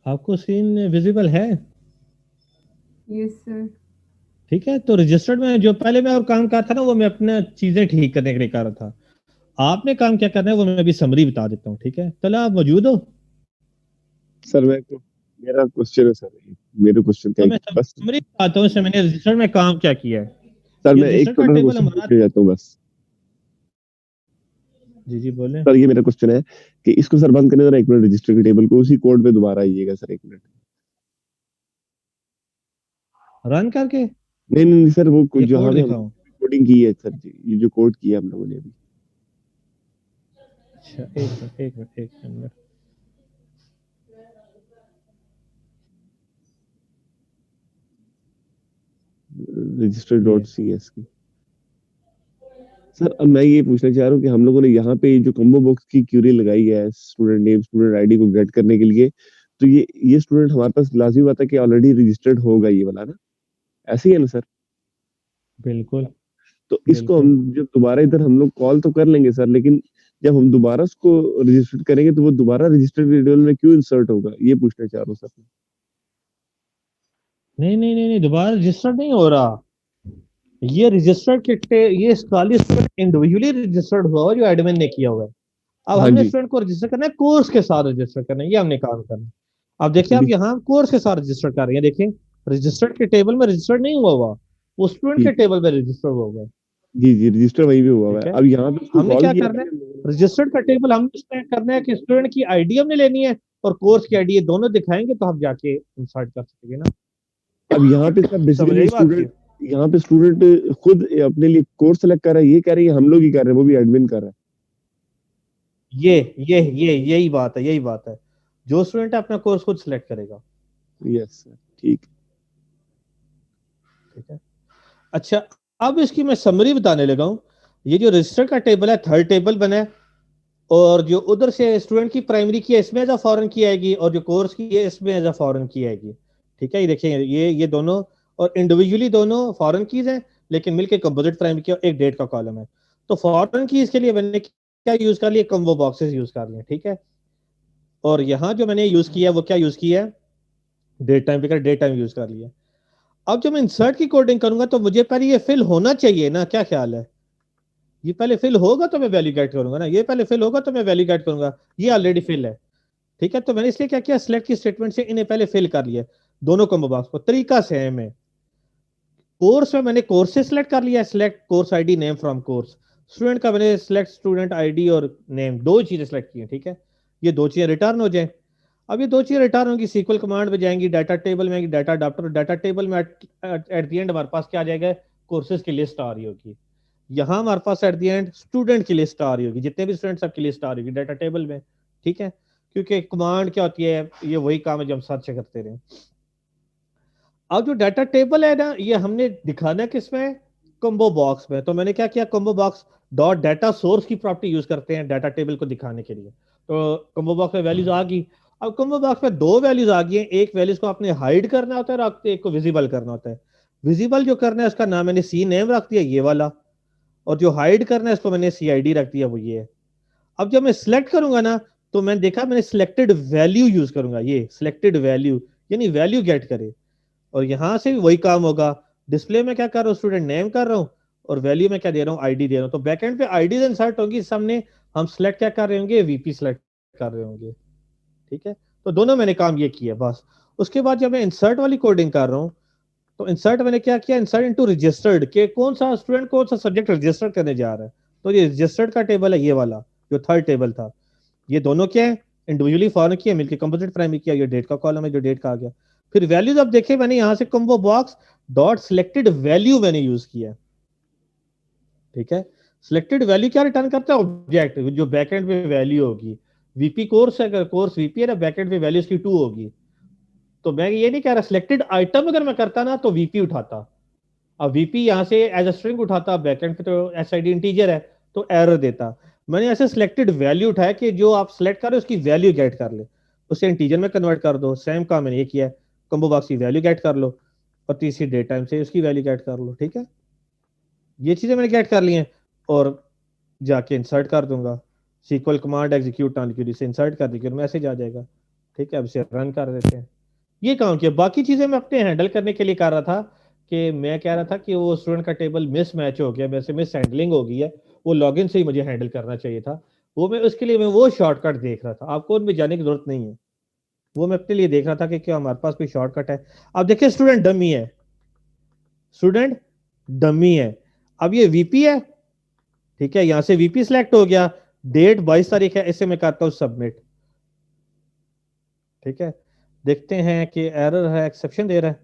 आपको सीन विजिबल है? Yes sir. ठीक है, तो रजिस्टर्ड में जो पहले मैं और काम कर रहा था ना, वो मैं अपना चीजें ठीक करने के लिए कर रहा था। आपने काम क्या करना है वो मैं अभी समरी बता देता हूँ, ठीक है? चलो आप मौजूद हो? सर मेरा क्वेश्चन है सर, मेरे क्वेश्चन का तो एक मैं बस। समरी बताता हूँ, इसमें मैंने रजिस्टर्ड में काम क्या किया है। सर ये मैं एक रजिस्टर्ड का छोटा सा टेबल क्वेश्चन हमारा, पूछने जाता हूँ बस। जी जी बोले। सर ये मेरा क्वेश्चन है कि इसको सर बंद करने जरा एक मिनट, रजिस्टर के टेबल को उसी कोड पे दोबारा आइएगा सर, एक मिनट। रन करके नहीं नहीं नहीं सर, वो ये जहाँ कोड पे हम दिखाऊं? कोडिंग की है सर जी, ये जो कोड किया हम लोगों ने अभी। अच्छा एक मिनट। रजिस्टर ये डॉट सी एस की। सर अब मैं ये पूछना चाह रहा हूँ कि हम लोगों ने यहाँ पे जो कॉम्बो बॉक्स की क्यूरी लगाई है स्टूडेंट नेम स्टूडेंट आईडी को गेट करने के लिए, तो ये स्टूडेंट हमारे पास लाजमी बात है कि ऑलरेडी रजिस्टर्ड होगा ये वाला ना, ऐसे ही है ना सर? बिल्कुल तो इसको बिल्कुल। हम जब दोबारा इधर हम लोग कॉल तो कर लेंगे सर, लेकिन जब हम दोबारा उसको रजिस्टर करेंगे तो वो दोबारा रजिस्टर्ड वेरिएबल में क्यों इंसर्ट होगा, ये पूछना चाह रहा हूँ सर। नहीं, दोबारा रजिस्टर नहीं हो रहा। ये रजिस्टर्ड ये खाली स्टूडेंट इंडिविजुअली रजिस्टर्ड हुआ है जो एडमिन ने किया हुआ है। अब हाँ हमने जी। स्टूडेंट को रजिस्टर करना है, कोर्स के साथ रजिस्टर करना है, ये हमने काम करना है। अब अच्छा देखिए आप जी। यहाँ कोर्स के साथ रजिस्टर कर रहे हैं, देखिए रजिस्टर्ड के टेबल में रजिस्टर्ड नहीं हुआ हुआ, वो स्टूडेंट के ठीक है। टेबल में रजिस्टर हुआ हुआ है। जी जी, रजिस्टर वहीं पे हुआ हुआ है, ठीक है, अब यहाँ पे उसको हमने कॉल क्या किया करना है, पहले हम लोगों ने। रजिस्टर्ड का टेबल हमने इसमें करना है कि स्टूडेंट की आईडी हमने लेनी है और कोर्स की आईडी, ये दोनों दिखाएंगे तो हम जाके इंसर्ट कर सकेंगे ना। अब यहाँ पे सर समझ बेसिकली आई बात की? स्टूडेंट, यहाँ पे स्टूडेंट खुद अपने लिए कोर्स सेलेक्ट कर रहा है, ये कह रहे हैं हम लोग ही कर रहे हैं, वो भी एडमिन कर रहा यही बात है, यही बात है। जो स्टूडेंट है अपना कोर्स खुद सिलेक्ट करेगा। है। यस सर, ठीक। ठीक है, अच्छा अब इसकी मैं समरी बताने लगा हूं। ये जो रजिस्टर का टेबल है, थर्ड टेबल बना है, और जो उधर से स्टूडेंट की प्राइमरी की है इसमें एज अ फॉरेन की आएगी, और जो कोर्स की है इसमें एज अ फॉरेन की आएगी। ठीक है, ये देखिए ये दोनों, और इंडिविजुअली दोनों फॉरेन कीज हैं, लेकिन मिलके कंपोजिट प्राइमरी की और एक डेट का कॉलम है। तो फॉरेन कीज के लिए मैंने क्या यूज कर लिया, कम्बो बॉक्सेस यूज कर लिए, ठीक है। और यहाँ जो मैंने यूज किया वो क्या यूज किया है, date time picker, date time use कर लिया। अब जब मैं इंसर्ट की कोडिंग करूंगा तो मुझे पहले ये फिल होना चाहिए ना, क्या ख्याल है? ये पहले फिल होगा तो मैं वैल्यू गेट करूंगा ना, ये पहले फिल होगा तो मैं वैल्यू गेट करूंगा। ये ऑलरेडी फिल है। ठीक है, तो मैंने इसलिए क्या किया, सिलेक्ट की स्टेटमेंट से इन्हें पहले फिल कर लिया, दोनों कॉम्बो बॉक्स को। तरीका सेम है। कोर्स में मैंने कोर्स से सिलेक्ट कर लिया, select course ID name from course. Student का मैंने सिलेक्ट स्टूडेंट आईडी और नेम, दो चीजें सिलेक्ट की हैं, ठीक है। ये दो चीजें रिटर्न हो जाए। अब ये दो चीजें रिटर्न होंगी, सीक्वल कमांड में जाएंगी, डाटा टेबल में आएंगी, डाटा अडाप्टर, डाटा टेबल में एट द एंड हमारे पास क्या आ जाएगा, कोर्सेज की लिस्ट आ रही होगी। यहाँ हमारे पास एट द एंड स्टूडेंट की लिस्ट आ रही होगी, जितने भी स्टूडेंट सबकी लिस्ट आ रही होगी डाटा टेबल में। ठीक है, क्योंकि कमांड क्या होती है, ये वही काम है जो हम सर्च करते रहे। अब जो डाटा टेबल है ना, ये हमने दिखाना है किसमें, कॉम्बो बॉक्स में। तो मैंने क्या किया, combo box dot data source की प्रॉपर्टी यूज करते हैं डाटा टेबल को दिखाने के लिए। तो कॉम्बो बॉक्स में वैल्यूज आ गई। अब कॉम्बो बॉक्स में दो वैल्यूज आ गई हैं, एक वैल्यूज को आपने हाइड करना होता है और एक को विजिबल करना होता है। विजिबल जो करना है उसका नाम मैंने सी नेम रख दिया, ये वाला। और जो हाइड करना है उसको मैंने सी आई डी रख दिया, वो ये है। अब जब मैं सिलेक्ट करूंगा ना, तो मैंने देखा मैंने सिलेक्टेड वैल्यू यूज करूंगा, ये सिलेक्टेड वैल्यू, यानी वैल्यू गेट करे। और यहां से भी वही काम होगा। डिस्प्ले में क्या कर रहा हूँ, स्टूडेंट नेम कर रहा हूँ, और वैल्यू में क्या दे रहा हूँ, आईडी दे रहा हूँ। तो बैकएंड पे आईडी इंसर्ट होगी, सामने हम सिलेक्ट क्या कर रहे होंगे, वीपी सिलेक्ट कर रहे होंगे। ठीक है, तो दोनों मैंने काम ये किया बस। उसके बाद जब मैं इंसर्ट वाली कोडिंग कर रहा हूँ, तो इंसर्ट मैंने क्या किया, इंसर्ट इनटू रजिस्टर्ड, के कौन सा स्टूडेंट कौन सा सब्जेक्ट रजिस्टर करने जा रहा है। तो ये रजिस्टर्ड का टेबल है, ये वाला जो थर्ड टेबल था। ये दोनों क्या है, इंडिविजुअली फॉरन किया, मिलकर कंपोजिट प्राइमरी किया, ये डेट का कॉलम है जो डेट का आ गया। फिर वैल्यूज अब देखे मैंने यहां से combo box dot selected value मैंने यूज किया। ठीक है, सिलेक्टेड वैल्यू क्या रिटर्न करता है, ऑब्जेक्ट जो बैकएंड पे वैल्यू होगी। वीपी कोर्स है, अगर कोर्स वीपी है ना, बैकएंड पे वैल्यू उसकी 2 होगी। तो मैं ये नहीं कह रहा, सिलेक्टेड आइटम अगर मैं करता ना तो वीपी उठाता। अब वीपी यहां से एज अ स्ट्रिंग उठाता, बैकएंड पे तो एसआईडी इंटीजर है, तो एरर देता। मैंने ऐसे सिलेक्टेड वैल्यू उठाया कि जो आप सिलेक्ट कर रहे हो उसकी वैल्यू गेट कर ले, उसे इंटीजर में कन्वर्ट कर दो। सेम काम मैंने ये किया है, कॉम्बो बॉक्स की वैल्यू गेट कर लो, और तीसरी डेट टाइम से उसकी वैल्यू गेट कर लो। ठीक है, ये चीजें मैंने गेट कर ली हैं, और जाके इंसर्ट कर दूंगा। सीक्वल कमांड एग्जीक्यूट से इंसर्ट कर दी, मैसेज आ जाएगा। ठीक है, अब इसे रन कर देते हैं। ये काम किया, बाकी चीजें मैं अपने हैंडल करने के लिए कर रहा था कि मैं कह रहा था कि वो स्टूडेंट का टेबल मिस मैच हो गया, मेरे से मिस हैंडलिंग हो गई है, वो लॉगिन से ही मुझे हैंडल करना चाहिए था। वो मैं उसके लिए मैं वो शॉर्टकट देख रहा था, आपको उनमें जाने की जरूरत नहीं है। वो मैं अपने लिए देख रहा था कि क्या हमारे पास कोई शॉर्टकट है। अब देखिए स्टूडेंट डमी है, स्टूडेंट डमी है। अब ये वीपी है, ठीक है, यहां से वीपी सिलेक्ट हो गया, डेट 22 तारीख है, इसे मैं करता हूं सबमिट। ठीक है, देखते हैं कि एरर है, एक्सेप्शन दे रहा है।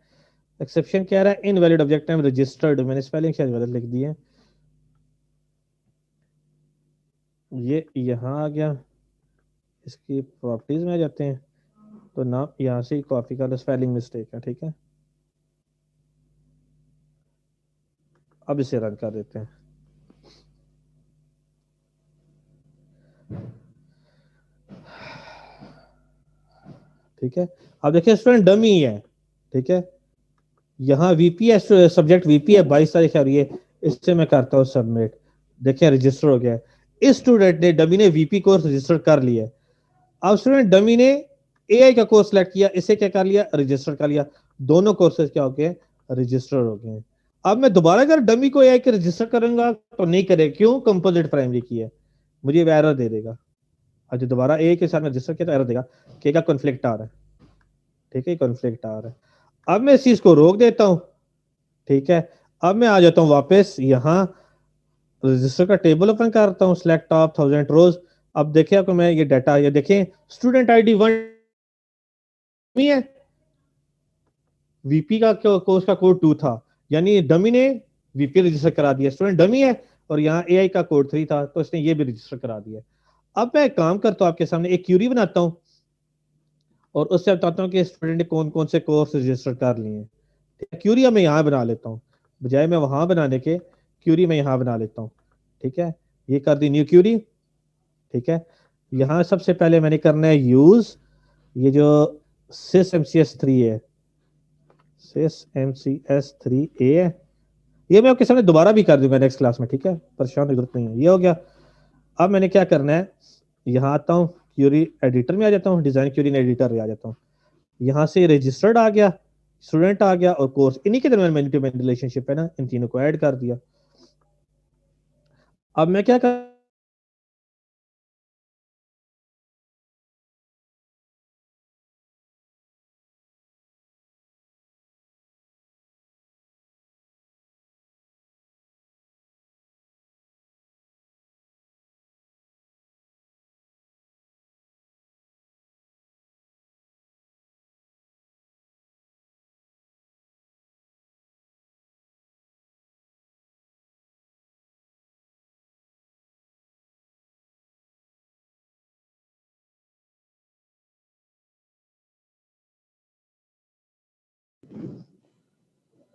एक्सेप्शन कह रहा है इनवैलिड ऑब्जेक्ट टाइम रजिस्टर्ड, मैंने स्पेलिंग शायद गलत लिख दी है। ये यहाँ आ गया, इसकी प्रॉपर्टीज में आ जाते हैं, तो नाम यहाँ से ही कॉपी कर लो, स्पेलिंग मिस्टेक है। ठीक है, अब इसे रन कर देते हैं। ठीक है, अब देखिए स्टूडेंट डमी है। ठीक है, यहाँ वीपी है, सब्जेक्ट वीपी है, 22 तारीख है, और ये इससे मैं करता हूँ सबमिट। देखिए रजिस्टर हो गया है। इस स्टूडेंट ने डमी ने वीपी कोर्स रजिस्टर कर लिया है। अब स्टूडेंट डमी ने एआई का कोर्स सेलेक्ट किया, इसे क्या कर लिया, रजिस्टर कर लिया। दोनों कोर्सेज क्या हो गए, रजिस्टर हो गए। अब मैं दोबारा अगर डमी को एआई के रजिस्टर करूंगा तो नहीं करे, क्यों, कंपोजिट प्राइमरी की है, मुझे एरर दे देगा। और जो दोबारा एआई के साथ में रजिस्टर किया तो एरर देगा कि का कॉन्फ्लिक्ट आ रहा है। ठीक है, कॉन्फ्लिक्ट आ रहा है। अब मैं इस चीज को रोक देता हूं। ठीक है, अब मैं आ जाता हूं वापस यहाँ, रजिस्टर का टेबल ओपन करता हूँ, सिलेक्ट टॉप 1000 रोज। अब देखिए आपको मैं ये डाटा, ये देखें स्टूडेंट आईडी 1 है, वीपी का कोर्स का कोड 2 था, यानी डमी ने वीपी रजिस्टर करा दिया, स्टूडेंट डमी है, और यहाँ एआई का कोड 3 था, तो इसने ये भी रजिस्टर करा दिया। अब मैं काम करता हूँ, आपके सामने एक क्यूरी बनाता हूँ और उससे बताता हूँ कि स्टूडेंट ने कौन कौन से कोर्स रजिस्टर कर लिए हैं। क्यूरी मैं यहाँ बना लेता हूँ, बजाय मैं वहां बनाने के, क्यूरी मैं यहाँ बना लेता हूँ। ठीक है, ये कर दी न्यू क्यूरी। ठीक है, यहाँ सबसे पहले मैंने करना है यूज ये जो सिस MCS 3 है, सिस MCS 3 A है, ये मैं आपके सामने दोबारा भी कर दूंगा नेक्स्ट क्लास में। ठीक है, परेशान की जरूरत नहीं है, ये हो गया। अब मैंने क्या करना है, यहाँ आता हूँ, क्यूरी एडिटर में आ जाता हूँ, डिजाइन क्यूरी एडिटर में आ जाता हूँ। यहाँ से रजिस्टर्ड आ गया, स्टूडेंट आ गया, और कोर्स, इन्हीं के दरमियान मैन टू मैन रिलेशनशिप है ना, इन तीनों को ऐड कर दिया। अब मैं क्या कर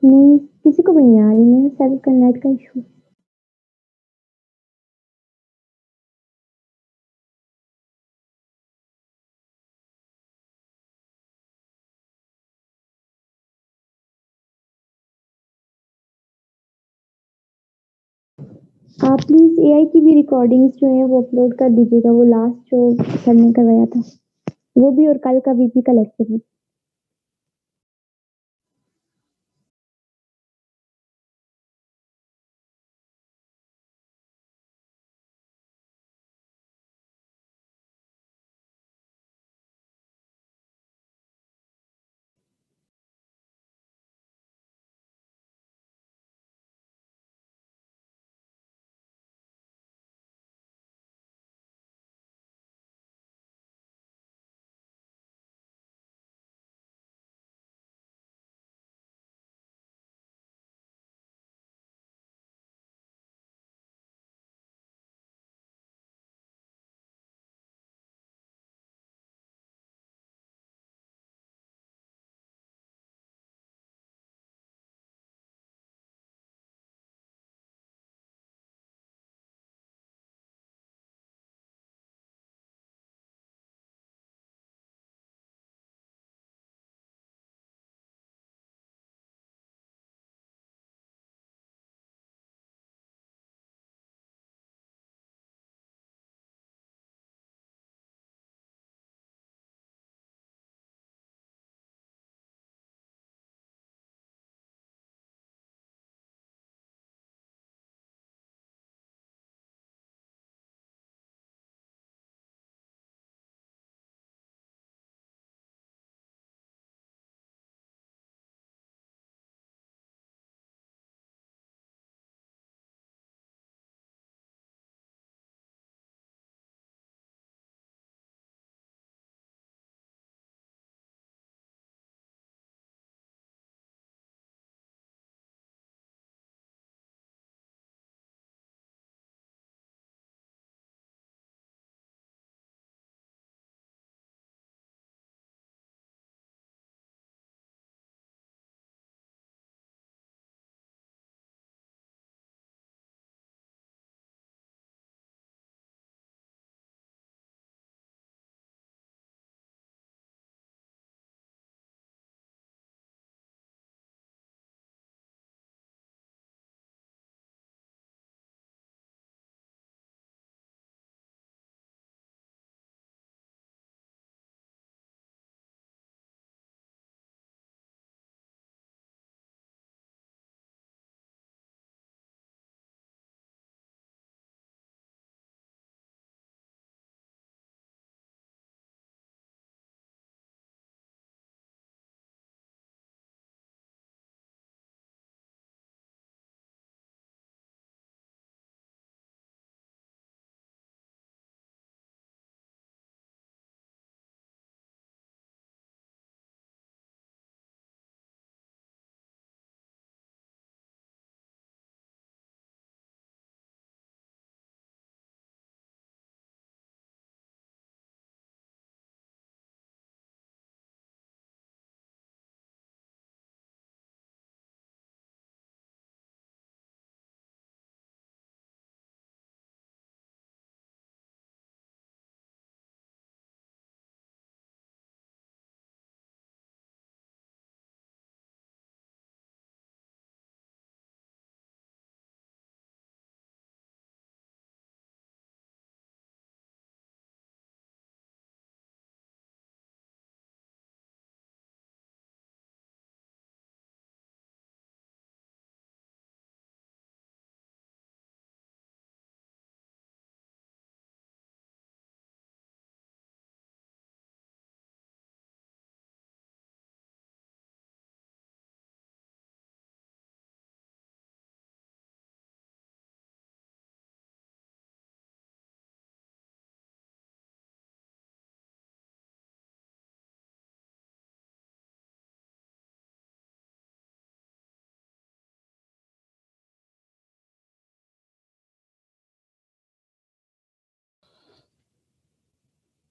नहीं, किसी को भी नहीं आ रही, मेरा सर्वर का नेट का इशू। आप प्लीज एआई की भी रिकॉर्डिंग्स जो है वो अपलोड कर दीजिएगा, वो लास्ट जो सर ने करवाया था वो भी, और कल का वीपी का लेक्चर भी।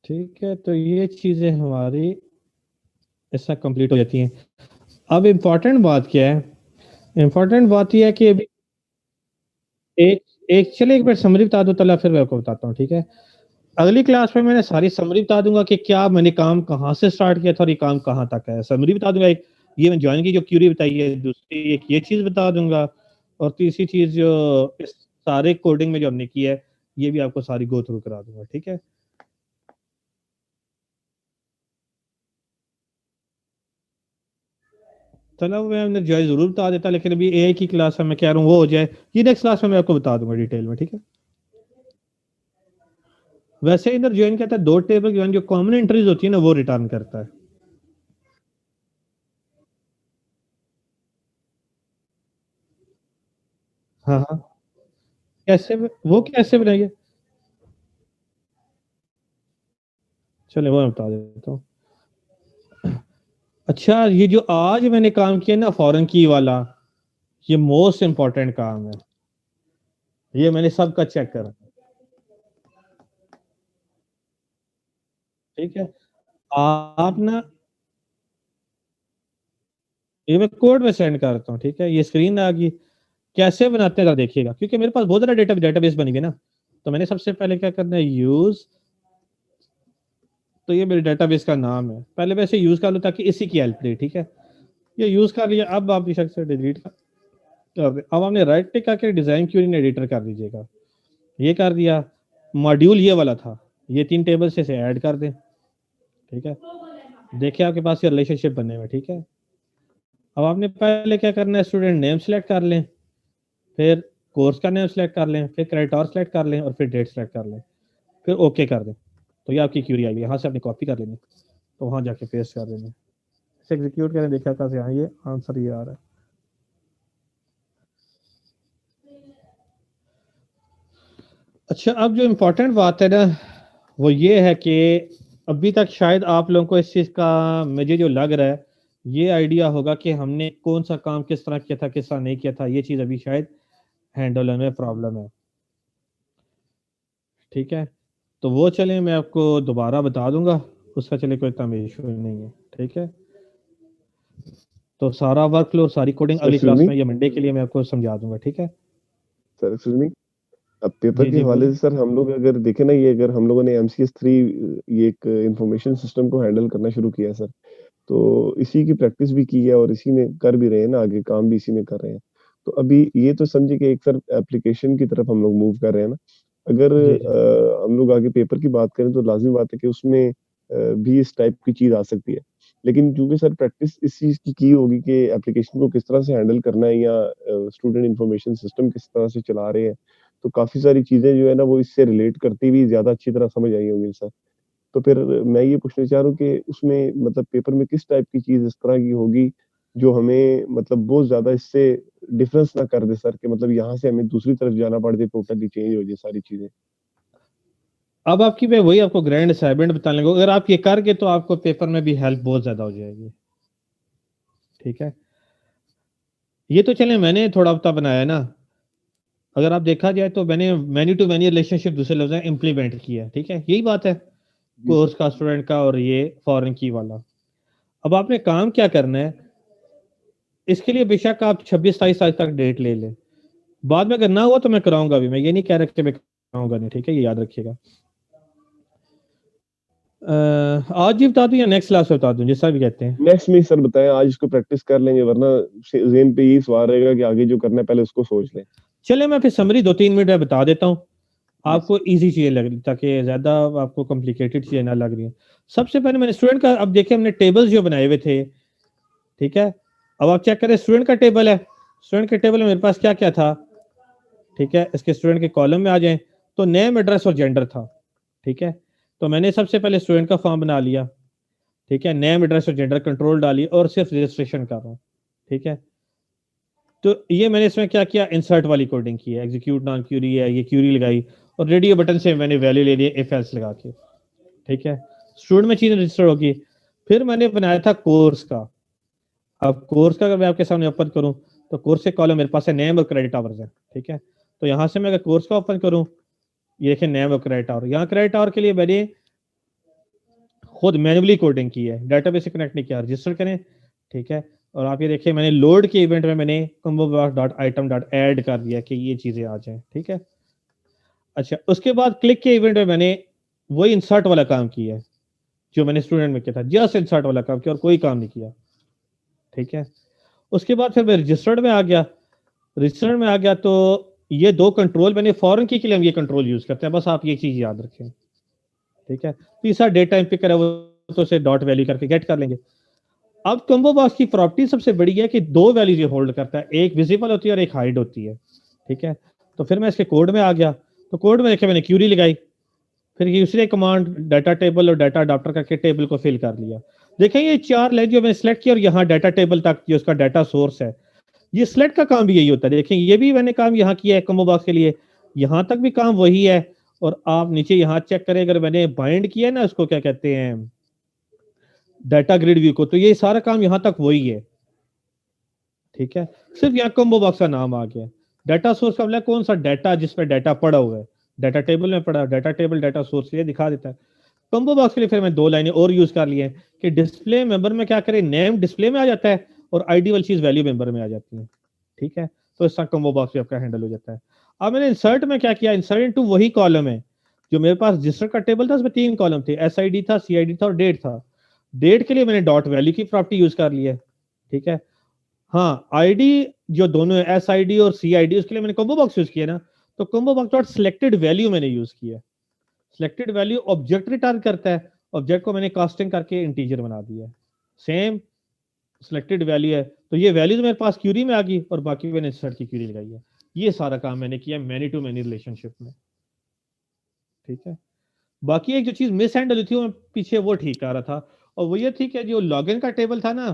ठीक है, तो ये चीजें हमारी ऐसा कंप्लीट हो जाती हैं। अब इम्पोर्टेंट बात क्या है? इम्पोर्टेंट बात यह है कि अभी एक एक चले एक बार समरी बता दो, तला फिर मैं आपको बताता हूँ, ठीक है? अगली क्लास में मैंने सारी समरी बता दूंगा कि क्या मैंने काम कहाँ से स्टार्ट किया था और ये काम कहाँ तक है। समरी बता दूंगा, एक ये मैं ज्वाइन की जो क्यूरी बताई है, दूसरी एक ये चीज बता दूंगा, और तीसरी चीज जो इस सारे कोडिंग में जो हमने की है ये भी आपको सारी गो थ्रू करा दूंगा, ठीक है? चलो मैं जो है जरूर बता देता, लेकिन अभी एआई की क्लास है, मैं कह रहा हूँ वो हो जाए, ये नेक्स्ट क्लास में मैं आपको बता दूंगा डिटेल में, ठीक है? वैसे इधर ज्वाइन कहता है 2 टेबल ज्वाइन जो कॉमन एंट्रीज होती है ना वो रिटर्न करता है। हाँ हाँ, वो कैसे बनाएंगे? चले वो मैं बता देता हूँ। अच्छा, ये जो आज मैंने काम किया ना फॉरेन की वाला, ये मोस्ट इंपॉर्टेंट काम है, ये मैंने सबका चेक करा, ठीक है? आप ना, ये मैं कोड में सेंड करता हूँ, ठीक है? ये स्क्रीन आ गई, कैसे बनाते हैं जरा देखिएगा, क्योंकि मेरे पास बहुत सारा डेटाबेस बनी हुई है ना। तो मैंने सबसे पहले क्या करना है, यूज, तो ये मेरे डेटाबेस का नाम है, पहले वैसे यूज कर लो ताकि इसी की हेल्प दे, ठीक है? ये यूज कर लिया, अब आप बेशक से डिलीट कर दे। अब आपने राइट टिक करके डिजाइन क्यूरी एडिटर कर दीजिएगा, ये कर दिया। मॉड्यूल ये वाला था, ये 3 टेबल से ऐड कर दें, ठीक है? देखिए आपके पास ये रिलेशनशिप बने हुए, ठीक है? अब आपने पहले क्या करना है, स्टूडेंट नेम सेलेक्ट कर लें, फिर कोर्स का नेम सेलेक्ट कर लें, फिर क्रेडिट आवर सेलेक्ट कर लें, और फिर डेट सेलेक्ट कर लें, फिर ओके कर दें। तो ये आपकी क्यूरी आई है, यहाँ से आपने कॉपी कर लेनी, तो वहाँ जाके पेस्ट कर देनी, इसे एग्जीक्यूट करें, देखिए आपका यहाँ ये आंसर ये आ रहा है। अच्छा, अब जो इम्पोर्टेंट बात है ना वो ये है कि अभी तक शायद आप लोगों को इस चीज़ का, मुझे जो लग रहा है, ये आइडिया होगा कि हमने कौन सा काम किस तरह किया था, किस तरह नहीं किया था, ये चीज़ अभी शायद हैंडल होने में प्रॉब्लम है, ठीक है? तो वो चले मैं आपको दोबारा बता दूंगा, उसका चले कोई इतना इशू नहीं है, ठीक है? तो सारा वर्क फ्लो, सारी कोडिंग सर अगली एक्सक्यूज क्लास मी, में, ये मंडे के लिए मैं आपको समझा दूंगा, ठीक है? सर एक्सक्यूज मी, अब पेपर जी के जी हवाले बोले। से सर हम लोग अगर देखें ना, ये अगर हम लोगों ने MCS 3 ये एक इंफॉर्मेशन सिस्टम को हैंडल करना शुरू किया है सर, तो इसी की प्रैक्टिस भी की है और इसी में कर भी रहे हैं ना, आगे काम भी इसी में कर रहे हैं। तो अभी ये तो समझिए कि एक सर एप्लीकेशन की तरफ हम लोग मूव कर रहे हैं ना। अगर जी जी हम लोग आगे पेपर की बात करें तो लाज़मी बात है कि उसमें भी इस टाइप की चीज़ आ सकती है। लेकिन चूँकि सर प्रैक्टिस इस चीज़ की होगी कि एप्लीकेशन को किस तरह से हैंडल करना है, या स्टूडेंट इन्फॉर्मेशन सिस्टम किस तरह से चला रहे हैं, तो काफ़ी सारी चीज़ें जो है ना वो इससे रिलेट करती हुई ज़्यादा अच्छी तरह समझ आई होंगी सर। तो फिर मैं ये पूछना चाह रहा हूँ कि उसमें मतलब पेपर में किस टाइप की चीज़ इस तरह की होगी, जो हमें मतलब बहुत ज़्यादा इससे डिफरेंस ना कर दे सर, कि मतलब यहाँ से हमें दूसरी तरफ जाना पड़ जाए, टोटली चेंज हो जाए सारी चीज़ें। अब आपकी मैं वही आपको ग्रैंड असाइनमेंट बताने लगा, अगर आप ये कर गए तो आपको पेपर में भी हेल्प बहुत ज्यादा हो जाएगी, ठीक है? ये तो चले मैंने थोड़ा सा बनाया है ना, अगर आप देखा जाए तो मैंने मैनी टू मैनी रिलेशनशिप दूसरे लफ्ज में इम्प्लीमेंट किया है, ठीक है? यही बात है जी सर। कोर्स का, स्टूडेंट का, और ये फॉरेन की वाला। अब आपने काम क्या करना है, इसके लिए बेशक आप 26-27 तक डेट ले लें, बाद में अगर ना हुआ तो मैं कराऊंगा भी, मैं ये नहीं कह रहा कि मैं कराऊंगा नहीं, ठीक है? ये याद रखिएगा। आज ही बता दूं या नेक्स्ट क्लास में बता दूं, जैसा भी कहते हैं? नेक्स्ट में सर बताएं, आज इसको प्रैक्टिस कर लेंगे, वरना ज़हन पे यही सवाल रहेगा कि आगे जो करना है पहले उसको सोच लें। चले मैं फिर समरी 2-3 मिनट में बता देता हूँ, जी आपको इजी चीजें लग रही, ताकि ज्यादा आपको कॉम्प्लिकेटेड चीजें ना लग रही हैं। सबसे पहले मैंने स्टूडेंट का, अब देखिए हमने टेबल्स जो बनाए हुए थे, ठीक है? अब आप चेक करें, स्टूडेंट का टेबल है, स्टूडेंट के टेबल में मेरे पास क्या क्या था, ठीक है? इसके स्टूडेंट के कॉलम में आ जाएं, तो नेम, एड्रेस और जेंडर था, ठीक है? तो मैंने सबसे पहले स्टूडेंट का फॉर्म बना लिया, ठीक है? नेम, एड्रेस और जेंडर कंट्रोल डाली और सिर्फ रजिस्ट्रेशन कर रहा हूँ, ठीक है? तो ये मैंने इसमें क्या किया, इंसर्ट वाली कोडिंग की है, एग्जीक्यूट नॉन क्यूरी है, ये क्यूरी लगाई, और रेडियो बटन से मैंने वैल्यू ले लिया इफ एल्स लगा के, ठीक है? स्टूडेंट में चीजें रजिस्टर होगी। फिर मैंने बनाया था कोर्स का। अब कोर्स का अगर मैं आपके सामने ओपन करूं तो कोर्स के कॉलम मेरे पास है, नेम और क्रेडिट आवर्स है, ठीक है? तो यहां से मैं अगर कोर्स का ओपन करूं, ये देखिए नेम और क्रेडिट आवर, यहाँ क्रेडिट आवर के लिए मैंने खुद मैन्युअली कोडिंग की है, डेटाबेस से कनेक्ट नहीं किया, रजिस्टर करें, ठीक है। और आप ये देखिए मैंने लोड के इवेंट में मैंने combobox.item.add कर दिया कि ये चीजें आ जाएं, ठीक है। अच्छा, उसके बाद क्लिक के इवेंट में मैंने वही इंसर्ट वाला काम किया है जो मैंने स्टूडेंट में किया था, जस्ट इंसर्ट वाला काम किया और कोई काम नहीं किया, ठीक है। उसके बाद फिर मैं रजिस्टर्ड में आ गया, रजिस्टर्ड में आ गया तो ये दो कंट्रोल मैंने फॉरेन की के लिए हम ये कंट्रोल यूज करते हैं, बस आप ये चीज याद रखें, ठीक है। तीसरा डेट टाइम पिकर है, वो तो उसे डॉट वैल्यू करके गेट कर लेंगे। अब कॉम्बो बॉक्स की प्रॉपर्टी सबसे बड़ी है कि दो वैल्यूज ये होल्ड करता है, एक विजिबल होती है और एक हाइड होती है, ठीक है। तो फिर मैं इसके कोड में आ गया, तो कोड में देखे मैंने क्यूरी लगाई, फिर दूसरे कमांड डाटा टेबल और डाटा अडाप्टर करके टेबल को फिल कर लिया। देखें ये चार लाइन जो मैंने सेलेक्ट किया और यहाँ डाटा टेबल तक जो उसका डाटा सोर्स है, ये सेलेक्ट का काम भी यही होता है। देखें ये भी मैंने काम यहाँ किया है कॉम्बो बॉक्स के लिए, यहाँ तक भी काम वही है। और आप नीचे यहाँ चेक करें, अगर मैंने बाइंड किया ना उसको क्या कहते हैं डाटा ग्रिड व्यू को, तो ये सारा काम यहाँ तक वही है, ठीक है। सिर्फ यहाँ कॉम्बो बॉक्स का नाम आ गया। डाटा सोर्स का मतलब कौन सा डाटा जिसमें डाटा पड़ा हुआ है, डाटा टेबल में पड़ा, डाटा टेबल डाटा सोर्स ये दिखा देता है। कॉम्बो बॉक्स के लिए फिर मैं दो लाइनें और यूज कर ली हैं कि डिस्प्ले मेंबर में क्या करें, नेम डिस्प्ले में आ जाता है और आईडी वाली चीज वैल्यू मेंबर में आ जाती है, ठीक है। तो इसका कॉम्बो बॉक्स भी आपका हैंडल हो जाता है। अब मैंने इंसर्ट में क्या किया, इंसर्ट इनटू वही कॉलम है जो मेरे पास रजिस्टर का टेबल था, उसमें तीन कॉलम थे, एसआईडी था, सीआईडी था और डेट था। डेट के लिए मैंने डॉट वैल्यू की प्रॉपर्टी यूज कर ली है, ठीक है। हाँ, आईडी जो दोनों है एसआईडी और सीआईडी, उसके लिए मैंने कॉम्बो बॉक्स यूज किया ना, तो combo box dot selected value मैंने यूज किया। सिलेक्टेड वैल्यू ऑब्जेक्ट रिटर्न करता है, ऑब्जेक्ट को मैंने कास्टिंग करके इंटीजर बना दिया, सेम सिलेक्टेड वैल्यू है। तो ये वैल्यूज मेरे पास क्यूरी में आ गई और बाकी मैंने इंसर्ट की क्यूरी लगाई है। ये सारा काम मैंने किया मैनी टू मैनी रिलेशनशिप में, ठीक है। बाकी एक जो चीज मिस हैंडल हुई थी वो पीछे वो ठीक कर रहा था, और वो ये थी कि जो लॉगिन का टेबल था ना,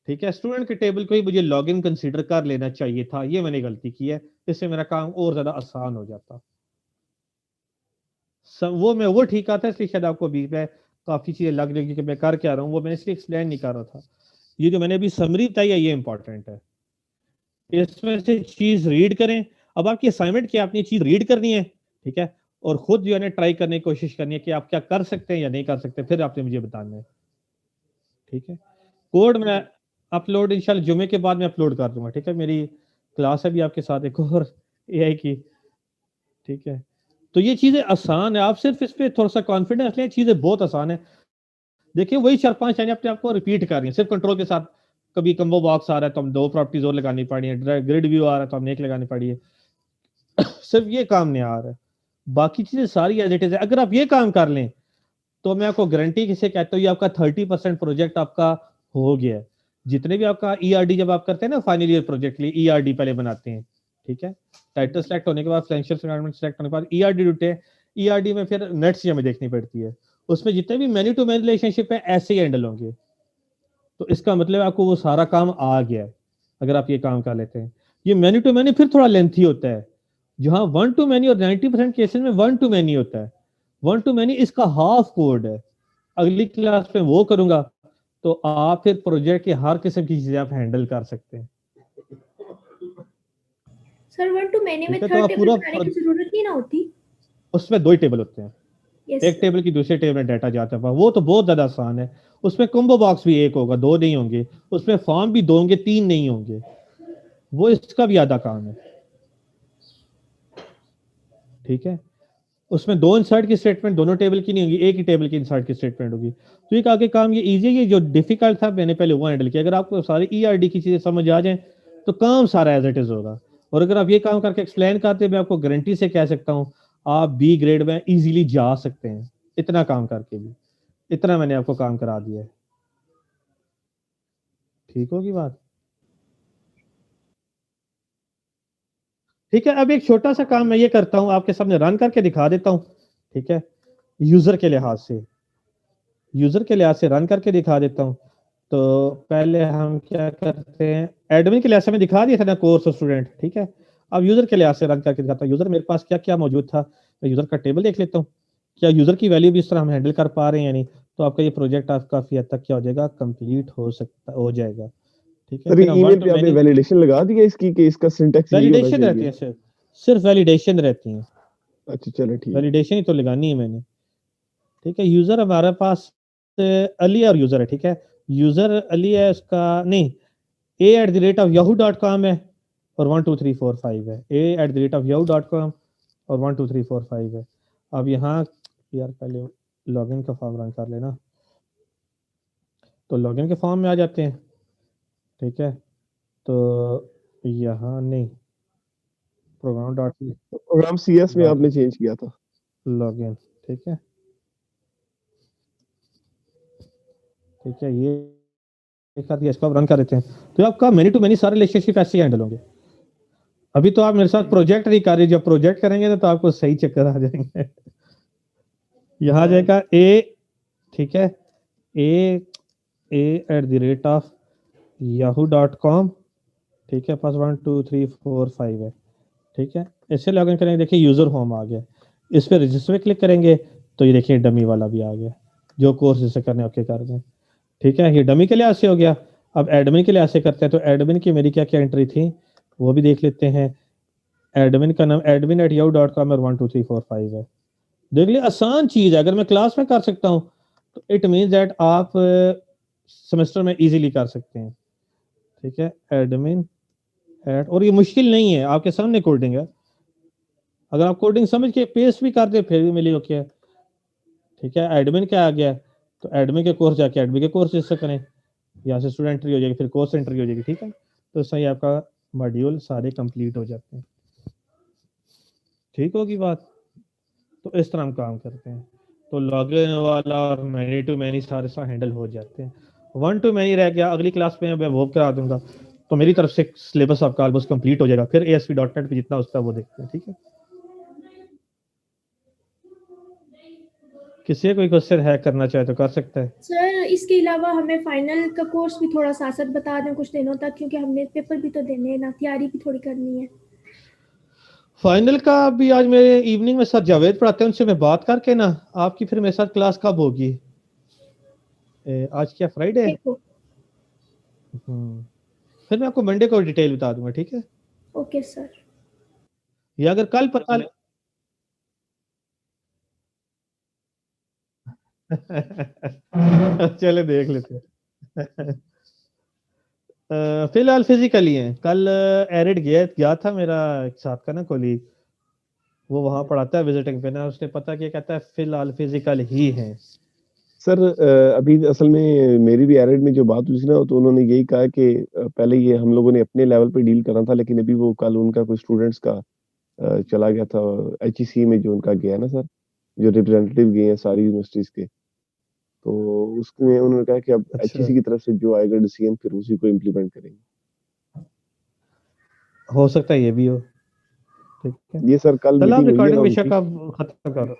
ठीक है, स्टूडेंट के टेबल को ही मुझे लॉगिन कंसीडर कर लेना चाहिए था, ये मैंने गलती की है, इससे मेरा काम और ज्यादा आसान हो जाता। वो मैं वो ठीक आता है, इसलिए शायद आपको अभी पे काफी चीजें लग रही कि मैं कर क्या रहा हूँ, वो मैंने इसलिए एक्सप्लेन नहीं कर रहा था। ये जो मैंने अभी समरी बताई है ये इंपॉर्टेंट है, इसमें से चीज रीड करें। अब आपकी असाइनमेंट क्या, आपने चीज रीड करनी है, ठीक है, और खुद जो है ट्राई करने की कोशिश करनी है कि आप क्या कर सकते हैं या नहीं कर सकते, फिर आपने मुझे बताना है, ठीक है। कोड में अपलोड इंशाल्लाह जुमे के बाद में अपलोड कर दूंगा, ठीक है। मेरी क्लास है भी आपके साथ एक और एआई की, ठीक है। तो ये चीजें आसान है, आप सिर्फ इस पे थोड़ा सा कॉन्फिडेंस लें, चीजें बहुत आसान है। देखिए वही चार पांच लाइनें अपने आपको रिपीट कर रही हैं सिर्फ कंट्रोल के साथ। कभी कम्बो बॉक्स आ रहा है तो हम दो प्रॉपर्टीज और लगानी पड़ी है, ग्रिड व्यू आ रहा है तो हमने एक लगानी पड़ी है। सिर्फ ये काम नहीं आ रहा है, बाकी चीजें सारी एज इट इज है। अगर आप ये काम कर लें तो मैं आपको गारंटी किसे कहता हूँ, ये आपका 30% प्रोजेक्ट आपका हो गया है। जितने भी आपका ईआरडी जब आप करते हैं ना फाइनल ईयर प्रोजेक्ट के लिए, ईआरडी पहले बनाते हैं, ठीक है। टाइटल सेलेक्ट होने के बाद फाइनेंशियल रिक्वायरमेंट सेलेक्ट होने के बाद ईआरडी जुटे, ईआरडी में फिर नेट्स हमें देखनी पड़ती है, उसमें जितने भी मैनी टू मैनी रिलेशनशिप है ऐसे ही हैंडल होंगे। तो इसका मतलब आपको वो सारा काम आ गया है अगर आप ये काम कर लेते हैं। ये मैनी टू मैनी फिर थोड़ा लेंथी होता है, जहां 1 टू मैनी और 90% केसेस में 1 टू मैनी होता है। 1 टू मैनी इसका हाफ कोड है, अगली क्लास में वो करूंगा, तो आप फिर प्रोजेक्ट के हर किस्म की चीजें आप हैंडल कर सकते हैं। सर 1 टू मैनी में ठीक है, तो थर्ड आप टेबल पूरा बनाने की जरूरत नहीं ना होती। उसमें दो ही टेबल होते हैं, यस एक टेबल की दूसरे टेबल में डाटा जाता है, वो तो बहुत ज्यादा आसान है। उसमें कॉम्बो बॉक्स भी एक होगा, दो नहीं होंगे, उसमें फॉर्म भी दो होंगे, तीन नहीं होंगे, वो इसका भी आधा काम है, ठीक है। उसमें दो इंसर्ट की स्टेटमेंट दोनों टेबल की नहीं होगी, एक ही टेबल की इंसर्ट की स्टेटमेंट होगी। तो एक आगे काम ये इजी है, ये जो डिफिकल्ट था मैंने पहले वो हैंडल किया। अगर आपको सारी ईआरडी की चीजें समझ आ जाए तो काम सारा एज इट इज होगा। और अगर आप ये काम करके एक्सप्लेन करते, मैं आपको गारंटी से कह सकता हूँ आप बी ग्रेड में इजीली जा सकते हैं, इतना काम करके भी। इतना मैंने आपको काम करा दिया है, ठीक होगी बात। ठीक है, अब एक छोटा सा काम मैं ये करता हूं, आपके सामने रन करके दिखा देता हूं, ठीक है। यूजर के लिहाज से रन करके दिखा देता हूं। तो पहले हम क्या करते हैं, एडमिन के लिहाज से मैं दिखा दिया था ना कोर्स और स्टूडेंट, ठीक है। अब यूजर के लिहाज से रन करके दिखाता हूं, यूजर मेरे पास क्या क्या मौजूद था, मैं यूजर का टेबल देख लेता हूँ, क्या यूजर की वैल्यू भी इस तरह हम हैंडल कर पा रहे हैं या नहीं। तो आपका ये प्रोजेक्ट आप काफी हद तक क्या हो जाएगा, कंप्लीट हो जाएगा, ठीक है। सर फिर हम ईमेल पे आपने वैलिडेशन लगा दिया इसकी कि इसका सिंटैक्स यही होना वैलिडेशन रहती चाहिए? है, सिर्फ वैलिडेशन रहती है, अच्छा चलो ठीक है। वैलिडेशन ही तो लगानी है मैंने, ठीक है। यूजर हमारे पास अली और यूजर है, ठीक है। यूजर अली है, उसका नहीं a@yahoo.com है और 1 2 3 4 5 है। a@yahoo.com और 1 2 3 4 5 है। अब यहाँ यार पहले लॉगिन का फॉर्म रन कर लेना, तो लॉगिन के फॉर्म में आ जाते हैं, ठीक है। तो यहाँ नहीं, प्रोग्राम डॉट प्रोग्राम CS में आपने चेंज किया था। लॉगिन, ठीक है, ठीक है। ये एक साथ इसको आप रन कर देते हैं, तो आपका मेनी टू मेनी सारे रिलेशनशिप ऐसे ही हैंडल होंगे। अभी तो आप मेरे साथ प्रोजेक्ट नहीं कर रहे, जब प्रोजेक्ट करेंगे तो आपको सही चक्कर आ जाएंगे। यहाँ आ जाएगा ए, ठीक है, a@yahoo.com, ठीक है, पास 1 2 3 4 5 है, ठीक है। इससे लॉगिन करेंगे, देखिए यूजर होम आ गया, इस पर रजिस्टर पे क्लिक करेंगे तो ये देखिए डमी वाला भी आ गया, जो कोर्स इसे करने ओके कर दें, ठीक है। ये डमी के लिहाज से हो गया। अब एडमिन के लिहाज से करते हैं, तो एडमिन की मेरी क्या क्या एंट्री थी वो भी देख लेते हैं। एडमिन का नाम admin@yahoo.com और 1 2 3 4 5 है। देख लिया, आसान चीज है, अगर मैं क्लास में कर सकता हूँ तो इट मीन्स दैट आप सेमेस्टर में इजीली कर सकते हैं, ठीक है। एडमिन एड, और ये मुश्किल नहीं है, आपके सामने कोडिंग है, अगर आप कोडिंग समझ के पेस्ट भी कर दे फिर भी मिली ओके, ठीक है। एडमिन क्या आ गया, तो एडमिन के कोर्स जाके एडमिन के कोर्स से करें, यहाँ से स्टूडेंट एंट्री हो जाएगी, फिर कोर्स एंट्री हो जाएगी, ठीक है। तो सही आपका मॉड्यूल सारे कंप्लीट हो जाते हैं, ठीक होगी बात। तो इस तरह हम काम करते हैं, तो लॉगिन वाला और मैनी टू मैनी सारे साथ हैंडल हो जाते हैं। 1 टू मैनी रह गया, अगली क्लास में मैं वो करा दूंगा, तो मेरी तरफ से सिलेबस आपका ऑलमोस्ट कंप्लीट हो जाएगा। फिर ASP.NET पे जितना उसका वो देखते हैं, ठीक है। किसी कोई क्वेश्चन है करना चाहे तो कर सकता है। सर इसके अलावा हमें फाइनल का कोर्स भी थोड़ा साथ साथ बता दें कुछ दिनों तक, क्योंकि हमने पेपर भी तो देने हैं ना, तैयारी भी थोड़ी करनी है। फाइनल का भी आज मेरे इवनिंग में सर जावेद पढ़ाते हैं, उनसे मैं बात करके ना, आपकी फिर मेरे साथ क्लास कब होगी? आज क्या फ्राइडे है? देखो, फिर मैं आपको मंडे को डिटेल बता दूंगा, ठीक है। Okay sir. या अगर कल पता चले देख लेते हैं। फिलहाल फिजिकली है, कल एरिड गया था मेरा एक साथ का ना कोलीग, वो वहां पढ़ाता है विजिटिंग पे ना, उसने पता किया, कहता है फिलहाल फिजिकल ही है। सर अभी असल में मेरी भी एरिड में जो बात हुई थी ना, तो उन्होंने यही कहा कि पहले ये हम लोगों ने अपने लेवल पे डील करना था, लेकिन अभी वो कल उनका कोई स्टूडेंट्स का चला गया था HEC में, जो उनका गया है ना सर, जो रिप्रेजेंटेटिव गए हैं सारी यूनिवर्सिटीज के, तो उसमें उन्होंने कहा कि अब अच्छा, HEC की तरफ से जो आएगा डिसीजन फिर उसी को इम्प्लीमेंट करेंगे। हो सकता है ये भी हो, ठीक है। ये सर कल चलो आप मीटिंग हुई है ना रिकॉर्डिंग बेशक उनकी। आप खत्म करो।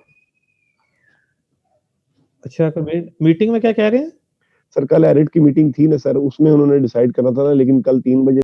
अच्छा, मीटिंग में क्या कह रहे हैं? सर कल एरिड की मीटिंग थी ना सर, उसमें उन्होंने डिसाइड करना था ना, लेकिन कल 3 बजे